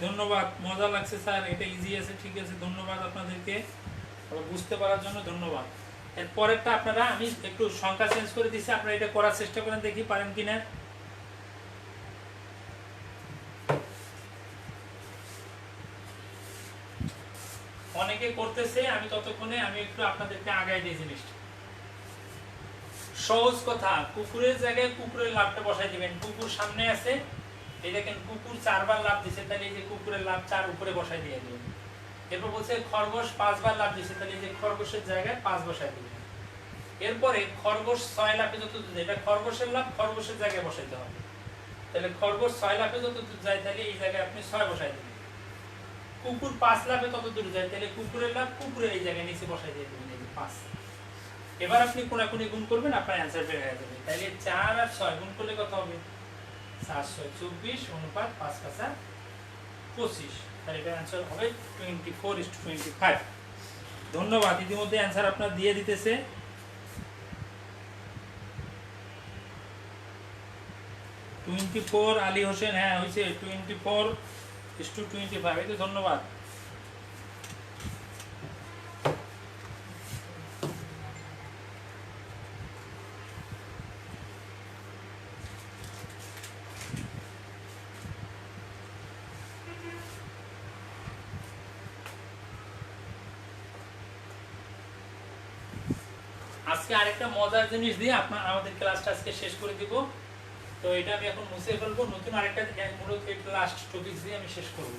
ধন্যবাদ, মজা লাগছে স্যার, এটা ইজি আছে। ঠিক আছে, ধন্যবাদ আপনাদেরকে বুঝতে পারার জন্য, ধন্যবাদ। এর পরেরটা আপনারা আমি একটু সংখ্যা চেঞ্জ করে দিচ্ছি, আপনারা এটা করার চেষ্টা করেন, দেখি পারেন কিনা। অনেকে করতেছে, আমি ততক্ষণে আমি একটু আপনাদেরকে আগায় দিই জিনিসটা। সহজ কথা, কুকুরের জায়গায় কুকুরের লাভটা বসাই দিবেন। কুকুর সামনে আছে, এই দেখেন কুকুর 4 বার লাফ দিছে, তাহলে এই যে কুকুরের লাফ 4 উপরে বসাই দিয়ে দিবেন। এরপর বলছে খরগোশ 5 বার লাফ দিছে, তাহলে এই যে খরগোশের জায়গায় 5 বসাই দিবেন। এরপরে খরগোশ 6 লাফে যত দূর যায়, এটা খরগোশের লাফ খরগোশের জায়গায় বসাইতে হবে। তাহলে খরগোশ 6 লাফে যত দূর যায়, তাহলে এই জায়গায় আপনি 6 বসাই দিবেন। কুকুর 5 লাফে তত দূর যায়, তাহলে কুকুরের লাফ কুকুরের এই জায়গায় নিচে বসাই দিয়ে দিবেন, এই যে 5। এবার আপনি কোনাকুনি গুণ করবেন, আপনার অ্যান্সার বের হয়ে যাবে। তাহলে 4 আর 6 গুণ করলে কত হবে? 4 6 24 অনুপাত 5 5 25। তাহলে এটা অ্যান্সার হবে 24:25। ধন্যবাদ। ইতিমধ্যে অ্যান্সার আপনার দিয়ে দিতেছে। আলী হোসেন, হ্যাঁ হয়েছে 24:25। এই তো, ধন্যবাদ। আজকে আরেকটা মজার জিনিস দিয়ে আমাদের ক্লাসটা আজকে শেষ করে দিব। তো এটা আমি এখন মুছে ফেলবো, নতুন আরেকটা মূলত লাস্ট টপিক দিয়ে আমি শেষ করব।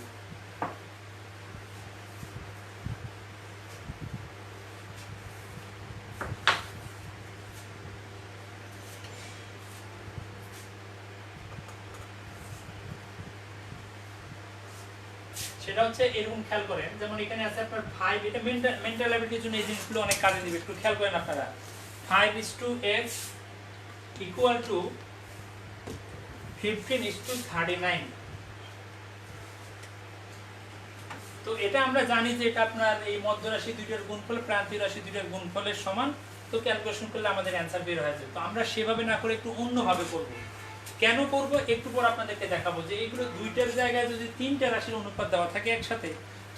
সেটা হচ্ছে এরকম, খেয়াল করেন, যেমন এখানে আছে আপনার 5, এটা মেন্টাল অ্যাবিলিটির জন্য এই জিনিসগুলো অনেক কাজে দিবে, একটু খেয়াল করেন আপনারা। 5:x equal to 15:39। তো এটা আমরা জানি যে এটা আপনার এই মধ্য রাশি দুইটার গুণফল প্রান্তীয় রাশি দুইটার গুণফলের সমান। তো ক্যালকুলেশন করলে আমাদের অ্যান্সার বের হয়ে যাবে। তো আমরা সেভাবে না করে একটু অন্যভাবে করব। কেন করব একটু পর আপনাদেরকে দেখাবো, যে এইগুলো দুইটার জায়গায় যদি 3টা রাশির অনুপাত দেওয়া থাকে একসাথে,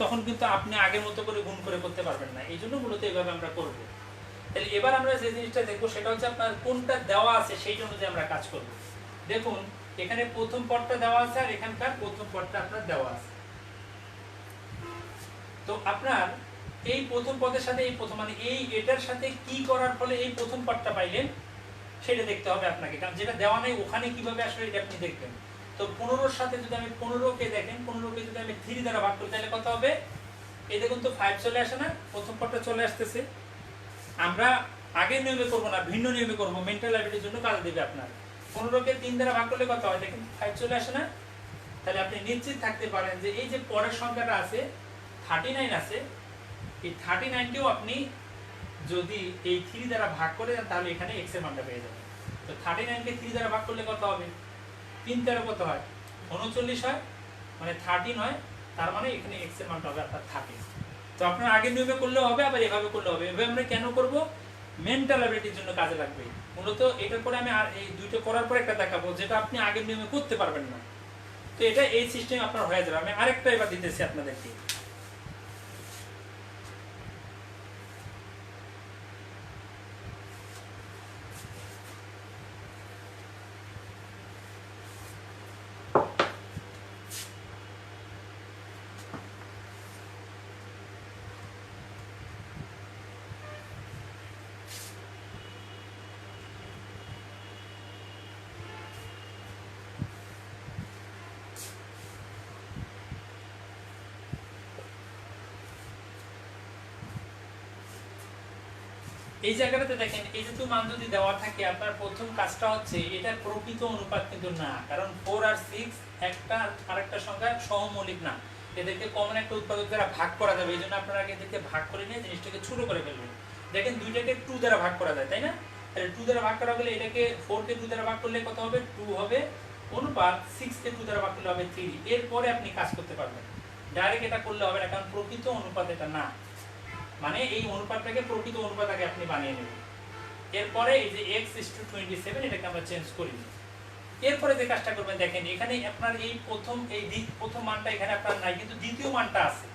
তখন কিন্তু আপনি আগের মতো করে গুণ করে করতে পারবেন না। এই জন্য মূলত এইভাবে আমরা করব। তাহলে এবার আমরা যে জিনিসটা দেখবো সেটা হচ্ছে আপনার কোনটা দেওয়া আছে সেই অনুযায়ী আমরা কাজ করব। দেখুন এখানে প্রথম পদটা দেওয়া আছে আর এখানকার প্রথম পদটা আপনার দেওয়া আছে। তো আপনার এই প্রথম পদের সাথে এই প্রথম, মানে এটার সাথে কি করার ফলে এই প্রথম পদটা পাইলেন সেটা দেখতে হবে আপনাকে, কারণ যেটা দেওয়া নেই ওখানে কিভাবে আসলে এটা আপনি দেখবেন। তো 15-র সাথে যদি আমি 15কে দেখেন, 15কে যদি আমি 3 দ্বারা ভাগ করি তাহলে কত হবে? এই দেখুন তো 5 চলে আসে না, প্রথম পদটা চলে আসতেছে। আমরা আগের নিয়মে করব না, ভিন্ন নিয়মে করব, মেন্টাল অ্যাবিলিটির জন্য কাজ দেবে আপনার। 15কে 3 দ্বারা ভাগ করলে কত হয়? দেখেন 5 চলে আসে না। তাহলে আপনি নিশ্চিত থাকতে পারেন যে এই যে পরের সংখ্যাটা আছে 39 আছে, এই 39কেও আপনি যদি এই 3 দ্বারা ভাগ করে দেন তাহলে এখানে x এর মানটা পেয়ে যাবেন। তো 39কে 3 দ্বারা ভাগ করলে কত হবে? 3 দ্বারা কত হয়? 39 হয়, মানে 13 হয়। তার মানে এখানে x এর মানটা হবে আপনার 30। তো আপনার আগের নিয়মে করলেও হবে, আবার এভাবে করলেও হবে। এভাবে আমরা কেন করব? মেন্টাল অ্যাবিলিটির জন্য কাজে লাগবে। মূলত এটার পরে আমি আর এই দুইটা করার পরে একটা দেখাবো যেটা আপনি আগের নিয়মে করতে পারবেন না। তো এটা এই সিস্টেম আপনার হয়ে যাবে। আমি আরেকটা এবার দিতেছি আপনাদেরকে। এই জায়গাটাতে দেখেন এই যে মান যদি দেওয়া থাকে, আপনার প্রথম কাজটা হচ্ছে এটার প্রকৃত অনুপাত কিন্তু না, কারণ 4 আর 6 একটা আরেকটা সংখ্যা সহমৌলিক না, এদেরকে কমন একটা উৎপাদক দ্বারা ভাগ করা যাবে। এই জন্য আপনারা আগে এদেরকে ভাগ করে নিয়ে জিনিসটাকে ছোট করে ফেলবেন। দেখেন দুইটাকে 2 দ্বারা ভাগ করা যায়, তাই না? তাহলে 2 দ্বারা ভাগ করা গেলে এটাকে 4 কে 2 দ্বারা ভাগ করলে কত হবে? 2 হবে, অনুপাত 6 কে 2 দ্বারা ভাগ করলে হবে 3। এরপরে আপনি কাজ করতে পারবেন। ডাইরেক্ট এটা করলে হবে না, কারণ প্রকৃত অনুপাত এটা না, মানে এই অনুপাতটাকে প্রকৃত অনুপাত আগে আপনি বানিয়ে নেবেন। এরপরে এই যে x:27 এটাকে আমরা চেঞ্জ করি। এরপরে যে কাজটা করবেন, দেখেন এখানে আপনার এই প্রথম মানটা এখানে আপনার নাই, কিন্তু দ্বিতীয় মানটা আছে।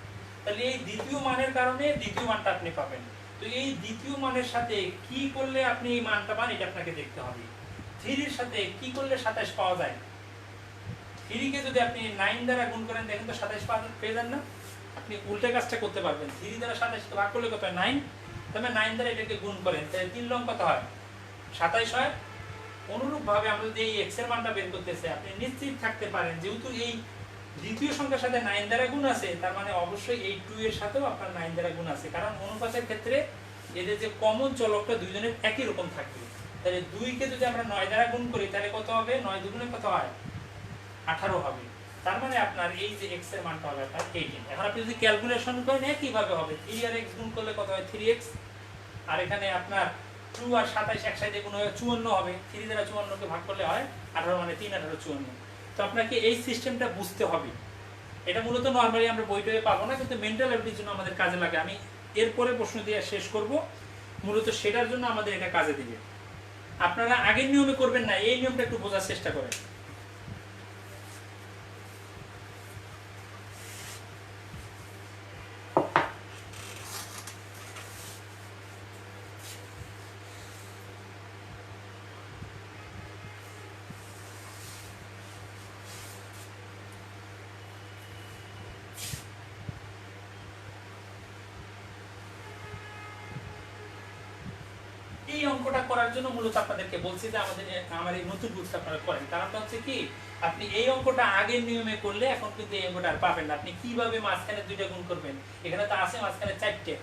তাহলে এই দ্বিতীয় মানের কারণে দ্বিতীয় মানটা আপনি পাবেন। তো এই দ্বিতীয় মানের সাথে কি করলে আপনি এই মানটা পান এটা আপনাকে দেখতে হবে। 3 এর সাথে কি করলে 27 পাওয়া যায়? 3 কে যদি আপনি 9 দ্বারা গুণ করেন, দেখেন তো 27 পেয়ে যান না? আপনি উল্টা কাজটা করতে পারবেন। 3 দ্বারা 27 ভাগ করলে কত হয়? 9। তবে 9 দ্বারা এটাকে গুণ করেন, তাহলে 3 লং কত হয়? 27 হয়। অনুরূপভাবে আমরা যদি এই এক্স এর মানটা বের করতেছে, আপনি নিশ্চিত থাকতে পারেন যেহেতু এই দ্বিতীয় সংখ্যার সাথে 9 দ্বারা গুণ আছে, তার মানে অবশ্যই এই 2 এর সাথেও আপনার 9 দ্বারা গুণ আছে, কারণ অনুপাতের ক্ষেত্রে এদের যে কমন চলকটা দুইজনের একই রকম থাকবে। তাহলে 2 কে যদি আমরা 9 দ্বারা গুণ করি তাহলে কত হবে? 9 দুগুণে কত হয়? 18 হবে। তার মানে আপনার এই যে x এর মানটা হবে আপনার 18। এখন আপনি যদি ক্যালকুলেশন করেন কিভাবে হবে? 3 আর x গুণ করলে কত হয়? 3x। আর এখানে আপনার 2 আর 27 একসাথে গুণ হয়ে 54 হবে। 3 দ্বারা 54 কে ভাগ করলে হয় 18, মানে 3 18 54। তো আপনাকে এই সিস্টেমটা বুঝতে হবে। এটা মূলত নরমালি আমরা বইটয়ে পাবো না, কিন্তু মেন্টাল অ্যাবিলিটির জন্য আমাদের কাজে লাগে। আমি এরপরে প্রশ্ন দিয়ে শেষ করব, মূলত সেটার জন্য আমাদের এটা কাজে দিবে। আপনারা আগের নিয়মে করবেন না, এই নিয়মটা একটু বোঝার চেষ্টা করেন। এই অঙ্কটা করার জন্য মূলত আপনাদেরকে বলছি যে আমার এই নতুন রুলসটা আপনারা করেন। কারণটা হচ্ছে কি, আপনি এই অঙ্কটা আগের নিয়মে করলে এখন কিন্তু এই অঙ্কটা আর পাবেন না। আপনি কিভাবে মাঝখানে 2টা গুণ করবেন? এখানে তো আছে মাঝখানে 4টে,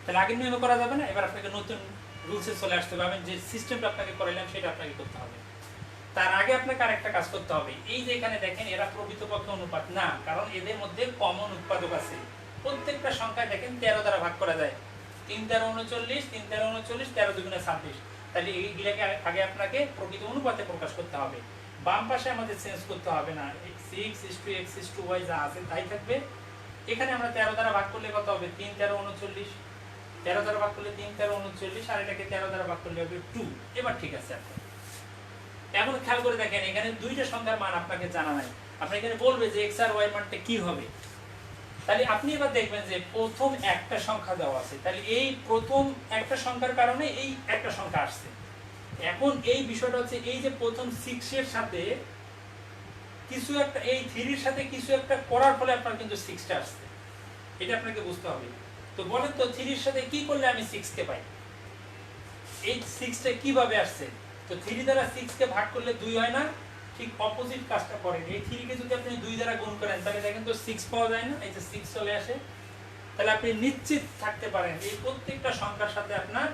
তাহলে আগের নিয়মে করা যাবে না। এবার আপনাকে নতুন রুলসে চলে আসতে হবে। আমি যে সিস্টেমটা আপনাকে করাইলাম সেটা আপনাকে করতে হবে। তার আগে আপনাকে আরেকটা কাজ করতে হবে। এই যে এখানে দেখেন এরা প্রকৃতপক্ষে অনুপাত না, কারণ এদের মধ্যে কমন উৎপাদক আছে। প্রত্যেকটা সংখ্যায় দেখেন 13 দ্বারা ভাগ করা যায়। 3 13 39, 3 13 39, 13 দুগুণে 26। তাহলে এইগুলোকে আগে আপনাকে প্রকৃত অনুপাতে প্রকাশ করতে হবে। বাম পাশে আমাদের চেঞ্জ করতে হবে না, 6:x:y যা আছে তাই থাকবে। এখানে আমরা 13 দ্বারা ভাগ করলে কত হবে? 3 13 39। 13 দ্বারা ভাগ করলে 3 13 39, আর এটাকে 13 দ্বারা ভাগ করলে হবে 2। এবার ঠিক আছে। এখন খেয়াল করে দেখেন, এখানে দুইটা সংখ্যার মান আপনাকে জানা নাই। আপনি এখানে বলবে যে x আর y মানটা কি হবে। তাহলে আপনি এবার দেখবেন যে প্রথম একটা সংখ্যা দেওয়া আছে, তাহলে এই প্রথম একটা সংখ্যার কারণে এই একটা সংখ্যা আসছে। এখন এই বিষয়টা হচ্ছে, এই যে প্রথম 6 এর সাথে কিছু একটা, এই 3 এর সাথে কিছু একটা করার ফলে আপনার কিন্তু 6টা আসছে। এটা আপনাকে বুঝতে হবে। তো বলেন তো 3 এর সাথে কি করলে আমি 6 কে পাই? এই 6টা কিভাবে আসছে? তো 3 দ্বারা 6 কে ভাগ করলে 2 হয় না? ঠিক অপোজিট কাজটা করেন। এই 3 কে যদি আপনি 2 দ্বারা গুণ করেন তাহলে দেখেন তো 6 পাওয়া যায় না? এই যে 6 চলে আসে। তাহলে আপনি নিশ্চিত থাকতে পারেন এই প্রত্যেকটা সংখ্যার সাথে আপনার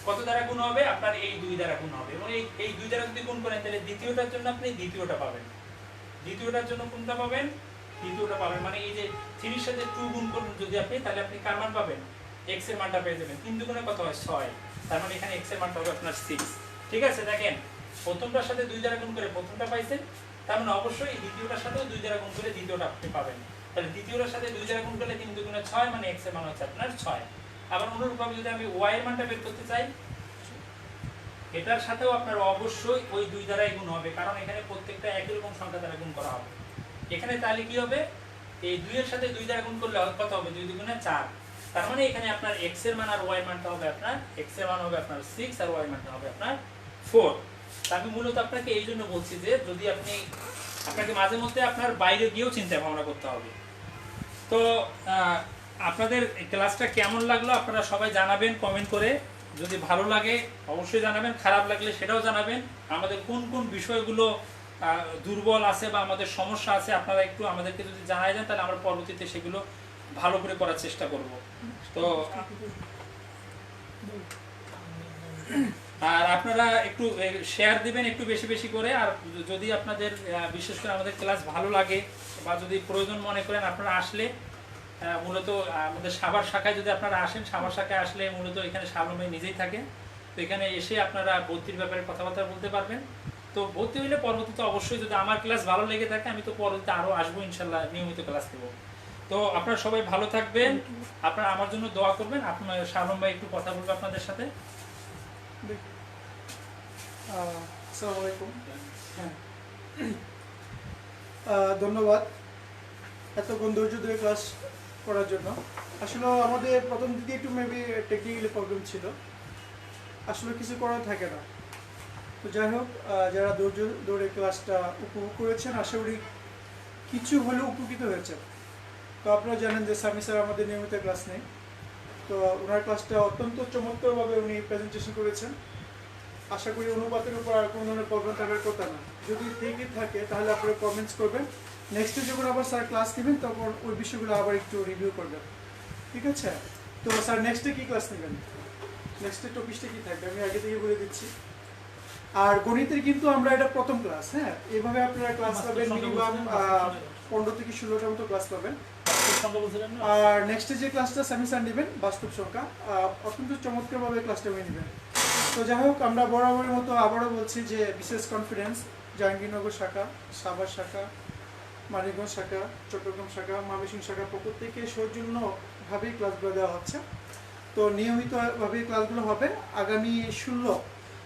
কত দ্বারা গুণ হবে? আপনার এই 2 দ্বারা গুণ হবে। এবং এই 2 দ্বারা যদি গুণ করেন তাহলে দ্বিতীয়টার জন্য আপনি দ্বিতীয়টা পাবেন। দ্বিতীয়টার জন্য কোনটা পাবেন? দ্বিতীয়টা পাবেন। মানে এই যে 3 এর সাথে 2 গুণ করুন যদি আপনি, তাহলে আপনি কার মান পাবেন? x এর মানটা পেয়ে যাবেন। 3 দুগুণে কত হয়? 6। তার মানে এখানে x এর মানটা হবে আপনার 6। ঠিক আছে, দেখেন প্রথমটার সাথে 2 দ্বারা গুণ করে প্রথমটা পাইছেন, তার মানে অবশ্যই দ্বিতীয়টার সাথেও 2 দ্বারা গুণ করে দ্বিতীয়টা আপনি পাবেন। তাহলে দ্বিতীয়টার সাথে 2 দ্বারা গুণ করলে 3 দুগুণে 6, মানে x এর মান হচ্ছে আপনার 6। আবার অনুরূপভাবে যদি আমি y এর মানটা বের করতে চাই, এটার সাথেও আপনার অবশ্যই ওই 2 দ্বারাই গুণ হবে, কারণ এখানে প্রত্যেকটা একই রকম সংখ্যা দ্বারা গুণ করা হবে। এখানে তাহলে কি হবে? এই 2 এর সাথে 2 দ্বারা গুণ করলে কত হবে? 2 দুগুণে 4। তার মানে এখানে আপনার x এর মান আর y এর মানটা হবে আপনার, x এর মান হবে আপনার 6 আর y এর মানটা হবে আপনার 4। আমি মূলত আপনাকে এই জন্য বলছি যে যদি আপনাকে মাঝে মধ্যে আপনার বাইরে গিয়েও চিন্তা ভাবনা করতে হবে। তো আপনাদের ক্লাসটা কেমন লাগলো আপনারা সবাই জানাবেন কমেন্ট করে। যদি ভালো লাগে অবশ্যই জানাবেন, খারাপ লাগলে সেটাও জানাবেন। আমাদের কোন কোন বিষয়গুলো দুর্বল আছে বা আমাদের সমস্যা আছে আপনারা একটু আমাদেরকে যদি জানাই দেন, তাহলে আমরা পরবর্তীতে সেগুলো ভালো করে করার চেষ্টা করব। তো আর আপনারা একটু শেয়ার দিবেন একটু বেশি বেশি করে। আর যদি আপনাদের বিশেষ করে আমাদের ক্লাস ভালো লাগে বা যদি প্রয়োজন মনে করেন, আপনারা আসলে মূলত আমাদের সাভার শাখায় যদি আপনারা আসেন, সাভার শাখায় আসলে মূলত এখানে শাবনূর ভাই নিজেই থাকে। তো এখানে এসে আপনারা ভর্তির ব্যাপারে কথাবার্তা বলতে পারবেন। তো ভর্তি হইলে পরবর্তীতে অবশ্যই যদি আমার ক্লাস ভালো লেগে থাকে আমি তো পরবর্তীতে আরও আসবো ইনশাল্লাহ, নিয়মিত ক্লাস দেবো। তো আপনারা সবাই ভালো থাকবেন, আপনারা আমার জন্য দোয়া করবেন। আপনার শাবনূর ভাই একটু কথা বলবো আপনাদের সাথে। আসসালামু আলাইকুম। ধন্যবাদ এতক্ষণ ধৈর্য ধরে ক্লাস করার জন্য। আসলে আমাদের প্রথম দিকে একটু মেবি টেকনিক্যালি প্রবলেম ছিল, আসলে কিছু করার থাকে না। তো যাই হোক, যারা ধৈর্য ধরে ক্লাসটা উপভোগ করেছেন আশা করি কিছু হলেও উপকৃত হয়েছেন। তো আপনারা জানেন যে সামি স্যার আমাদের নিয়মিত ক্লাস নেই, তো ওনার ক্লাসটা অত্যন্ত চমৎকারভাবে উনি প্রেজেন্টেশন করেছেন। আশা করি অনুপাতের উপর আর কোনো ধরনের প্রবলেম থাকার কথা না। যদি থেকে থাকে তাহলে আপনারা কমেন্টস করবেন, নেক্সটে যখন আবার স্যার ক্লাস নেবেন তখন ওই বিষয়গুলো আবার একটু রিভিউ করবেন, ঠিক আছে? তো স্যার নেক্সটে কি ক্লাস নেবেন, নেক্সটে টপিকটা কি থাকবে আমি আগে থেকে বলে দিচ্ছি। আর গণিতের কিন্তু আমরা এটা প্রথম ক্লাস, হ্যাঁ, এইভাবে আপনারা ক্লাস পাবেন মিনিমাম 15 থেকে 16টার মতো ক্লাস পাবেন। আর নেক্সটে যে ক্লাসটা স্যামি স্যার নেবেন বাস্তব সংখ্যা, অত্যন্ত চমৎকারভাবে ক্লাসটা হয়ে নেবেন। তো যাই হোক, আমরা বরাবরের মতো আবারও বলছি যে বিশেষ কনফিডেন্স জাহাঙ্গীরনগর শাখা, সাভার শাখা, মানিকগঞ্জ শাখা, চট্টগ্রাম শাখা, ময়মনসিংহ শাখা পক্ষ থেকে সৌজন্যভাবেই ক্লাসগুলো দেওয়া হচ্ছে। তো নিয়মিতভাবে ক্লাসগুলো হবে। আগামী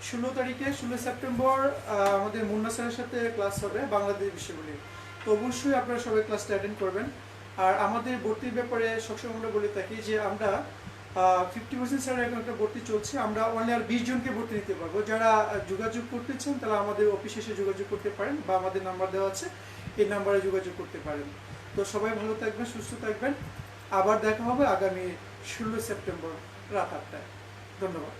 16 তারিখে 16 সেপ্টেম্বর আমাদের মুন্না স্যারের সাথে ক্লাস হবে বাংলাদেশ বিষয়গুলি। তো অবশ্যই আপনারা সবাই ক্লাসটা অ্যাটেন্ড করবেন। আর আমাদের ভর্তির ব্যাপারে সবসময় আমরা বলে থাকি যে আমরা 50% স্যারের এখন একটা ভর্তি চলছে, আমরা অনলি আর 20 জনকে ভর্তি নিতে পারবো। যারা যোগাযোগ করতে চান তারা আমাদের অফিসে এসে যোগাযোগ করতে পারেন বা আমাদের নাম্বার দেওয়া আছে, এই নাম্বারে যোগাযোগ করতে পারেন। তো সবাই ভালো থাকবেন, সুস্থ থাকবেন। আবার দেখা হবে আগামী 16 সেপ্টেম্বর রাত 8টায়। ধন্যবাদ।